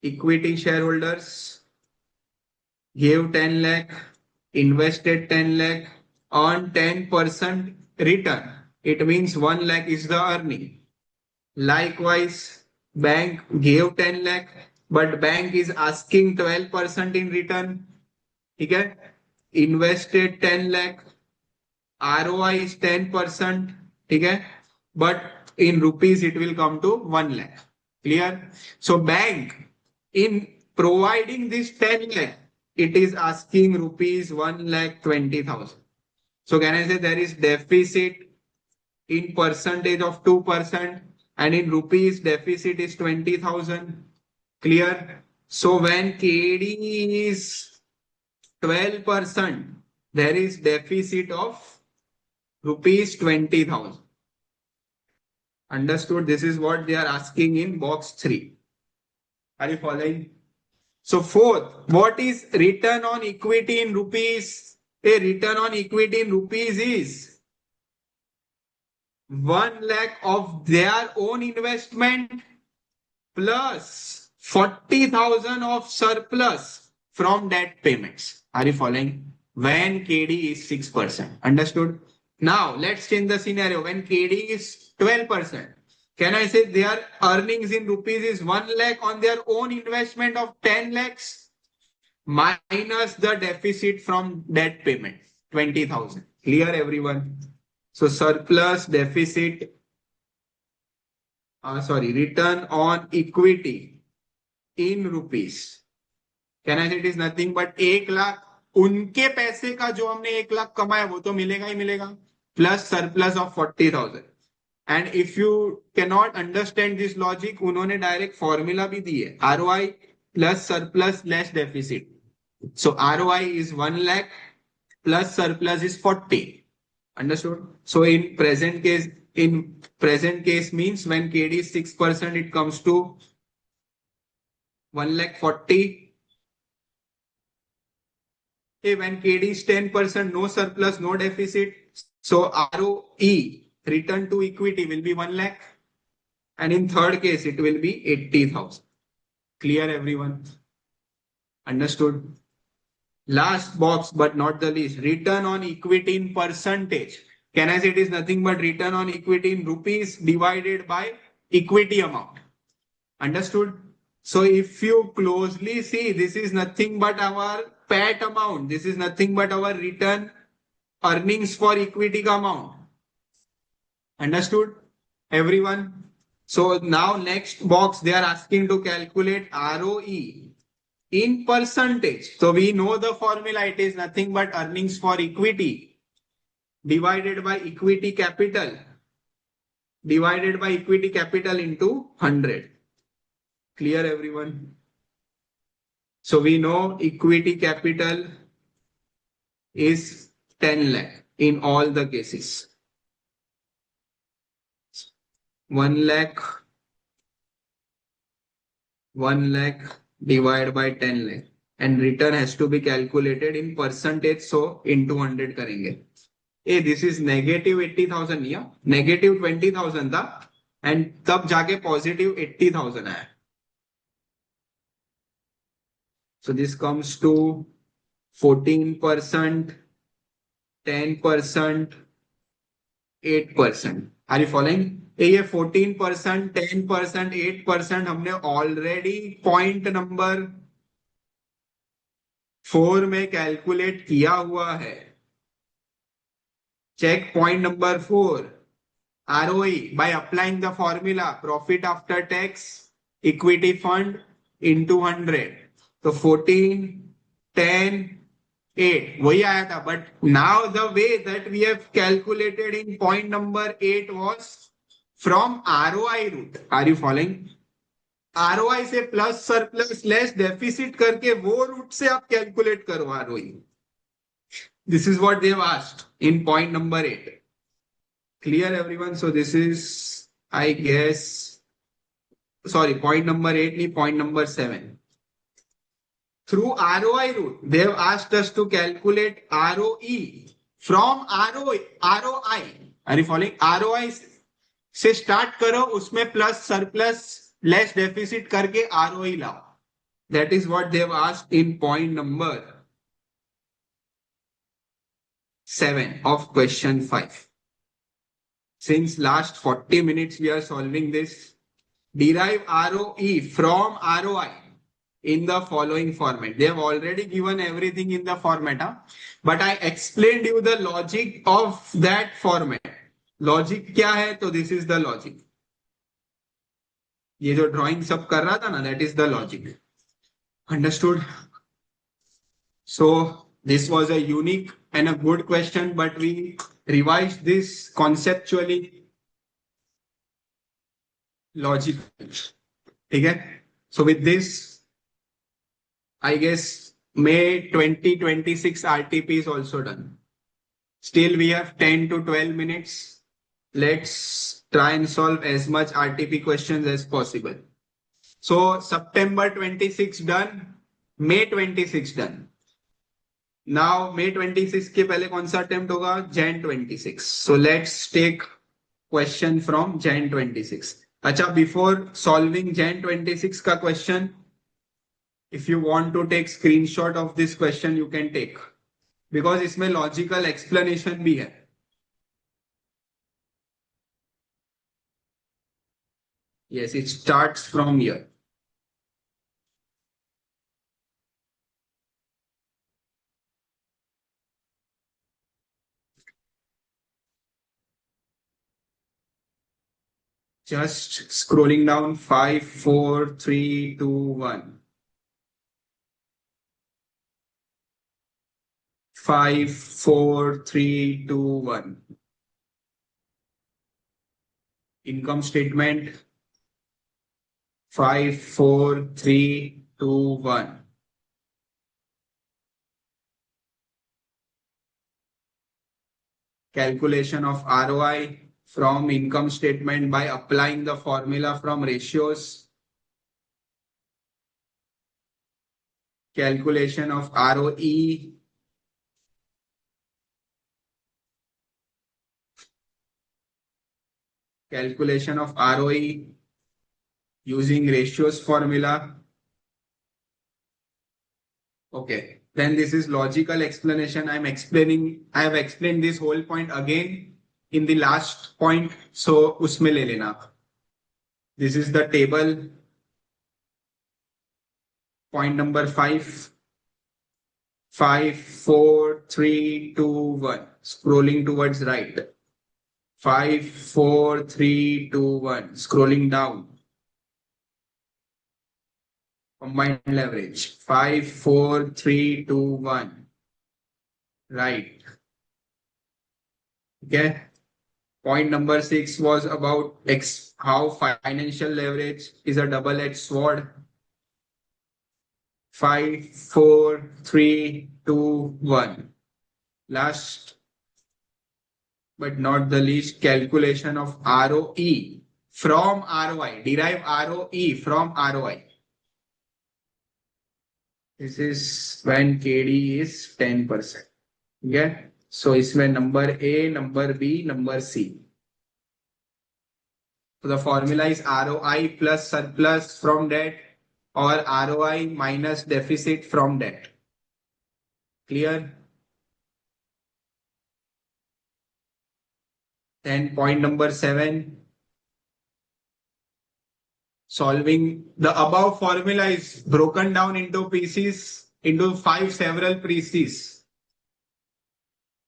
Equity shareholders gave 10 lakh, invested 10 lakh, earned 10% return. It means 1 lakh is the earning. Likewise, bank gave 10 lakh, but bank is asking 12% in return. Okay? Invested 10 lakh, ROI is 10%. Okay? But in rupees it will come to 1 lakh. Clear? So bank in providing this 10 lakh, it is asking rupees 1,20,000. So can I say there is deficit in percentage of 2%, and in rupees deficit is 20,000. Clear? So when KD is 12%, there is deficit of rupees 20,000. Understood? This is what they are asking in box 3. Are you following? So fourth, what is return on equity in rupees? A return on equity in rupees is 1 lakh of their own investment plus 40,000 of surplus from debt payments. Are you following? When KD is 6%. Understood? Now let's change the scenario. When KD is 12%, can I say their earnings in rupees is 1 lakh on their own investment of 10 lakhs minus the deficit from debt payment, 20,000. Clear, everyone? So surplus deficit, return on equity in rupees. Can I say it is nothing but 1 lakh, उनके पैसे का जो हमने 1 लाख कमाया वो तो मिलेगा ही मिलेगा, plus surplus of 40,000. And if you cannot understand this logic, उन्होंने डायरेक्ट फॉर्मूला भी दी है, ROI plus surplus less deficit. So ROI is 1 lakh plus surplus is 40. Understood? So in present case means when KD is 6%, it comes to 1,40,000. Hey, when KD is 10%, no surplus, no deficit. So ROE, return to equity, will be 1 lakh. And in third case, it will be 80,000. Clear, everyone? Understood? Last box, but not the least, return on equity in percentage. Can I say it is nothing but return on equity in rupees divided by equity amount? Understood? So if you closely see, this is nothing but our PAT amount. This is nothing but our return earnings for equity amount. Understood, everyone? So now next box, they are asking to calculate ROE in percentage. So we know the formula, it is nothing but earnings for equity divided by equity capital into 100. Clear everyone? So we know equity capital is 10 lakh in all the cases. 1 lakh divided by 10 lakh, and return has to be calculated in percentage, so into 100 करेंगे. This is negative 80,000 या negative 20,000 था, and तब जाके positive 80,000 आया. So this comes to 14%, 10%, 8%. Are you following? ये 14%, 10%, 8% हमने already point number 4 में calculate किया हुआ है. Check point number 4, ROE by applying the formula profit after tax equity fund into 100. तो 14, 10, 8 वही आया था. But now the way that we have calculated in point number 8 was from ROI route. Are you following? ROI से plus surplus less deficit करके वो root से आप calculate करो ROE. This is what they have asked in point number 8. Clear everyone? So this is, I guess, sorry, point number 8 नहीं, point number 7. Through ROI route, they have asked us to calculate ROE from ROI. Are you following? ROI से start करो, उसमें plus surplus less deficit करके ROE लाओ. That is what they have asked in point number 7 of question 5. Since last 40 minutes we are solving this. Derive ROE from ROI in the following format. They have already given everything in the format, but I explained you the logic of that format. Logic क्या है? तो this is the logic. ये जो drawing सब कर रहा था ना, that is the logic. Understood? So this was a unique and a good question, but we revised this conceptually, logically. Okay? So with this, I guess May 2026 RTP is also done. Still we have 10 to 12 minutes. Let's try and solve as much RTP questions as possible. So September 26 done, May 26 done. Now May 26 के पहले कौन सा attempt होगा? Jan 26. So let's take question from Jan 26. अच्छा, before solving Jan 26 का question, if you want to take screenshot of this question, you can take, because इसमें logical explanation भी है. Yes, it starts from here. Just scrolling down. 5, 4, 3, 2, 1. 5, 4, 3, 2, 1. Income statement. 5, 4, 3, 2, 1. Calculation of ROI from income statement by applying the formula from ratios. Calculation of ROE. Calculation of ROE using ratios formula. Okay. Then this is logical explanation. I have explained this whole point again in the last point. So उसमें ले लेना. This is the table. Point number 5. 5, 4, 3, 2, 1. Scrolling towards right. 5, 4, 3, 2, 1. Scrolling down. Combined leverage. 5, 4, 3, 2, 1. Right. Okay. Point number 6 was about how financial leverage is a double-edged sword. 5, 4, 3, 2, 1. Last but not the least, calculation of ROE from ROI. Derive ROE from ROI. This is when KD is 10%. Okay. So इसमें number A, number B, number C. So the formula is ROI plus surplus from debt or ROI minus deficit from debt. Clear? Then point number 7. Solving the above formula is broken down into pieces, into 5 several pieces.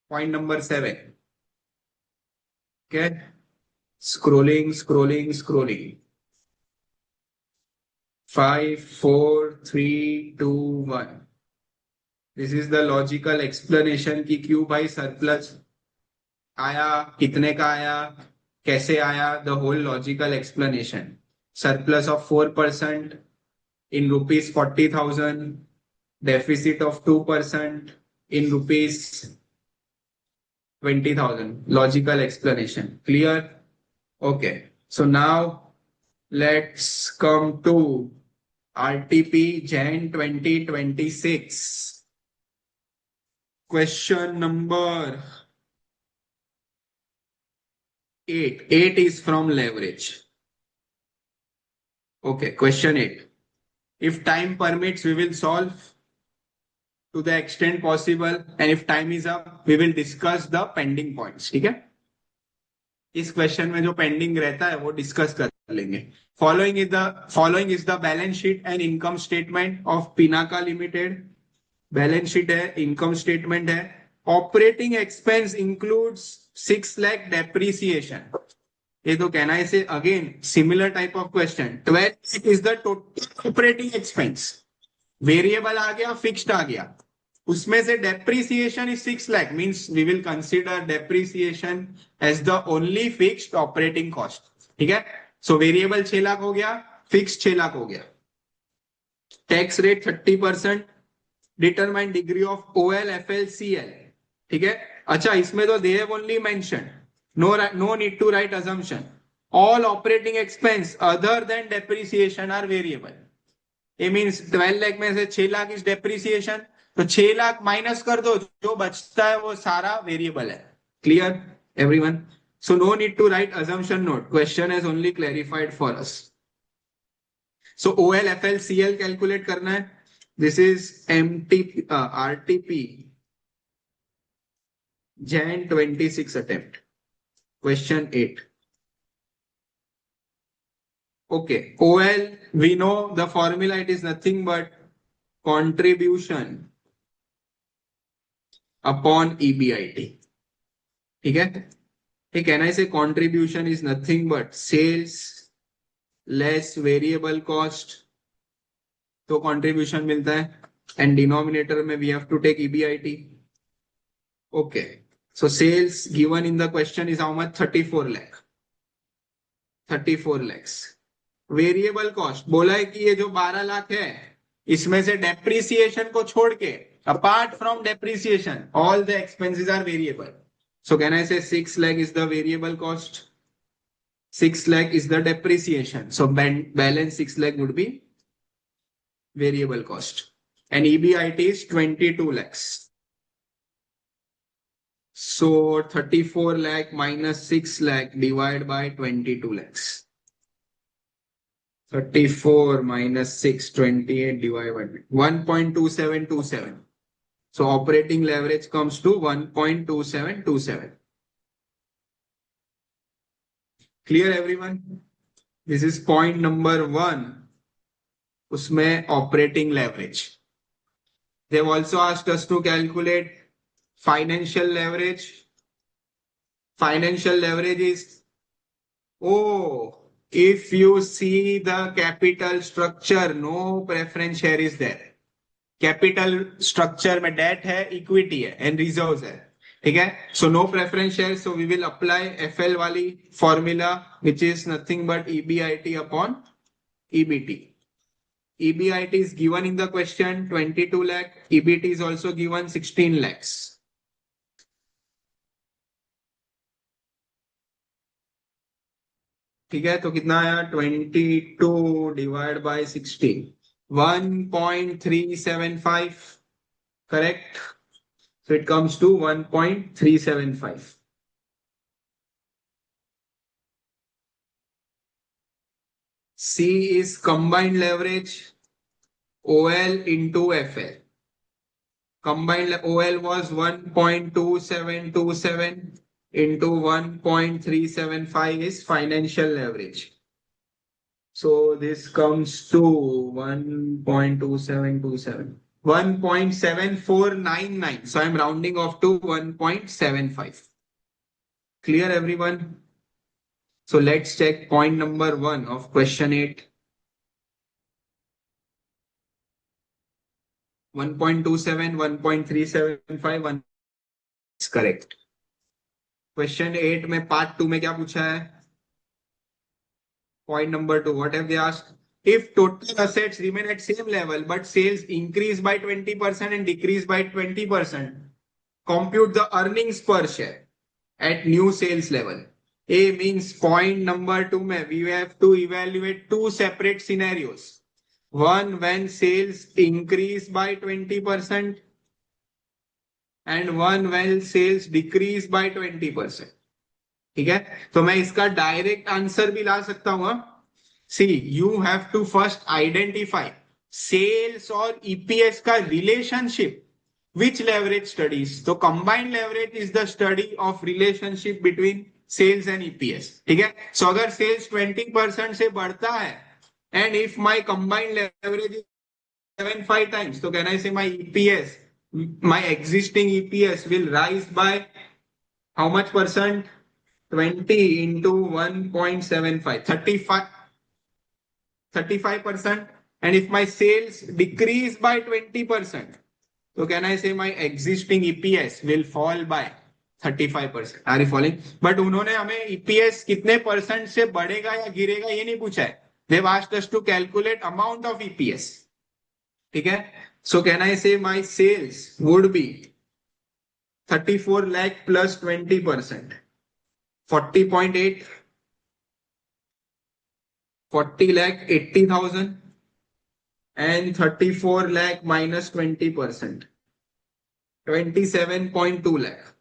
Point number 7. Okay. Scrolling, scrolling, scrolling. 5, 4, 3, 2, 1. This is the logical explanation कि क्यों भाई surplus आया, कितने का आया, कैसे आया, the whole logical explanation. Surplus of 4% in rupees 40,000, deficit of 2% in rupees 20,000. Logical explanation. Clear? Okay. So now let's come to RTP Jan 2026. Question number 8. 8 is from leverage. Okay, question 8. If time permits, we will solve to the extent possible, and if time is up, we will discuss the pending points. ठीक है? इस question में जो pending रहता है वो discuss कर लेंगे. Following is the balance sheet and income statement of Pinaka Limited. Balance sheet है, इनकम स्टेटमेंट है. Operating expense includes 6 lakh depreciation. ये तो कहना है से again similar type of question. 12 is the total operating expense. Variable आ गया, फिक्स्ड आ गया, उसमें से depreciation is 6 lakh. Means we will consider depreciation as the only fixed operating cost. ठीक है. सो वेरिएबल 6 लाख हो गया, फिक्स्ड 6 लाख हो गया. Tax rate 30%. Determine degree of OLFLCL. ठीक है. अच्छा, इसमें तो they have only mention, no need to write assumption. All operating expense other than depreciation are variable. ये मींस 12 लाख में से 6 लाख इज डेप्रिसिएशन, तो 6 लाख माइनस कर दो, जो बचता है वो सारा वेरिएबल है. Clear everyone? So no need to write assumption note. Question has only clarified for us. So OLFLCL calculate करना है. This is RTP Jan 26 attempt. Question 8. Okay. OL, we know the formula, it is nothing but contribution upon EBIT. ठीक है. Hey, can I say contribution is nothing but sales less variable cost. तो contribution मिलता है, and denominator में we have to take EBIT. Okay. So sales given in the question is how much? 34 lakh. 34 lakhs. Variable cost बोला है कि ये जो 12 लाख है, इसमें से डेप्रिसिएशन को छोड़ के, apart from depreciation, all the expenses are variable. So can I say 6 lakh is the variable cost, 6 lakh is the depreciation. So balance 6 lakh would be variable cost, and EBIT is 22 lakhs. So 34 lakh minus 6 lakh divided by 22 lakhs. 34 minus 6, 28 divided by 1.2727. So operating leverage comes to 1.2727. Clear everyone? This is point number 1. उसमें operating leverage. They have also asked us to calculate financial leverage. Financial leverage is, oh if you see the capital structure, no preference share is there. Capital structure में debt है, equity है and reserves है. ठीक है, so no preference share, so we will apply FL वाली formula which is nothing but EBIT upon EBT. EBIT is given in the question 22 lakh. EBT is also given 16 lakhs. ठीक है, तो कितना आया 22 divide by 16, 1.375. Correct. So it comes to 1.375. C is combined leverage OL into FL. Combined OL was 1.2727 into 1.375 is financial leverage. So this comes to 1.2727, 1.7499. So I'm rounding off to 1.75. Clear everyone? So let's check point number 1 of question 8. 1.27, 1.375, 1 is correct. Question 8 में part 2 में क्या पूछा है? Point number 2, what have they asked? If total assets remain at same level but sales increase by 20% and decrease by 20%, compute the earnings per share at new sales level. A means point number 2 में we have to evaluate two separate scenarios. One when sales increase by 20% and one when sales decrease by 20%. ठीक है, तो मैं इसका direct answer भी ला सकता हूं. See you have to first identify sales और ईपीएस का रिलेशनशिप. Which leverage studies? तो combined leverage is the study of relationship between sales and EPS. ठीक है, सो अगर सेल्स 20% से बढ़ता है and if my combined leverage is 75 times, तो can I say my EPS, my existing EPS will rise by how much percent? 20 into 1.75, 35%. And if my sales decrease by 20%, so can I say my existing EPS will fall by 35%? Are you following? But उन्होंने हमें EPS कितने percent से बढ़ेगा या गिरेगा ये नहीं पूछा है. They've asked us to calculate amount of EPS. ठीक है, so can I say my sales would be 34 lakh plus 20%. 40.8, 40 lakh 80,000 and 34 lakh minus 20%, 27.2 lakh,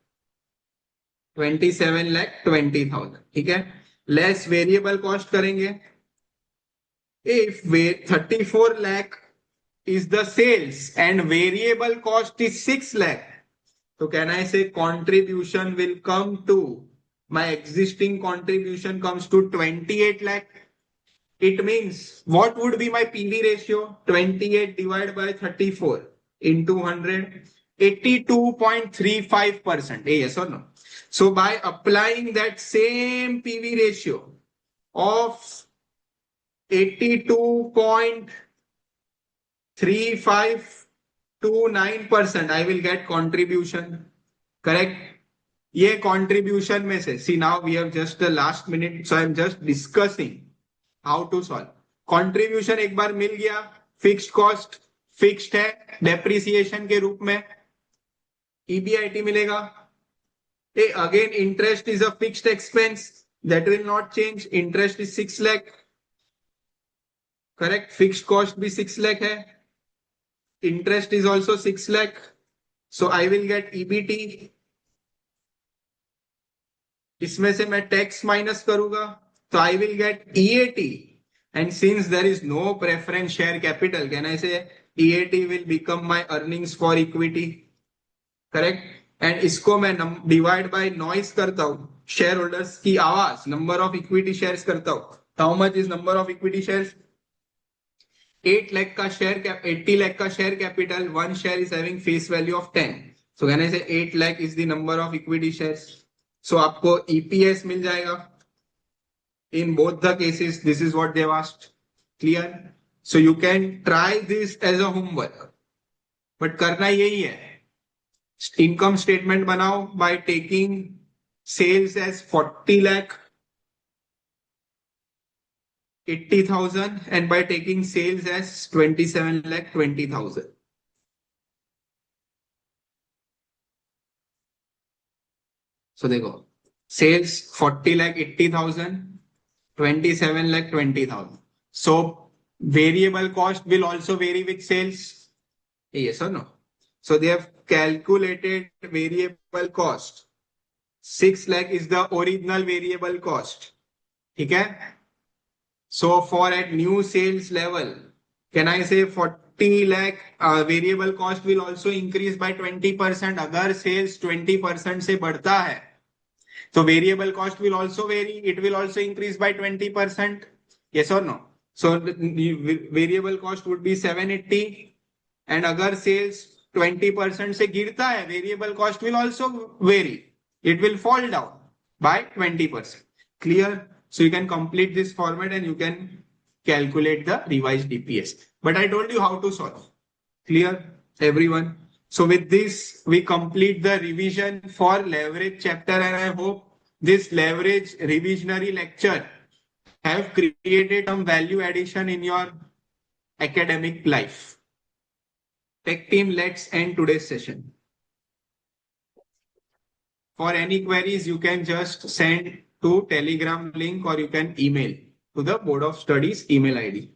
27 lakh 20,000. ठीक है, लेस वेरिएबल कॉस्ट करेंगे. If 34 lakh is the sales and variable cost is 6 lakh, so can I say contribution will come to, my existing contribution comes to 28 lakh. It means what would be my PV ratio? 28 divided by 34 into 100, 82.35%. Yes or no? So by applying that same PV ratio of 82.3529%, I will get contribution. Correct? ये contribution में से, see now we have just the last minute, so I am just discussing how to solve. Contribution एक बार मिल गया, fixed cost fixed है depreciation के रूप में, ईबीआईटी मिलेगा. Uh again interest is a fixed expense that will not change. Interest is 6 lakh. Correct, fixed cost भी 6 लाख है, interest is also 6 lakh. So I will get EBT. इसमें से मैं टैक्स माइनस करूंगा तो I will get EAT. And since there is no preference share capital, can I say EAT will become my earnings for equity. Correct, and इसको मैं divide by noise करता हूं, share holders की आवाज, number of equity shares करता हूं. How much is number of equity shares? 8 lakh का share, 80 lakh का share capital, one share is having face value of 10, so can I say 8 lakh is the number of equity shares. So आपको EPS मिल जाएगा. In both the cases, this is what they've asked. Clear? So you can try this as a homework. But करना यही है. Income statement बनाओ by taking sales as 40 lakh 80,000 and by taking sales as 27 lakh 20,000. So देखो, sales 40 lakh 80,000, 27 lakh 20,000. So variable cost will also vary with sales. Yes or no? So they have calculated variable cost. 6 lakh is the original variable cost. Okay? So for at new sales level, can I say 40 lakh variable cost will also increase by 20%? अगर sales 20% से बढ़ता है, so variable cost will also vary. It will also increase by 20%. Yes or no? So the variable cost would be 780. And अगर sales 20% से गिरता है, variable cost will also vary. It will fall down by 20%. Clear? So you can complete this format and you can calculate the revised DPS. But I told you how to solve. Clear, everyone? So with this, we complete the revision for leverage chapter, and I hope this leverage revisionary lecture have created some value addition in your academic life. Tech team, let's end today's session. For any queries, you can just send to Telegram link or you can email to the Board of Studies email ID.